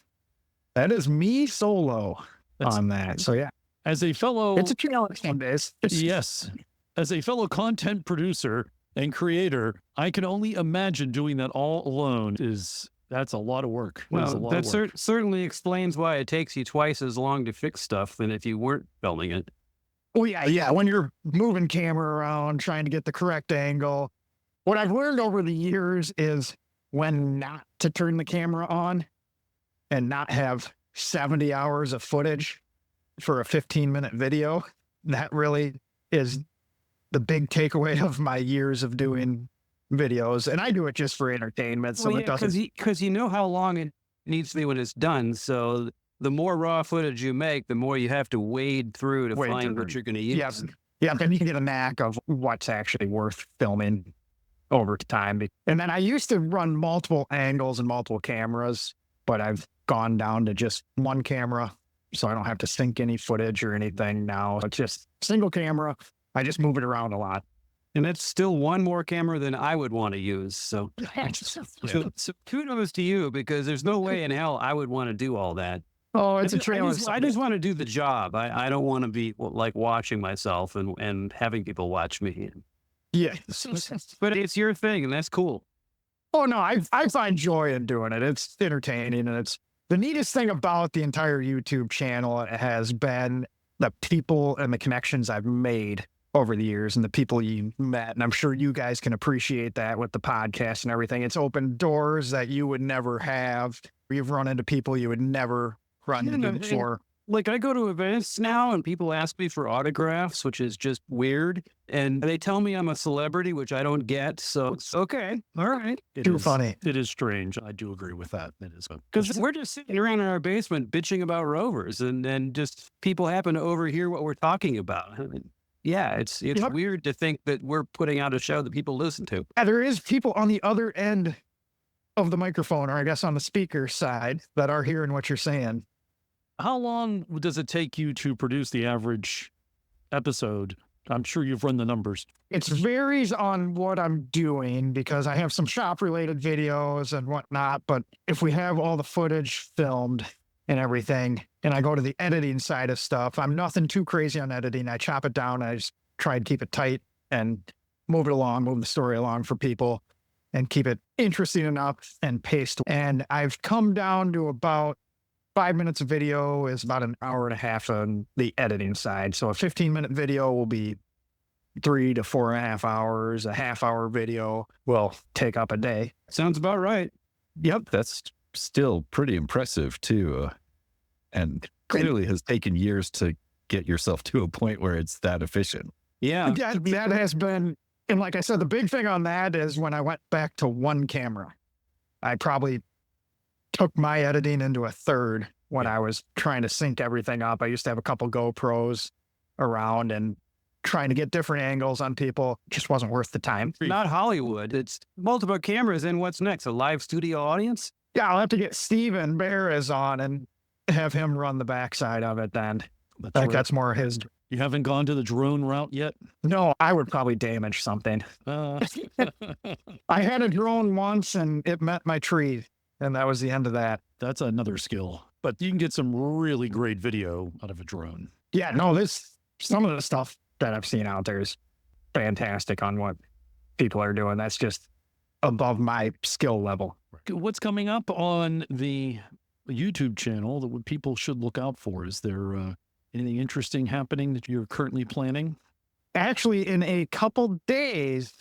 That is me solo That's- on that. So yeah, As a fellow, it's a challenge some days. yes, as a fellow content producer and creator, I can only imagine doing that all alone. That's a lot of work. That is a Well, lot that of work. certainly explains why it takes you twice as long to fix stuff than if you weren't filming it. Oh yeah. When you're moving camera around, trying to get the correct angle. What I've learned over the years is when not to turn the camera on and not have 70 hours of footage for a 15-minute video. That really is the big takeaway of my years of doing videos. And I do it just for entertainment. So it doesn't. Because you know how long it needs to be when it's done. So the more raw footage you make, the more you have to wade through to Wade find through. what you're going to use. Yeah, then you can get a knack of what's actually worth filming over time. And then I used to run multiple angles and multiple cameras, but I've gone down to just one camera, so I don't have to sync any footage or anything now. It's just single camera. I just move it around a lot. And that's still one more camera than I would want to use. So, so kudos to you, because there's no way in hell I would want to do all that. Oh, it's a I challenge. just want to do the job. I don't want to be like watching myself and having people watch me. Yeah. But it's your thing, and that's cool. Oh no, I find joy in doing it. It's entertaining, and it's the neatest thing about the entire YouTube channel has been the people and the connections I've made over the years and the people you met. And I'm sure you guys can appreciate that with the podcast and everything. It's opened doors that you would never have. You've run into people you would never run into before. Like, I go to events now and people ask me for autographs, which is just weird. And they tell me I'm a celebrity, which I don't get. So it's okay. All right. Too funny. It is strange. I do agree with that. It is. Because we're just sitting around in our basement bitching about Rovers, and then just people happen to overhear what we're talking about. I mean, yeah, it's Yep. weird to think that we're putting out a show that people listen to. Yeah, there is people on the other end of the microphone, or I guess on the speaker side, that are hearing what you're saying. How long does it take you to produce the average episode? I'm sure you've run the numbers. It varies on what I'm doing because I have some shop related videos and whatnot. But if we have all the footage filmed and everything, and I go to the editing side of stuff, I'm nothing too crazy on editing. I chop it down. I just try and keep it tight and move it along, move the story along for people and keep it interesting enough and paced. And I've come down to about 5 minutes of video is about an hour and a half on the editing side. So a 15-minute video will be 3 to 4.5 hours. A half-hour video will take up a day. Sounds about right. Yep. That's still pretty impressive too. And clearly has taken years to get yourself to a point where it's that efficient. Yeah. That has been, and like I said, the big thing on that is when I went back to one camera, I probably took my editing into a third when I was trying to sync everything up. I used to have a couple GoPros around and trying to get different angles on people. Just wasn't worth the time. Not Hollywood. It's multiple cameras. And what's next? A live studio audience? Yeah, I'll have to get Steven Beres on and have him run the backside of it then. That's more his. You haven't gone to the drone route yet? No, I would probably damage something. I had a drone once and it met my tree, and that was the end of that. That's another skill. But you can get some really great video out of a drone. Yeah, no, some of the stuff that I've seen out there is fantastic on what people are doing. That's just above my skill level. What's coming up on the YouTube channel that people should look out for? Is there anything interesting happening that you're currently planning? Actually, in a couple days,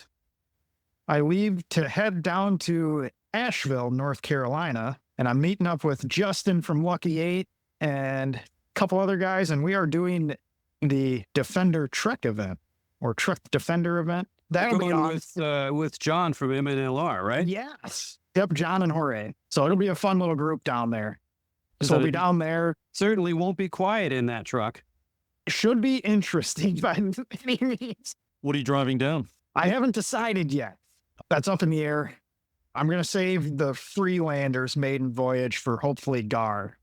I leave to head down to Asheville, North Carolina, and I'm meeting up with Justin from Lucky 8 and a couple other guys, and we are doing the Defender Trek event or Trek Defender event. That'll be on with John from MNLR, right? Yes. Yep, John and Jorge. So it'll be a fun little group down there. So we'll be down there. Certainly won't be quiet in that truck. Should be interesting by any means. What are you driving down? I haven't decided yet. That's up in the air. I'm going to save the Freelander's maiden voyage for hopefully Gar.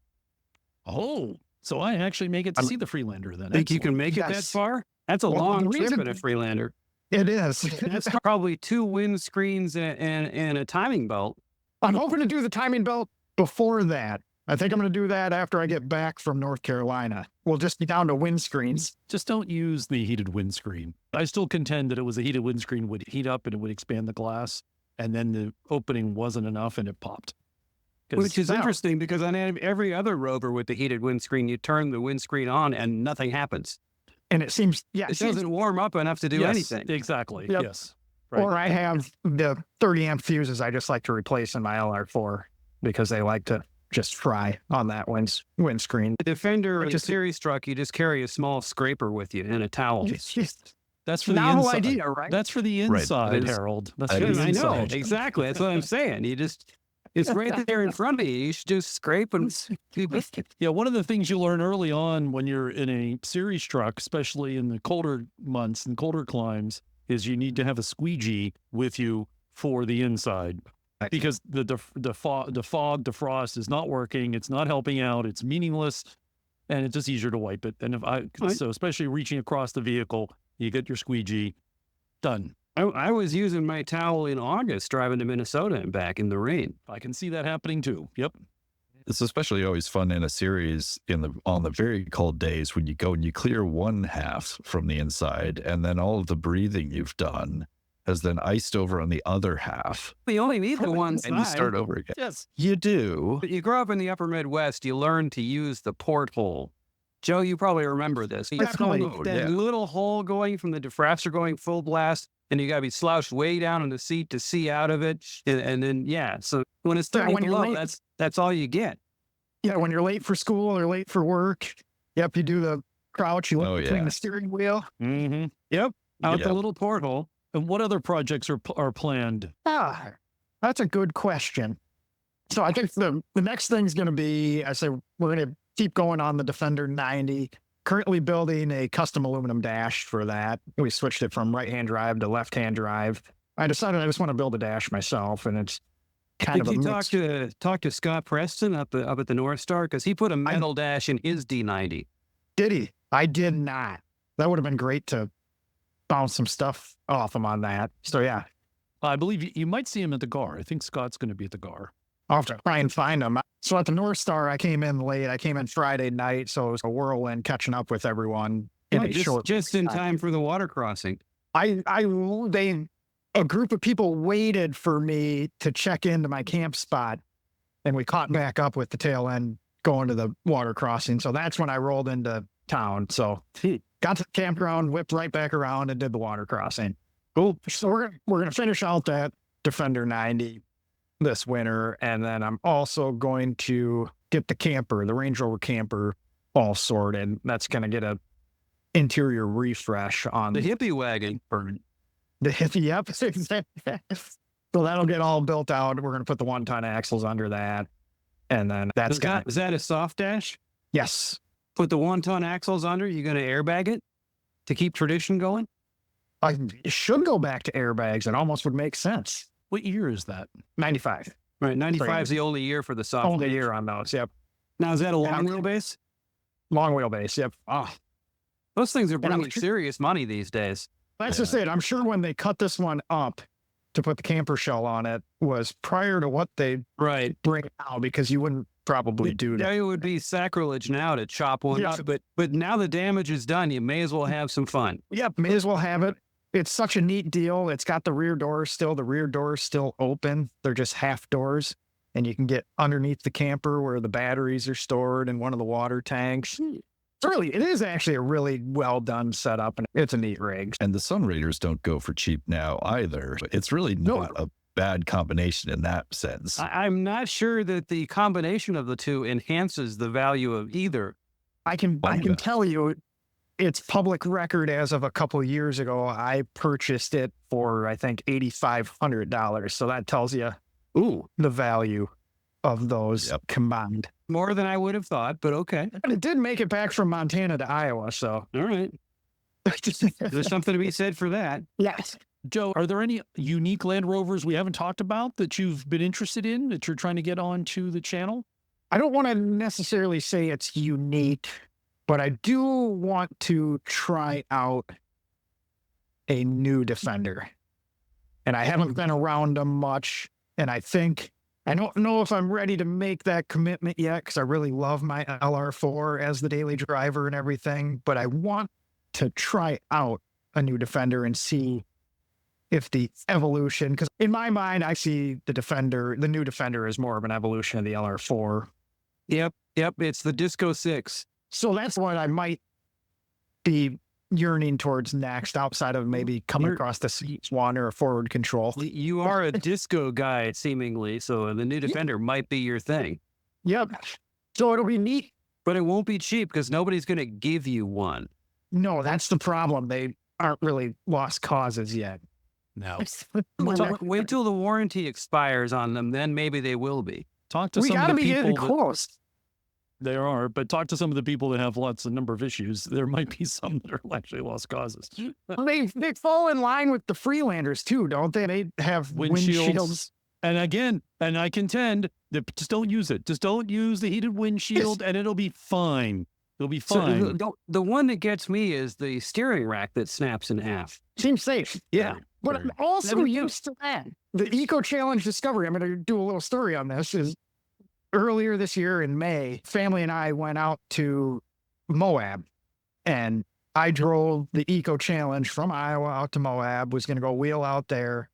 Oh, so I actually make it to see the Freelander then. Think you can make it that Yes. far? That's a Well, long the trip reason- in a Freelander. It is. That's probably 2 windscreens and a timing belt. I'm hoping to do the timing belt before that. I think I'm going to do that after I get back from North Carolina. We'll just be down to windscreens. Just don't use the heated windscreen. I still contend that it was a heated windscreen would heat up and it would expand the glass, and then the opening wasn't enough and it popped. Which is interesting because on every other Rover with the heated windscreen, you turn the windscreen on and nothing happens. And it seems, It doesn't warm up enough to do Yes, anything. Exactly. Yep. Yes. Right. Or I have the 30 amp fuses I just like to replace in my LR4 because they like to just fry on that windscreen. The Defender or the Just- series truck, you just carry a small scraper with you and a towel. That's for the Novel inside. idea, right? That's for the Right. inside, It is- Harold. That's I for the I know, inside. exactly. That's what I'm saying. It's right there in front of you. You should just scrape and Yeah, one of the things you learn early on when you're in a series truck, especially in the colder months and colder climbs, is you need to have a squeegee with you for the inside. Because the fog, the frost is not working. It's not helping out. It's meaningless, and it's just easier to wipe it. And so especially reaching across the vehicle, you get your squeegee, done. I was using my towel in August driving to Minnesota and back in the rain. I can see that happening too. Yep. It's especially always fun in a series on the very cold days when you go and you clear one half from the inside, and then all of the breathing you've done has then iced over on the other half, You only need the one and you side. start over again. Yes. You do. But you grow up in the upper Midwest, you learn to use the porthole. Joe, you probably remember this. You Definitely. have that little hole going from the defroster going full blast, and you got to be slouched way down in the seat to see out of it. And then, so when it's Yeah, 30 when you're below, late. that's all you get. Yeah, when you're late for school or late for work, yep, you do the crouch, you look Oh, between yeah. the steering wheel. Mm-hmm. Out Yeah. the little porthole. And what other projects are planned? That's a good question. So I think the next thing's going to be, I say, we're going to keep going on the Defender 90. Currently building a custom aluminum dash for that. We switched it from right-hand drive to left-hand drive. I decided I just want to build a dash myself, and it's kind Did of a you mix. talk to Scott Preston up at the North Star? Because he put a metal dash in his D90. Did he? I did not. That would have been great to bounce some stuff off him on that. So yeah, I believe you might see him at the GAR. I think Scott's going to be at the GAR. I'll have to try and find him. So at the North Star, I came in late. I came in Friday night, so it was a whirlwind catching up with everyone in a short. Just in time for the water crossing. A group of people waited for me to check into my camp spot, and we caught back up with the tail end going to the water crossing. So that's when I rolled into town. So got to the campground, whipped right back around, and did the water crossing. Cool. So we're gonna finish out that Defender 90 this winter, and then I'm also going to get the Range Rover camper, all sorted. That's gonna get a interior refresh on The hippie wagon. the hippie. Yep. So that'll get all built out. We're gonna put the 1-ton axles under that, and then that's Is that a soft dash? yes. Put the 1-ton axles under, you going to airbag it? to keep tradition going? I should go back to airbags. It almost would make sense. What year is that? 95. Right, 95 is the only year for the soft. Only year on those. Yep. Now, is that a long wheelbase? Long wheelbase. Yep. Oh, those things are And I'm bringing serious money these days. That's just it. I'm sure when they cut this one up to put the camper shell on it was prior to what they Right. bring now, because you wouldn't probably do that. It would be sacrilege now to chop one Yeah. up, but now the damage is done. You may as well have some fun. Yep. May as well have it. It's such a neat deal. It's got the rear doors still. The rear doors still open. They're just half doors. And you can get underneath the camper where the batteries are stored in one of the water tanks. It is actually a really well done setup, and it's a neat rig. And the Sun Raiders don't go for cheap now either. It's really not a bad combination in that sense. I'm not sure that the combination of the two enhances the value of either. I can tell you, it's public record as of a couple of years ago. I purchased it for, I think, $8,500. So that tells you the value of those combined. More than I would have thought, but okay. But it did make it back from Montana to Iowa. So, All right. There's something to be said for that. yes. Joe, are there any unique Land Rovers we haven't talked about that you've been interested in that you're trying to get onto the channel? I don't want to necessarily say it's unique, but I do want to try out a new Defender. And I haven't been around them much. And I don't know if I'm ready to make that commitment yet, because I really love my LR4 as the daily driver and everything. But I want to try out a new Defender and see if the evolution, because in my mind, I see the new Defender as more of an evolution of the LR4. Yep. It's the Disco 6. So that's what I might be yearning towards next, outside of maybe coming across the C1 or a forward control. You are a disco guy, seemingly, so the new Defender might be your thing. Yep. So it'll be neat. But it won't be cheap because nobody's going to give you one. No, that's the problem. They aren't really lost causes yet. No. Wait till the warranty expires on them, then maybe they will be. Talk to We some got of to the be getting people. close. There are, but talk to some of the people that have lots of number of issues. There might be some that are actually lost causes. They fall in line with the Freelanders too, don't they? They have windshields. And again, and I contend that just don't use it. Just don't use the heated windshield, and it'll be fine. It'll be fine. So the one that gets me is the steering rack that snaps in half. Seems safe. Yeah. But I'm also used to that. The Eco Challenge Discovery, I'm going to do a little story on this, is earlier this year in May, family and I went out to Moab, and I drove the Eco Challenge from Iowa out to Moab, was going to go wheel out there,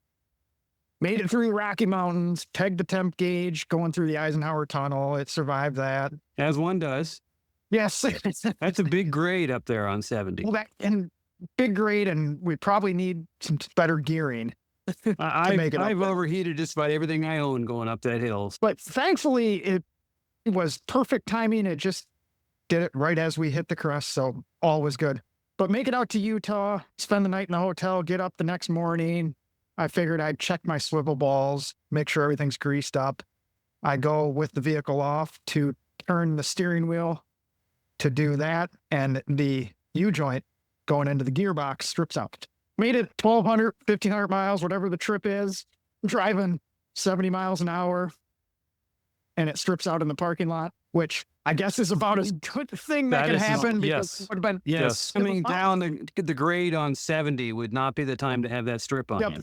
made it through the Rocky Mountains, pegged the temp gauge, going through the Eisenhower Tunnel. It survived that. As one does. Yes. That's a big grade up there on 70. Well, and big grade, and we probably need some better gearing. I've overheated just about everything I own going up that hill. But thankfully, it was perfect timing. It just did it right as we hit the crest, so all was good. But make it out to Utah, spend the night in the hotel, get up the next morning. I figured I'd check my swivel balls, make sure everything's greased up. I go with the vehicle off to turn the steering wheel to do that, and the U-joint going into the gearbox strips out. Made it 1,200, 1,500 miles, whatever the trip is, driving 70 miles an hour, and it strips out in the parking lot, which I guess is about as good a thing that could happen. Because it would have been Coming down the grade on 70 would not be the time to have that strip on you.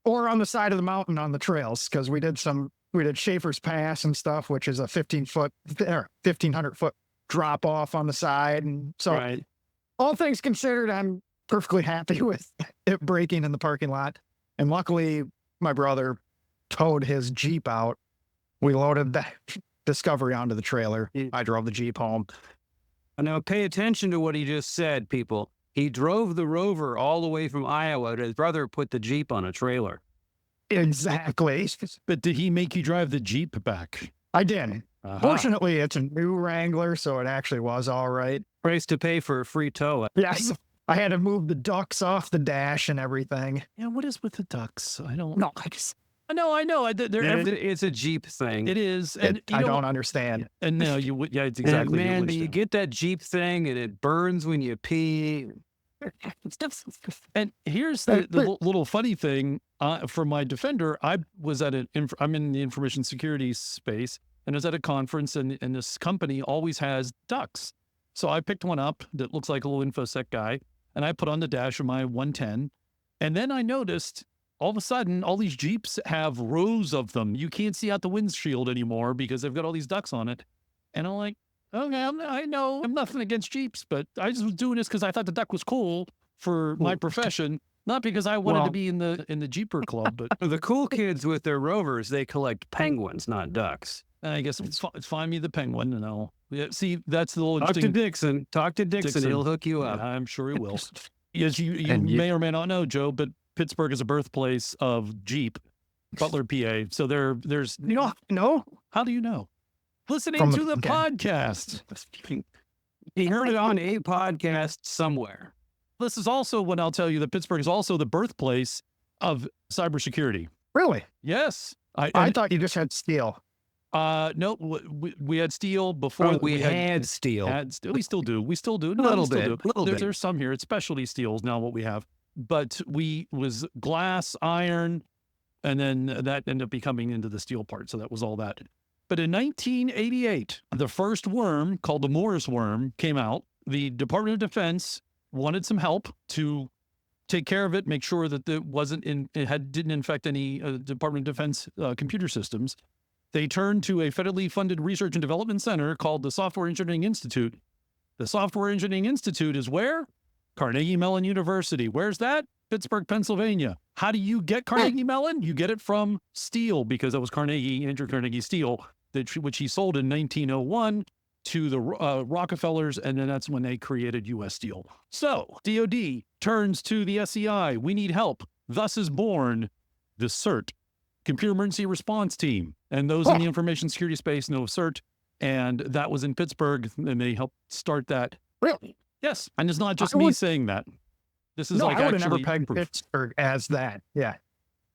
Or on the side of the mountain on the trails, because we did Schaefer's Pass and stuff, which is a 1,500 foot drop off on the side. And so all things considered, I'm perfectly happy with it braking in the parking lot. And luckily, my brother towed his Jeep out. We loaded that Discovery onto the trailer. I drove the Jeep home. Now, pay attention to what he just said, people. He drove the Rover all the way from Iowa. His brother put the Jeep on a trailer. Exactly. But did he make you drive the Jeep back? I did. Fortunately, it's a new Wrangler, so it actually was all right. Price to pay for a free tow. Yes. I had to move the ducks off the dash and everything. Yeah, what is with the ducks? I don't know. I know. It's a Jeep thing. It is. And I don't understand. And no, you would. Yeah, it's exactly. And man, you get that Jeep thing and it burns when you pee. And here's the little funny thing for my Defender. I'm in the information security space, and I was at a conference, and this company always has ducks. So I picked one up that looks like a little InfoSec guy, and I put on the dash of my 110. And then I noticed all of a sudden, all these Jeeps have rows of them. You can't see out the windshield anymore because they've got all these ducks on it. And I'm like, okay, I know I'm nothing against Jeeps, but I just was doing this because I thought the duck was cool for my profession, not because I wanted to be in the Jeeper club. But The cool kids with their Rovers, they collect penguins, not ducks. I guess find me the penguin, and I'll see. That's the little Talk to interesting. Dixon. He'll hook you up. Yeah, I'm sure he will. Yes, you may or may not know, Joe, but Pittsburgh is a birthplace of Jeep, Butler, PA. So there's No. How do you know? Listening to the podcast. He heard it on a podcast somewhere. This is also when I'll tell you that Pittsburgh is also the birthplace of cybersecurity. Really? Yes. I thought you just had steel. No, we had steel before. We had steel. We still do. We still do. A little bit. There's some here. It's specialty steels now what we have. But we was glass, iron, and then that ended up becoming into the steel part. So that was all that. But in 1988, the first worm called the Morris worm came out. The Department of Defense wanted some help to take care of it, make sure that it didn't infect any Department of Defense computer systems. They turned to a federally funded research and development center called the Software Engineering Institute. The Software Engineering Institute is where? Carnegie Mellon University. Where's that? Pittsburgh, Pennsylvania. How do you get Carnegie Mellon? You get it from steel, because it was Andrew Carnegie Steel, which he sold in 1901 to the Rockefellers, and then that's when they created U.S. Steel. So DoD turns to the SEI. We need help. Thus is born the CERT, Computer Emergency Response Team. And those in the information security space know CERT, and that was in Pittsburgh, and they helped start that. Really? Yes, and it's not just me saying that. This is I would actually never peg proof. Pittsburgh as that. Yeah.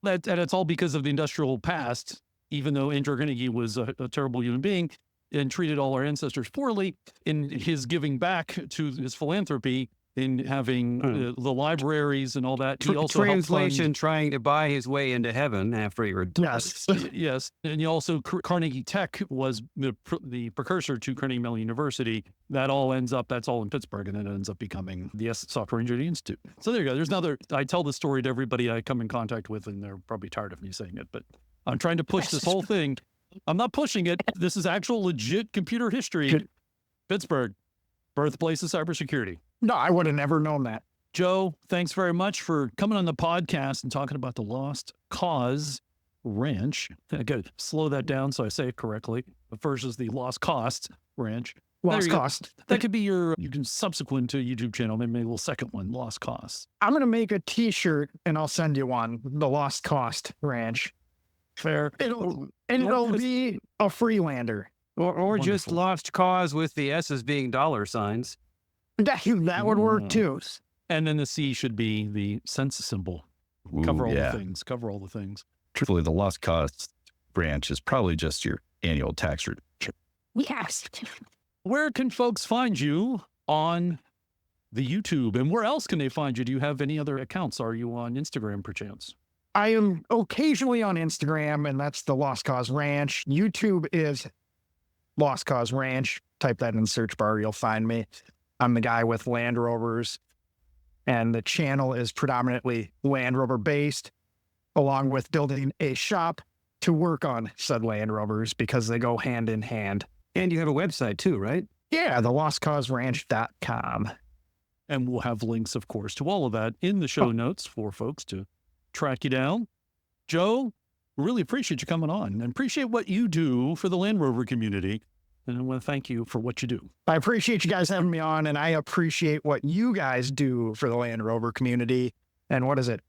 And it's all because of the industrial past, even though Andrew Carnegie was a terrible human being and treated all our ancestors poorly, in his giving back to his philanthropy, in having the libraries and all that. He also Translation, trying to buy his way into heaven after he retired. Yes. Yes. And he also, Carnegie Tech was the precursor to Carnegie Mellon University. That's all in Pittsburgh, and then it ends up becoming the Software Engineering Institute. So there you go. There's I tell this story to everybody I come in contact with, and they're probably tired of me saying it, but I'm trying to push this whole thing. I'm not pushing it. This is actual legit computer history. Pittsburgh, birthplace of cybersecurity. No, I would have never known that. Joe, thanks very much for coming on the podcast and talking about the Lost Cause Ranch. I got to slow that down so I say it correctly. But first is the Lost Cost Ranch. Lost Cost. That could be you can subsequent to YouTube channel, maybe a little second one, Lost Costs. I'm going to make a t-shirt and I'll send you one. The Lost Cost Ranch. Fair. It'll be a Freelander. Or just Lost Cause with the S's being dollar signs. That would work too. And then the C should be the census symbol. Cover all the things. Truthfully, the Lost Cost branch is probably just your annual tax return. Yes. Where can folks find you on the YouTube, and where else can they find you? Do you have any other accounts? Are you on Instagram perchance? I am occasionally on Instagram, and that's the Lost Cause Ranch. YouTube is Lost Cause Ranch. Type that in the search bar, you'll find me. I'm the guy with Land Rovers, and the channel is predominantly Land Rover based, along with building a shop to work on said Land Rovers, because they go hand in hand. And you have a website too, right? Yeah, the lostcauseranch.com. And we'll have links, of course, to all of that in the show notes for folks to track you down. Joe, really appreciate you coming on, and appreciate what you do for the Land Rover community. And I want to thank you for what you do. I appreciate you guys having me on, and I appreciate what you guys do for the Land Rover community. And what is it,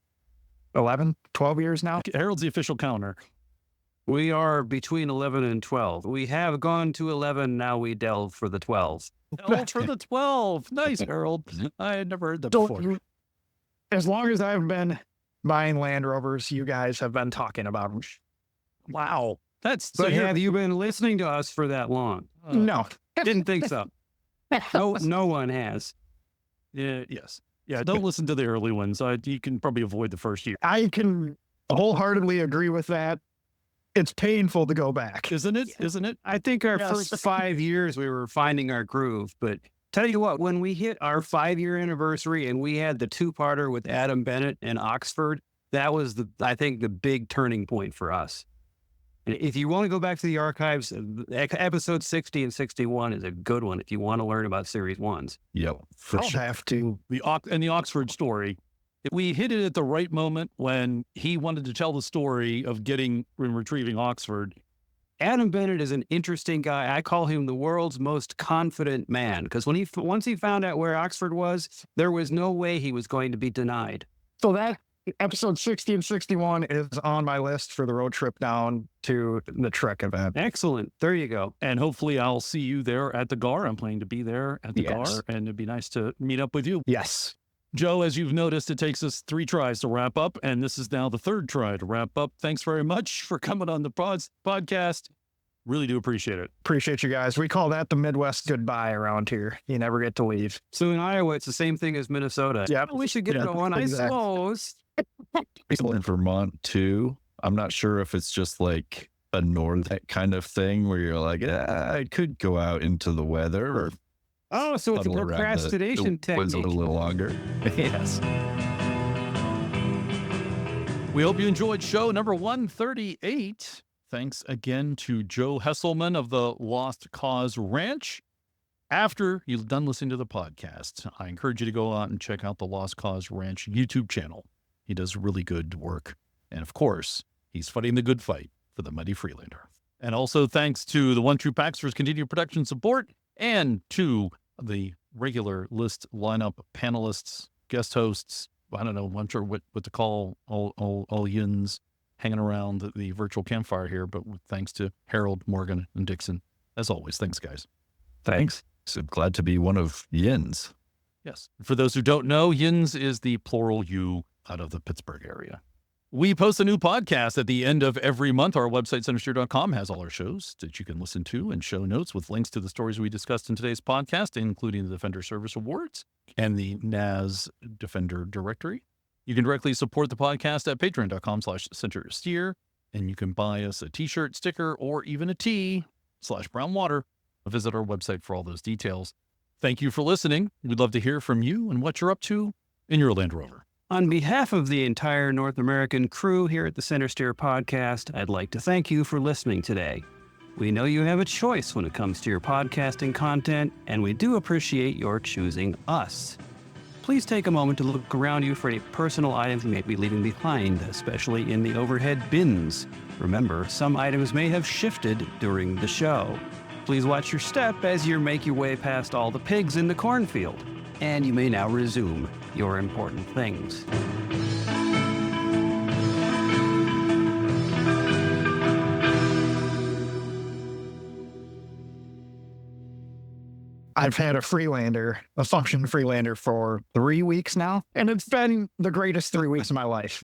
11, 12 years now? Harold's the official counter. We are between 11 and 12. We have gone to 11. Now we delve for the 12. Oh, for the 12. Nice, Harold. I had never heard that before. As long as I've been buying Land Rovers, you guys have been talking about them. Wow. But have you been listening to us for that long? No. Didn't think so. No one has. Yeah, yes. Yeah, don't listen to the early ones. You can probably avoid the first year. I can wholeheartedly agree with that. It's painful to go back. Isn't it? Isn't it? I think our Yes. first 5 years we were finding our groove, but tell you what, when we hit our 5-year anniversary and we had the 2-parter with Adam Bennett and Oxford, that was I think the big turning point for us. And if you want to go back to the archives, episode 60 and 61 is a good one if you want to learn about series ones. Yep, for I'll sure. have to. The Oxford story. We hit it at the right moment when he wanted to tell the story of getting and retrieving Oxford. Adam Bennett is an interesting guy. I call him the world's most confident man because once he found out where Oxford was, there was no way he was going to be denied. So that episode 60 and 61 is on my list for the road trip down to the Trek event. Excellent. There you go. And hopefully I'll see you there at the GAR. I'm planning to be there at the Yes. GAR, and it'd be nice to meet up with you. Yes. Joe, as you've noticed, it takes us 3 tries to wrap up, and this is now the 3rd try to wrap up. Thanks very much for coming on the podcast. Really do appreciate it. Appreciate you guys. We call that the Midwest goodbye around here. You never get to leave. So in Iowa, it's the same thing as Minnesota. Yep. We should get Yeah, going, exactly. I suppose. People in Vermont too. I'm not sure if it's just like a that kind of thing where you're like, I could go out into the weather or Oh, so it's a huddle around procrastination the woods a technique. little longer. Yes. We hope you enjoyed show number 138. Thanks again to Joe Hesselman of the Lost Cause Ranch. After you've done listening to the podcast, I encourage you to go out and check out the Lost Cause Ranch YouTube channel. He does really good work. And of course, he's fighting the good fight for the mighty Freelander. And also thanks to the One True Packs for his continued production support, and to the regular list lineup panelists, guest hosts. I don't know, I'm sure what to call all yins hanging around the virtual campfire here, but thanks to Harold, Morgan, and Dixon. As always, thanks, guys. Thanks. So glad to be one of Yin's. Yes. For those who don't know, yins is the plural you out of the Pittsburgh area. We post a new podcast at the end of every month. Our website, centersteer.com, has all our shows that you can listen to and show notes with links to the stories we discussed in today's podcast, including the Defender Service Awards and the NAS Defender directory. You can directly support the podcast at patreon.com/centersteer, and you can buy us a t-shirt, sticker, or even a tea/brown water. Visit our website for all those details. Thank you for listening. We'd love to hear from you and what you're up to in your Land Rover. On behalf of the entire North American crew here at the Center Steer podcast, I'd like to thank you for listening today. We know you have a choice when it comes to your podcasting content, and we do appreciate your choosing us. Please take a moment to look around you for any personal items you may be leaving behind, especially in the overhead bins. Remember, some items may have shifted during the show. Please watch your step as you make your way past all the pigs in the cornfield. And you may now resume your important things. I've had a function Freelander for 3 weeks now, and it's been the greatest 3 weeks of my life.